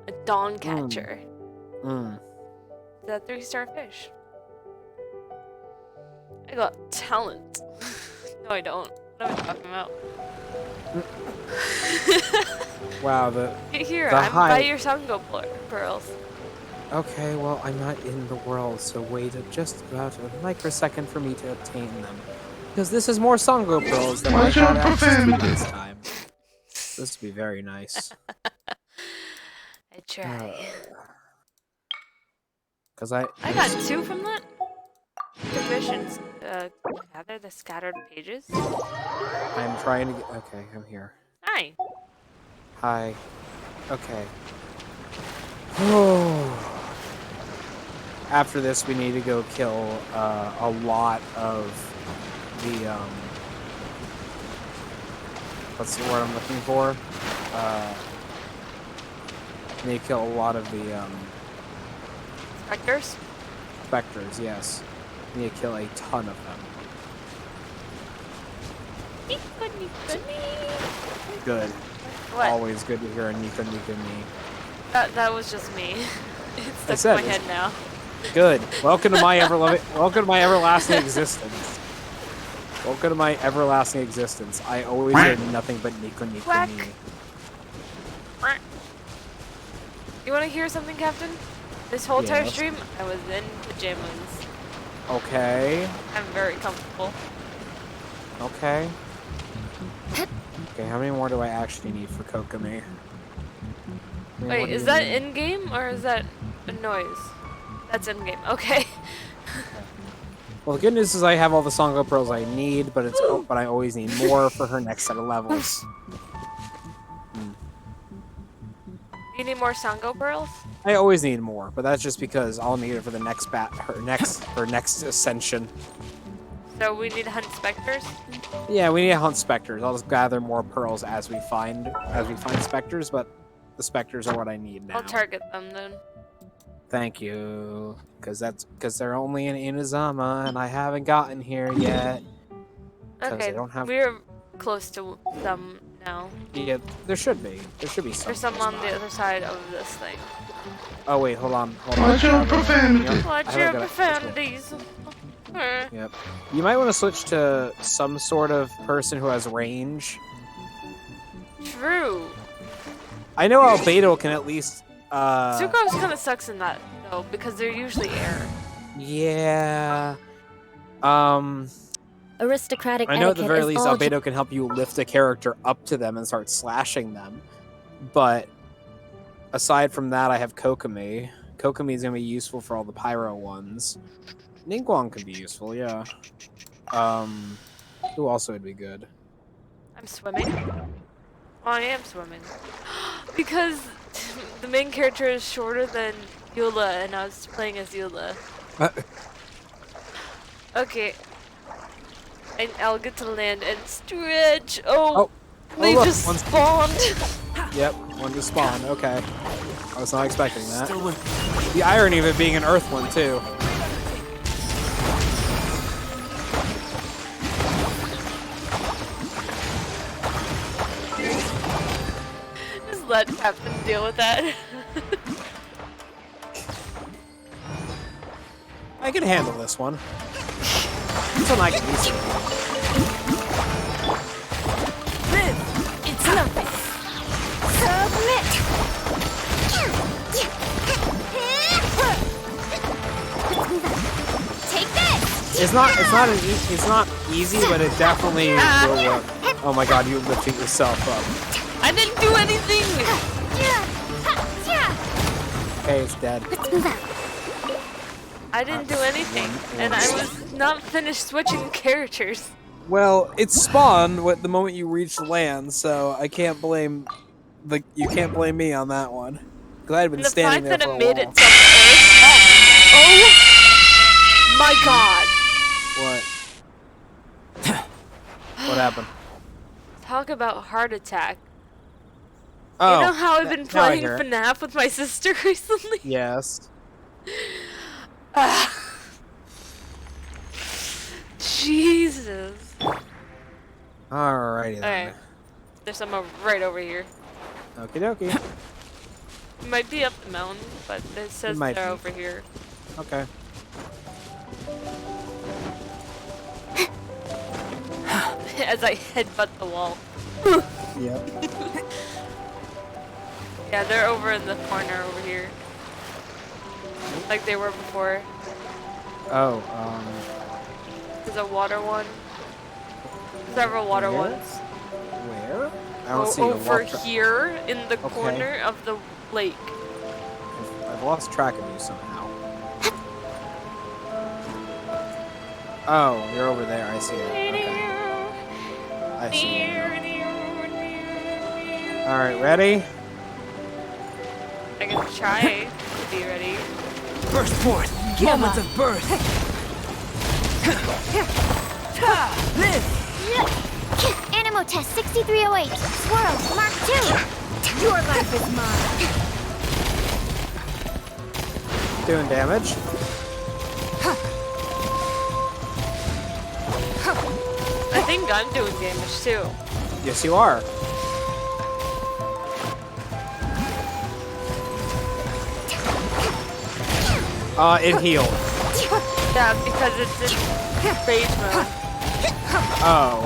a dawn catcher. The 3-star fish. I got talent. No, I don't. What am I talking about? Wow, Here, the I'm by your Sango pearls. Okay, well, I'm not in the world, so wait just about a microsecond for me to obtain them. Because this is more Songo pearls than I had access to this time. This would be very nice. I try. Because I got 2 from that. Divisions. Gather the scattered pages. I'm trying to get... Okay, I'm here. Hi. Hi. Okay. After this, we need to go kill a lot of the... what's the word I'm looking for? Need to kill a lot of the... Specters? Specters, yes. Need to kill a ton of them. Good. What? Always good to hear a Nika Nika me. That was just me. It's stuck in my head now. Good. Welcome to my everlasting existence. Welcome to my everlasting existence. I always hear nothing but Nika Nika Quack. me. You want to hear something, Captain? This whole entire Yes. stream, I was in pajamas. Okay. I'm very comfortable. Okay. Okay, how many more do I actually need for Kokomi? Wait, is that in-game or is that a noise? That's in-game. Okay. Well, the good news is I have all the Songo pearls I need, but I always need more for her next set of levels. You need more Songo pearls? I always need more, but that's just because I'll need it for the next her next ascension. So we need to hunt specters? Yeah, we need to hunt specters. I'll just gather more pearls as we find specters, but the specters are what I need now. I'll target them then. Thank you, because they're only in Inazuma, and I haven't gotten here yet. Okay, I don't have... we're close to some now. Yeah, there should be. There should be some. There's some on the other side of this thing. Oh wait, hold on. Watch your profanity. Watch your profanities. Yep. You might want to switch to some sort of person who has range. True. I know Albedo can at least... Zuko's kind of sucks in that, though, because they're usually air. Yeah. Aristocratic I know at the very least all Albedo can help you lift a character up to them and start slashing them. But aside from that, I have Kokomi. Kokomi is going to be useful for all the pyro ones. Ningguang could be useful, yeah. Who also would be good? I'm swimming. Oh, I am swimming. Because the main character is shorter than Eula, and I was playing as Eula. Okay. And I'll get to land and stretch. Oh they look, just spawned. Yep, one just spawned. Okay. I was not expecting that. The irony of it being an Earth one, too. Just let Captain deal with that. I can handle this one. This one I can easily handle. It's nothing. Submit. Take this. It's not easy, but it definitely will work. Oh my god, you lifting yourself up. I didn't do anything. Okay, it's dead. I didn't do anything, and I was not finished switching characters. Well, it spawned the moment you reached land, so I can't blame you can't blame me on that one. Because I had been And the standing fact there that for it a made while. it to Earth. Oh my god! What? What happened? Talk about heart attack. Oh, You know how I've been now I playing hear it. FNAF with my sister recently? Yes. Jesus. Alrighty then. Alright. There's some right over here. Okie dokie. It might be up the mountain, but it says might they're be. over here. Okay. As I headbutt the wall. Yep. Yeah, they're over in the corner over here. like they were before. Oh, There's a water one. Several water Where? ones. where? I don't see a Over walk here in the Okay. corner of the lake. I've lost track of you somehow. Oh, you're over there. I see it. Okay. I see it. All right, ready? I can try to be ready. Burst forth. Moments of birth. Live. Animal test 6308. Swirl, Mark 2. Your life is mine. Doing damage. I think I'm doing damage too. Yes, you are. It healed. Yeah, because it's in rage mode. Oh.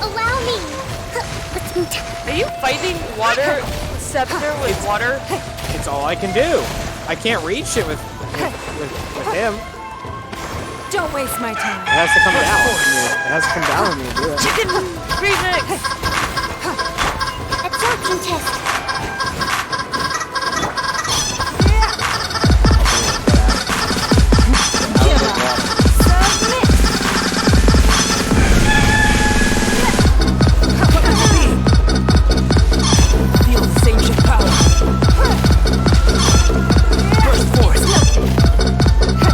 Allow me. Are you fighting water scepter with water? It's all I can do. I can't reach it with him. Don't waste my time. It has to come down. It has to come down when you do it. Chicken remix. Absorption test. Feel the same ship power. Burst forth.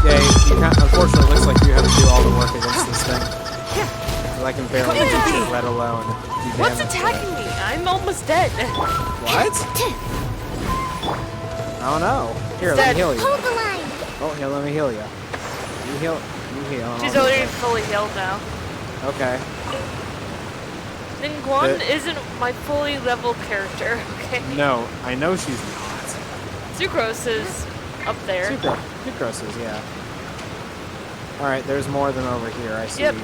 Yeah, unfortunately, it looks like you have to do all the work against this thing. 'Cause I can barely reach it, let alone do What's damage to attacking me? I'm almost dead. What? I don't know. Here, let me heal you. Hold the line. Oh, here, let me heal you. You heal. You heal. She's already fully healed now. Okay. Ningguan isn't my fully leveled character, okay? No, I know she's not. Sucrose is up there. Sucrose is, yeah. Alright, there's more than over here, I see. Yep.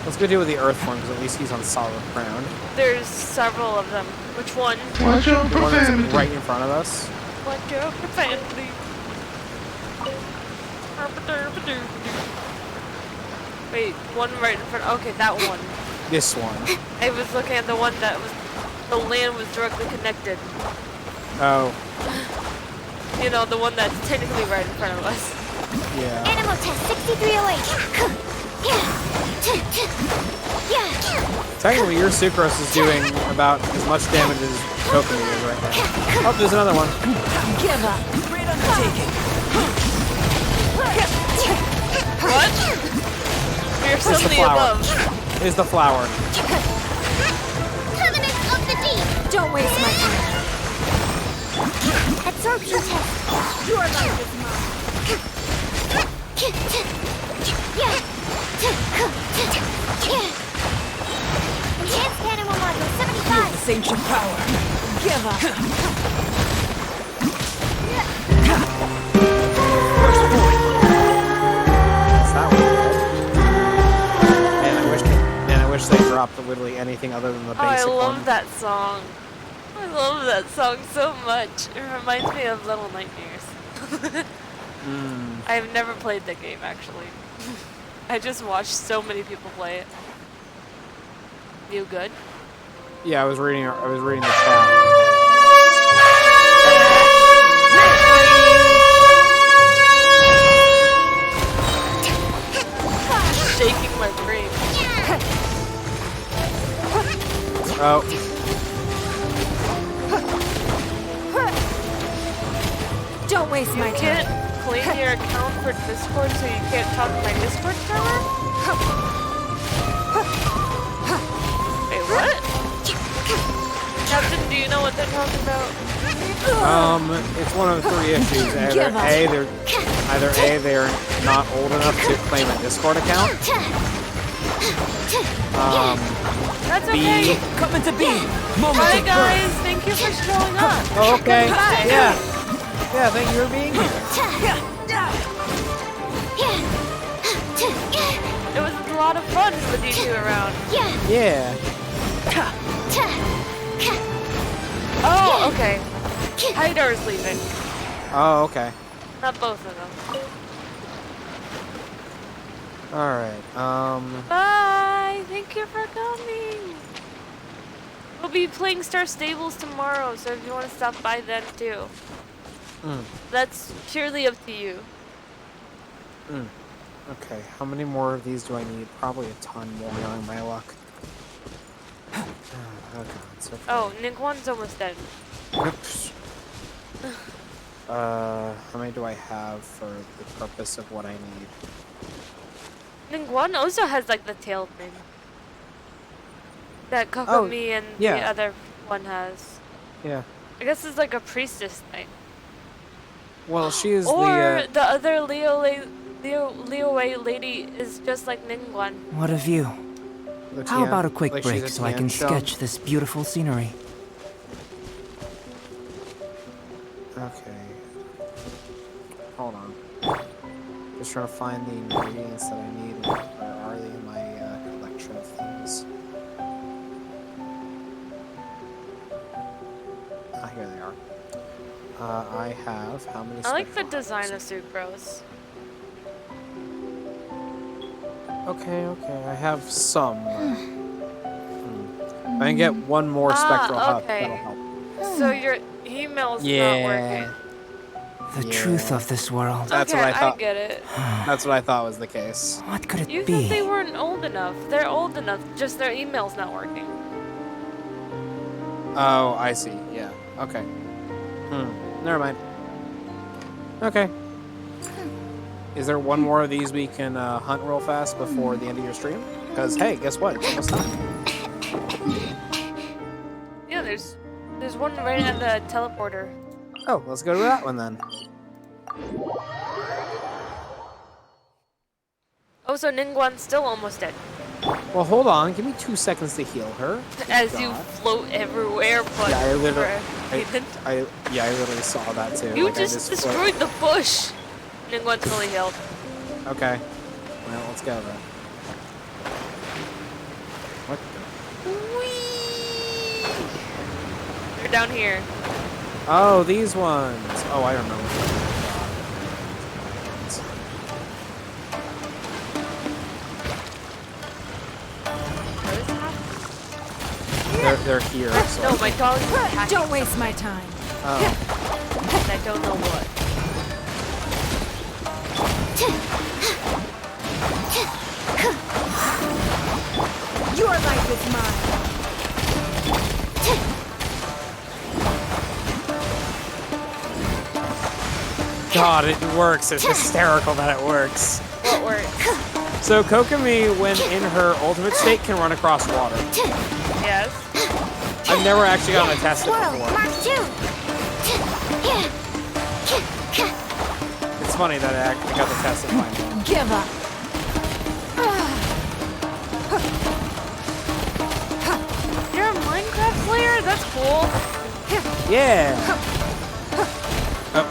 Let's go deal with the earth one, because at least he's on solid ground. There's several of them. Which one? Watch your The one that's profanity. right in front of us. What your profanity? Wait, one right in front. Okay, that one. This one. I was looking at the one that was, the land was directly connected. Oh, You know, the one that's technically right in front of us. yeah. Animal test 6308. Technically, your Sucrose is doing about as much damage as Kokomi is right now. Oh, there's another one. Give up. Great undertaking. What? We're It's the suddenly flower. above. It's the flower. Covenant of the Deep. Don't waste my time. Absorption test. Your life is mine. Enhanced animal module 75. Same ship power. Give up. Burst forth. That's that one. Man, I wish they dropped literally anything other than the Oh, I basic love one. that song. I love that song so much. It reminds me of Little Nightmares. I've never played the game, actually. I just watched so many people play it. You good? Yeah, I was reading the chat. Shaking my brain. Oh. Don't waste my You time. can't claim your account for Discord, so you can't talk to my Discord server? Wait, what? Captain, do you know what they're talking about? It's one of three issues. Either they're not old enough to claim a Discord account. That's B. okay. Coming to be. Moments Bye, of guys. Thank you for showing up. Oh, okay. Goodbye. Yeah. Yeah, thank you for being here. It was a lot of fun with you two around. Yeah. Oh, okay. Hydar's leaving. Oh, okay. Not both of them. Alright, Bye! Thank you for coming! We'll be playing Star Stables tomorrow, so if you want to stop by then too. That's purely up to you. Okay, how many more of these do I need? Probably a ton more, knowing my luck. Oh god, so Oh, Ningguan's almost dead. Oops. How many do I have for the purpose of what I need? Ningguan also has like the tail thing. That Kokomi and the other one has. Yeah. I guess it's like a priestess thing. Well, she is or the other Liyue lady is just like Ningguan. What a view. How about a quick like break she's a so I can Tian shell? sketch this beautiful scenery? Okay. Hold on. Just trying to find the ingredients that I need. Where are they in my collection of things? Ah, here they are. I have how many? I like the spectral design items? of Sucrose. Okay, I have some. If I can get one more spectral hub, that'll help. So your email's not working. The truth of this world. That's okay, what I thought. I get it. That's what I thought was the case. What could it You be? thought they weren't old enough. They're old enough, just their email's not working. Oh, I see. Yeah. Okay. Never mind. Okay. Is there one more of these we can hunt real fast before the end of your stream? Because hey, guess what? It's almost time. Yeah, there's one right at the teleporter. Oh, let's go to that one then. Oh, so Ningguan's still almost dead. Well, hold on. Give me 2 seconds to heal her. As you float everywhere, but Yeah, I literally for saw that too. You Like, I just destroyed the bush. Ningguan's fully healed. Okay. Well, let's go then. What the? They're down here. Oh, these ones. Oh, I remember. They're here. So No, my dog's attacking. Don't waste my time. Oh. I don't know what. Your life is mine. God, it works. It's hysterical that it works. What works? So Kokomi, when in her ultimate state, can run across water. Yes. I've never actually gotten to test it Whoa, before. Mark 2! It's funny that I got to test it finally. Give up. You're a Minecraft player? That's cool. Yeah. Oh.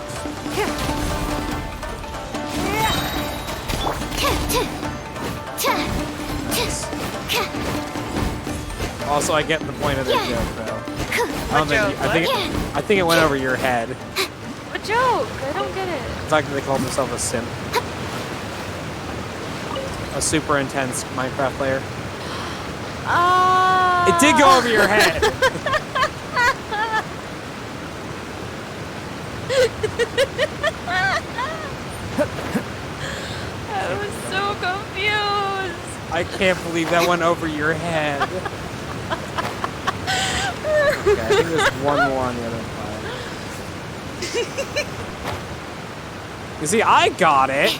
Also, I get the point of the joke, though. I think it went over your head. What joke? I don't get it. The fact that they called themselves a simp. A super intense Minecraft player. It did go over your head. I was so confused. I can't believe that went over your head. Okay, I think there's one more on the other side. You see, I got it,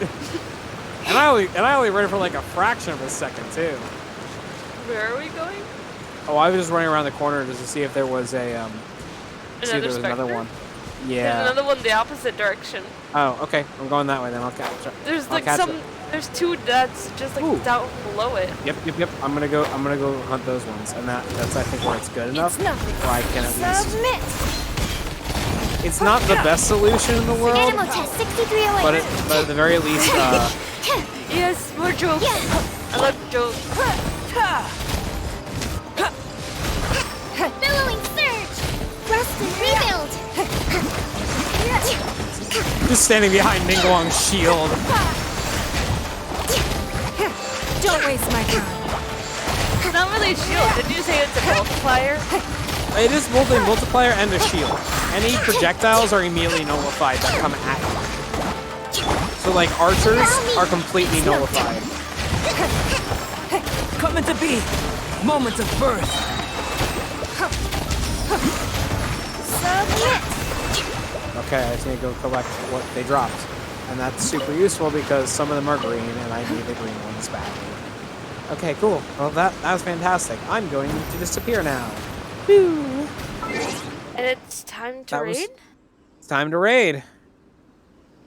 and I only read it for like a fraction of a second too. Where are we going? Oh, I was just running around the corner just to see if there was a see if there was another specter? one. There's Yeah. another one the opposite direction. Oh, okay. I'm going that way then. I'll catch it. There's I'll like catch some. it. There's two that's just like down below it. Yep. I'm gonna go hunt those ones, and that's I think where it's good enough. It's nothing. Where I can at least. Submit! It's not the best solution in the world, Animal test 6308. but at the very least, Yes, more jokes. I love jokes. Billowing surge! Rest and rebuild! Just standing behind Ningguang's shield. Don't waste my time. It's not really a shield. Didn't you say it's a multiplier? It is both a multiplier and a shield. Any projectiles are immediately nullified that come at you. So, like, archers are completely nullified. Coming to be. Moments of birth. Okay, I just need to go collect what they dropped. And that's super useful because some of them are green, and I need the green ones back. Okay, cool. Well, that was fantastic. I'm going to disappear now. Whew. And it's time to raid? It's time to raid.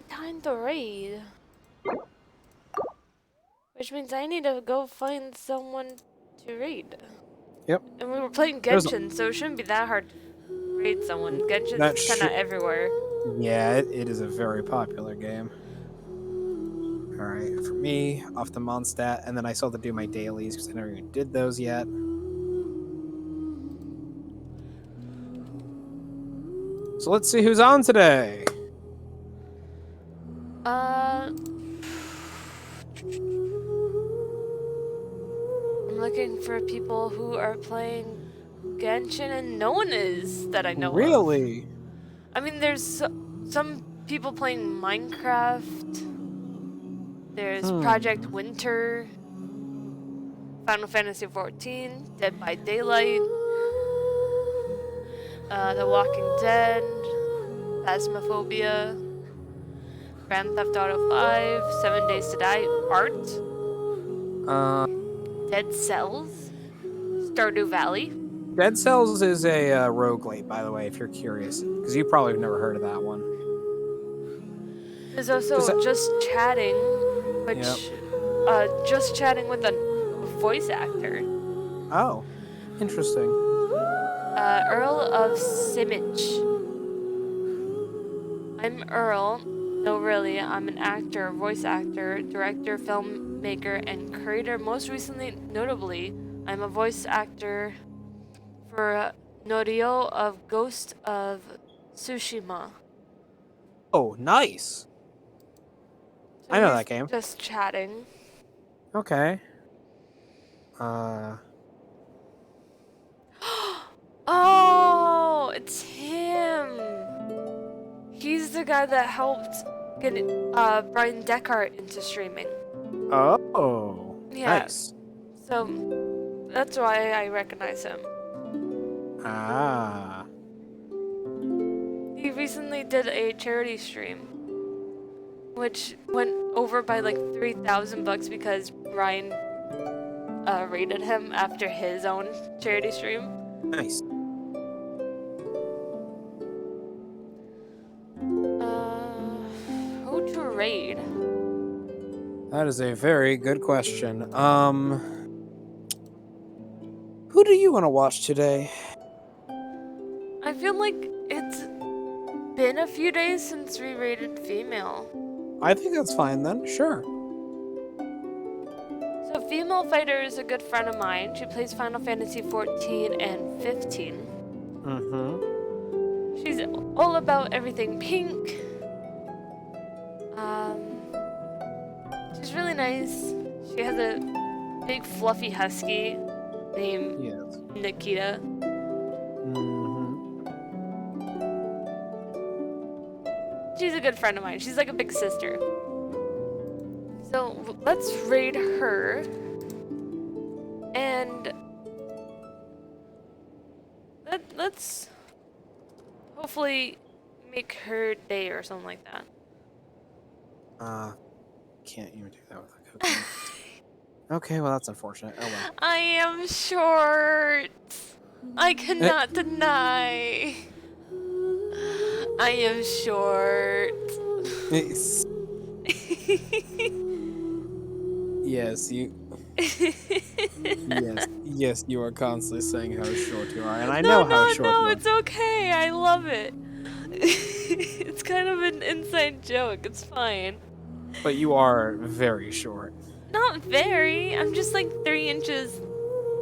Time to raid. Which means I need to go find someone to raid. Yep. And we were playing Genshin, so it shouldn't be that hard to raid someone. Genshin's kind of everywhere. Yeah, it is a very popular game. Alright, for me, off the Mondstadt, and then I still have to do my dailies because I never even did those yet. So let's see who's on today. I'm looking for people who are playing Genshin, and no one is that I know of. Really? I mean, there's some people playing Minecraft. There's Project Winter, Final Fantasy XIV, Dead by Daylight, The Walking Dead, Phasmophobia, Grand Theft Auto 5, 7 Days to Die, Art, Dead Cells, Stardew Valley. Dead Cells is a roguelite, by the way, if you're curious, because you probably have never heard of that one. There's also Just Chatting, which Just Chatting with a voice actor. Oh, interesting. Earl of Simich. I'm Earl. No, really, I'm an actor, voice actor, director, filmmaker, and creator. Most recently, notably, I'm a voice actor for Norio of Ghost of Tsushima. Oh, nice. So I know that game. Just Chatting. Okay. Oh, it's him. He's the guy that helped get Brian Deckard into streaming. Oh, Yeah. nice. So that's why I recognize him. Ah. He recently did a charity stream, which went over by like $3,000 because Brian rated him after his own charity stream. Nice. Who to raid? That is a very good question. Who do you want to watch today? I feel like it's been a few days since we raided female. I think that's fine then. Sure. So Female Fighter is a good friend of mine. She plays Final Fantasy 14 and 15. Mm-hmm. She's all about everything pink. She's really nice. She has a big fluffy husky named Nikita. Mm-hmm. She's a good friend of mine. She's like a big sister. So let's raid her. And let's hopefully make her day or something like that. Can't even do that with a cookie. Okay, well that's unfortunate. Oh well. I am short. I cannot deny. I am short. Yes, you. yes, you are constantly saying how short you are, and I know how short you are. No, it's okay. I love it. It's kind of an inside joke. It's fine. But you are very short. Not very. I'm just like 3 inches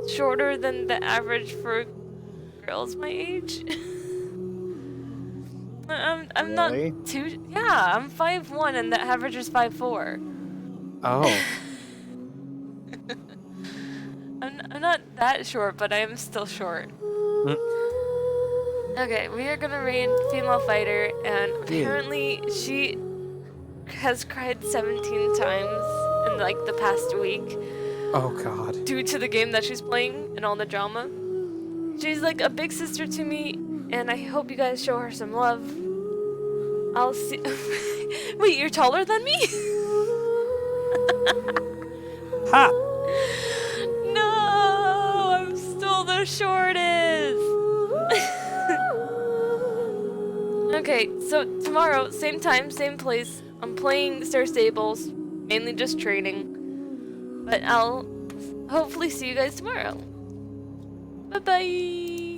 shorter than the average for girls my age. I'm Really? not too. Yeah, I'm 5'1" and the average is 5'4". Oh. I'm not that short, but I am still short. Okay, we are gonna raid female fighter, and apparently she has cried 17 times in like the past week. Oh god. Due to the game that she's playing and all the drama. She's like a big sister to me, and I hope you guys show her some love. I'll see. Wait, you're taller than me? Ha! No, I'm still the shortest. Okay, so tomorrow, same time, same place. I'm playing Star Stables, mainly just training. But I'll hopefully see you guys tomorrow. Bye bye.